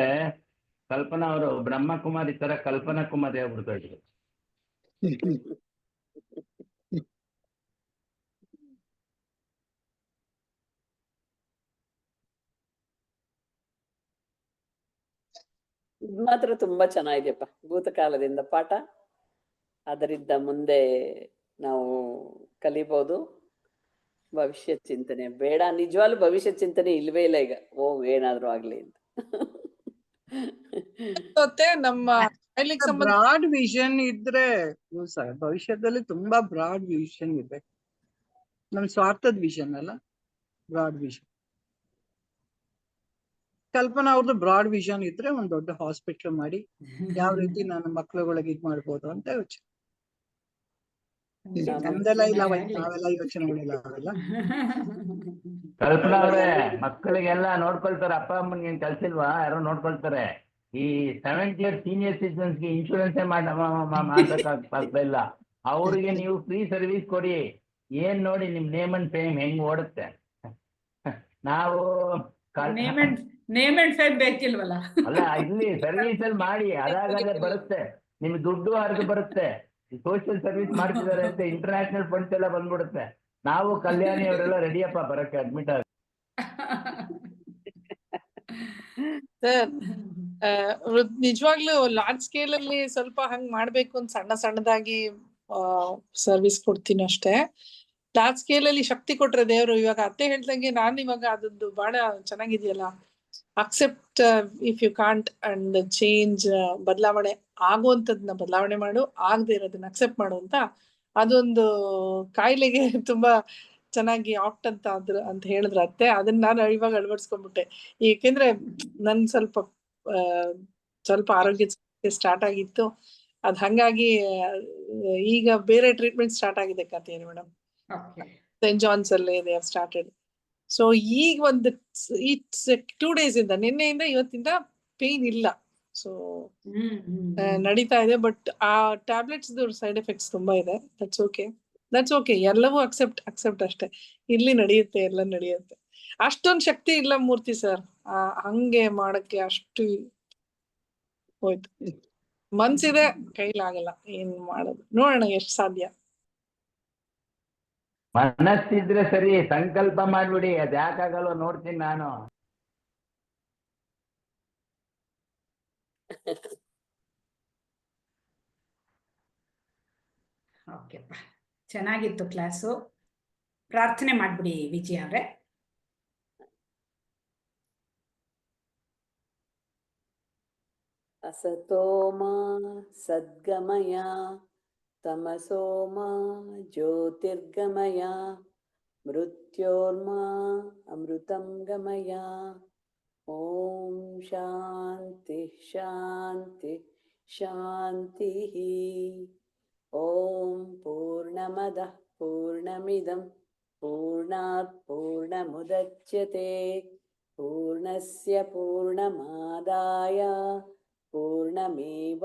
ಕಲ್ಪನಾ ಅವರು ಬ್ರಹ್ಮಕುಮಾರಿ ತರ ಕಲ್ಪನಾ ಕುಮಾರಿ ಆಗ್ಬಿಡ್ತಾ ಇದ್ರು. ಇದ್ ಮಾತ್ರ ತುಂಬಾ ಚೆನ್ನಾಗಿದೆಯಪ್ಪ, ಭೂತಕಾಲದಿಂದ ಪಾಠ, ಅದರಿಂದ ಮುಂದೆ ನಾವು ಕಲಿಬಹುದು. ಭವಿಷ್ಯ ಚಿಂತನೆ ಬೇಡ, ನಿಜವಾಗ್ಲೂ ಭವಿಷ್ಯ ಚಿಂತನೆ ಇಲ್ವೇ ಇಲ್ಲ ಈಗ. ಏನಾದ್ರೂ ಆಗ್ಲಿ ಅಂತ. ನಮ್ಮ ಬ್ರಾಡ್ ವಿಷನ್ ಇದ್ರೆ ಭವಿಷ್ಯದಲ್ಲಿ ತುಂಬಾ ಬ್ರಾಡ್ ವಿಷನ್ ಇರ್ಬೇಕು. ನಮ್ ಸ್ವಾರ್ಥದ ವಿಷನ್ ಅಲ್ಲ, ಬ್ರಾಡ್ ವಿಷನ್. ಕಲ್ಪನಾ ಅವ್ರದ್ದು ಬ್ರಾಡ್ ವಿಷನ್ ಇದ್ರೆ ಒಂದ್ ದೊಡ್ಡ ಹಾಸ್ಪಿಟಲ್ ಮಾಡಿ ಯಾವ ರೀತಿ ನನ್ನ ಮಕ್ಳುಗಳಿಗೆ ಇದ್ ಮಾಡ್ಬೋದು ಅಂತ ಯೋಚನೆ. ನಮ್ದೆಲ್ಲ ಇಲ್ಲ, ನಾವೆಲ್ಲ ಯೋಚನೆಗಳಿಲ್ಲ ಅವೆಲ್ಲ. ಕಲ್ಪನಾ ಅವ್ರೆ, ಮಕ್ಕಳಿಗೆಲ್ಲ ನೋಡ್ಕೊಳ್ತಾರೆ, ಅಪ್ಪ ಅಮ್ಮನ್ಗೆ ಏನ್ ಕಲ್ಸಿಲ್ವಾ? ಯಾರೋ ನೋಡ್ಕೊಳ್ತಾರೆ. ಈ 70 years ಸೀನಿಯರ್ ಸಿಟಿಸನ್ಸ್ಗೆ ಇನ್ಶೂರೆನ್ಸ್ ಮಾಡ್ಬೇಕಾಗ್ತಾ ಇಲ್ಲ. ಅವ್ರಿಗೆ ನೀವು ಫ್ರೀ ಸರ್ವಿಸ್ ಕೊಡಿ, ಏನ್ ನೋಡಿ ನಿಮ್ ನೇಮ್ ಅಂಡ್ ಫೇಮ್ ಹೆಂಗ್ ಓಡುತ್ತೆ. ನಾವು ನೇಮ್ ಅಂಡ್ ಫೇಮ್ ಬೇಕಿಲ್ವಲ್ಲ. ಅಲ್ಲ, ಇಲ್ಲಿ ಸರ್ವಿಸ್ ಅಲ್ಲಿ ಮಾಡಿ, ಅದಾಗಲೇ ಬರುತ್ತೆ ನಿಮ್ಗೆ ದುಡ್ಡು ಹರಿದು ಬರುತ್ತೆ. ಸೋಷಿಯಲ್ ಸರ್ವಿಸ್ ಮಾಡ್ತಿದ್ದಾರೆ ಅಂತ ಇಂಟರ್ನ್ಯಾಷನಲ್ ಫಂಡ್ಸ್ ಎಲ್ಲ ಬಂದ್ಬಿಡುತ್ತೆ. ನಾವು ಕಲ್ಯಾಣಿ ಅವರೆಲ್ಲ ರೆಡಿಯಪ್ಪ ಬರಕ್ಕೆ, ಅಡ್ಮಿಟ್ ಆಗ. ನಿಜವಾಗ್ಲೂ ಲಾರ್ಜ್ ಸ್ಕೇಲ್ ಅಲ್ಲಿ ಸ್ವಲ್ಪ ಹಂಗ್ ಮಾಡ್ಬೇಕು ಅಂತ ಸಣ್ಣದಾಗಿ ಸರ್ವಿಸ್ ಕೊಡ್ತೀನಿ ಅಷ್ಟೇ. ಲಾರ್ಜ್ ಸ್ಕೇಲ್ ಅಲ್ಲಿ ಶಕ್ತಿ ಕೊಟ್ರೆ ದೇವ್ರು. ಇವಾಗ ಅತ್ತೆ ಹೇಳ್ದಂಗೆ ನಾನು ಇವಾಗ ಅದೊಂದು ಬಹಳ ಚೆನ್ನಾಗಿದೆಯಲ್ಲ, accept if you can't and change, ಬದಲಾವಣೆ ಆಗುವಂತದ್ನ ಬದಲಾವಣೆ ಮಾಡು, ಆಗದೆ ಇರೋದನ್ನ ಅಕ್ಸೆಪ್ಟ್ ಮಾಡು ಅಂತ. ಅದೊಂದು ಕಾಯಿಲೆಗೆ ತುಂಬಾ ಚೆನ್ನಾಗಿ ಆಪ್ಟ್ ಅಂತ ಹೇಳಿದ್ರ ಅತ್ತೆ. ಅದನ್ನ ನಾನು ಇವಾಗ ಅಳವಡಿಸ್ಕೊಂಡ್ಬಿಟ್ಟೆ. ಏಕೆಂದ್ರೆ ನನ್ ಸ್ವಲ್ಪ ಆರೋಗ್ಯ ಸ್ಟಾರ್ಟ್ ಆಗಿತ್ತು, ಅದ್ ಹಂಗಾಗಿ ಈಗ ಬೇರೆ ಟ್ರೀಟ್ಮೆಂಟ್ ಸ್ಟಾರ್ಟ್ ಆಗಿದೆ ಕಥೆ ಮೇಡಮ್. ಸೆಂಟ್ ಜಾನ್ಸ್ ಅಲ್ಲಿ ದೇ ಹ್ಯಾವ್ ಸ್ಟಾರ್ಟೆಡ್. ಸೊ ಈಗ ಒಂದು 2 days ಇಂದ, ನಿನ್ನೆಯಿಂದ ಇವತ್ತಿಂದ ಪೇನ್ ಇಲ್ಲ. ಸೊ ನಡೀತಾ ಇದೆ. ಬಟ್ ಆ ಟ್ಯಾಬ್ಲೆಟ್ಸ್ ಸೈಡ್ ಎಫೆಕ್ಟ್ಸ್ ತುಂಬಾ ಇದೆ. That's okay. ಎಲ್ಲವೂ ಅಕ್ಸೆಪ್ಟ್ ಅಷ್ಟೇ. ಇಲ್ಲಿ ನಡೆಯುತ್ತೆ, ಎಲ್ಲ ನಡೆಯುತ್ತೆ. ಅಷ್ಟೊಂದು ಶಕ್ತಿ ಇಲ್ಲ ಮೂರ್ತಿ ಸರ್ ಹಂಗೆ ಮಾಡಕ್ಕೆ. ಅಷ್ಟು ಹೋಯ್ತು, ಮನ್ಸಿದೆ, ಕೈಲಾಗಲ್ಲ. ಏನ್ ಮಾಡೋದು, ನೋಡೋಣ ಎಷ್ಟು ಸಾಧ್ಯ. ಮನಸ್ಸಿದ್ರೆ ಸರಿ, ಸಂಕಲ್ಪ ಮಾಡ್ಬಿಡಿ, ಅದ್ ಯಾಕಾಗಲ್ವ ನೋಡ್ತೀನಿ ನಾನು. ಓಕೆಪ್ಪ, ಚೆನ್ನಾಗಿತ್ತು ಕ್ಲಾಸು. ಪ್ರಾರ್ಥನೆ ಮಾಡ್ಬಿಡಿ ವಿಜಯ ಅವ್ರೆ. ಅಸತೋ ಮಾ ಸದ್ಗಮಯ ತಮಸೋ ಮಾ ಜ್ಯೋತಿರ್ಗಮಯ ಮೃತ್ಯೋರ್ಮಾ ಅಮೃತಂ ಗಮಯ. ಓಂ ಶಾಂತಿ ಶಾಂತಿ ಶಾಂತಿ. ಓಂ ಪೂರ್ಣಮದಃ ಪೂರ್ಣಮಿದಂ ಪೂರ್ಣಾತ್ ಪೂರ್ಣಮುದಚ್ಯತೆ ಪೂರ್ಣಸ್ಯ ಪೂರ್ಣಮಾದಾಯ ಪೂರ್ಣಮೇವಾವಶಿಷ್ಯತೆ.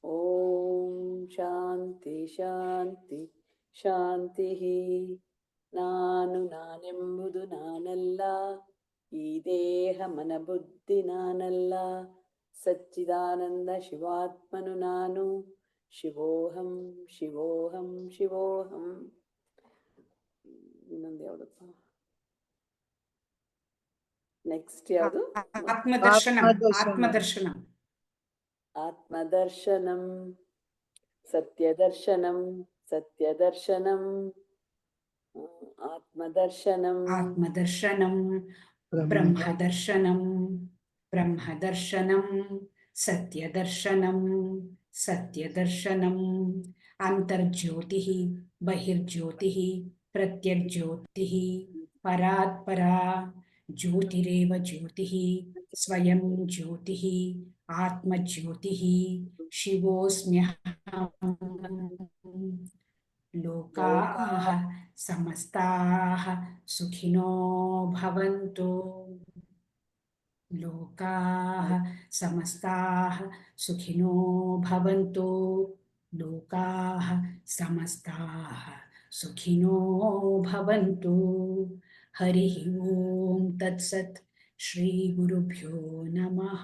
ಓಂ ಶಾಂತಿ ಶಾಂತಿ ಶಾಂತಿ. ನಾನೆಂಬುದು ನಾನಲ್ಲ, ಈ ದೇಹ ಮನಬುದ್ಧಿ ನಾನಲ್ಲ, ಸಚ್ಚಿದಾನಂದ ಶಿವಾತ್ಮನು ನಾನು. ಶಿವೋಹಂ ಶಿವೋಹಂ ಶಿವೋಹಂ. ಇನ್ನೊಂದು ಯಾವ್ದಪ್ಪ ನೆಕ್ಸ್ಟ್ ಯಾವುದು? ಆತ್ಮದರ್ಶನಂ. ಆತ್ಮದರ್ಶನಂ. ಆತ್ಮದರ್ಶನಂ. ಆತ್ಮದರ್ಶನಂ ಸತ್ಯದರ್ಶನಂ ಸತ್ಯದರ್ಶನಂ ಆತ್ಮದರ್ಶನಂ ಆತ್ಮದರ್ಶನಂ ಬ್ರಹ್ಮದರ್ಶನಂ ಬ್ರಹ್ಮದರ್ಶನಂ ಸತ್ಯದರ್ಶನಂ ಸತ್ಯದರ್ಶನಂ ಅಂತರ್ಜ್ಯೋತಿಃ ಬಹಿರ್ಜ್ಯೋತಿಃ ಪ್ರತ್ಯಗ್ಜ್ಯೋತಿಃ ಪರಾತ್ಪರಾ ಜ್ಯೋತಿರೇವ ಜ್ಯೋತಿಃ ಸ್ವಯಂ ಜ್ಯೋತಿಃ ಆತ್ಮಜ್ಯೋತಿಃ ಶಿವೋಸ್ಮ್ಯಹಂ. ಲೋಕಾಃ ಸಮಸ್ತಾಃ ಸುಖಿನೋ ಭವಂತು. ಲೋಕಾಃ ಸಮಸ್ತಾಃ ಸುಖಿನೋ ಭವಂತು. ಲೋಕಾಃ ಸಮಸ್ತಾಃ ಸುಖಿನೋ ಭವಂತು. ಹರಿ ಓಂ ತತ್ಸತ್. ಶ್ರೀ ಗುರುಭ್ಯೋ ನಮಃ.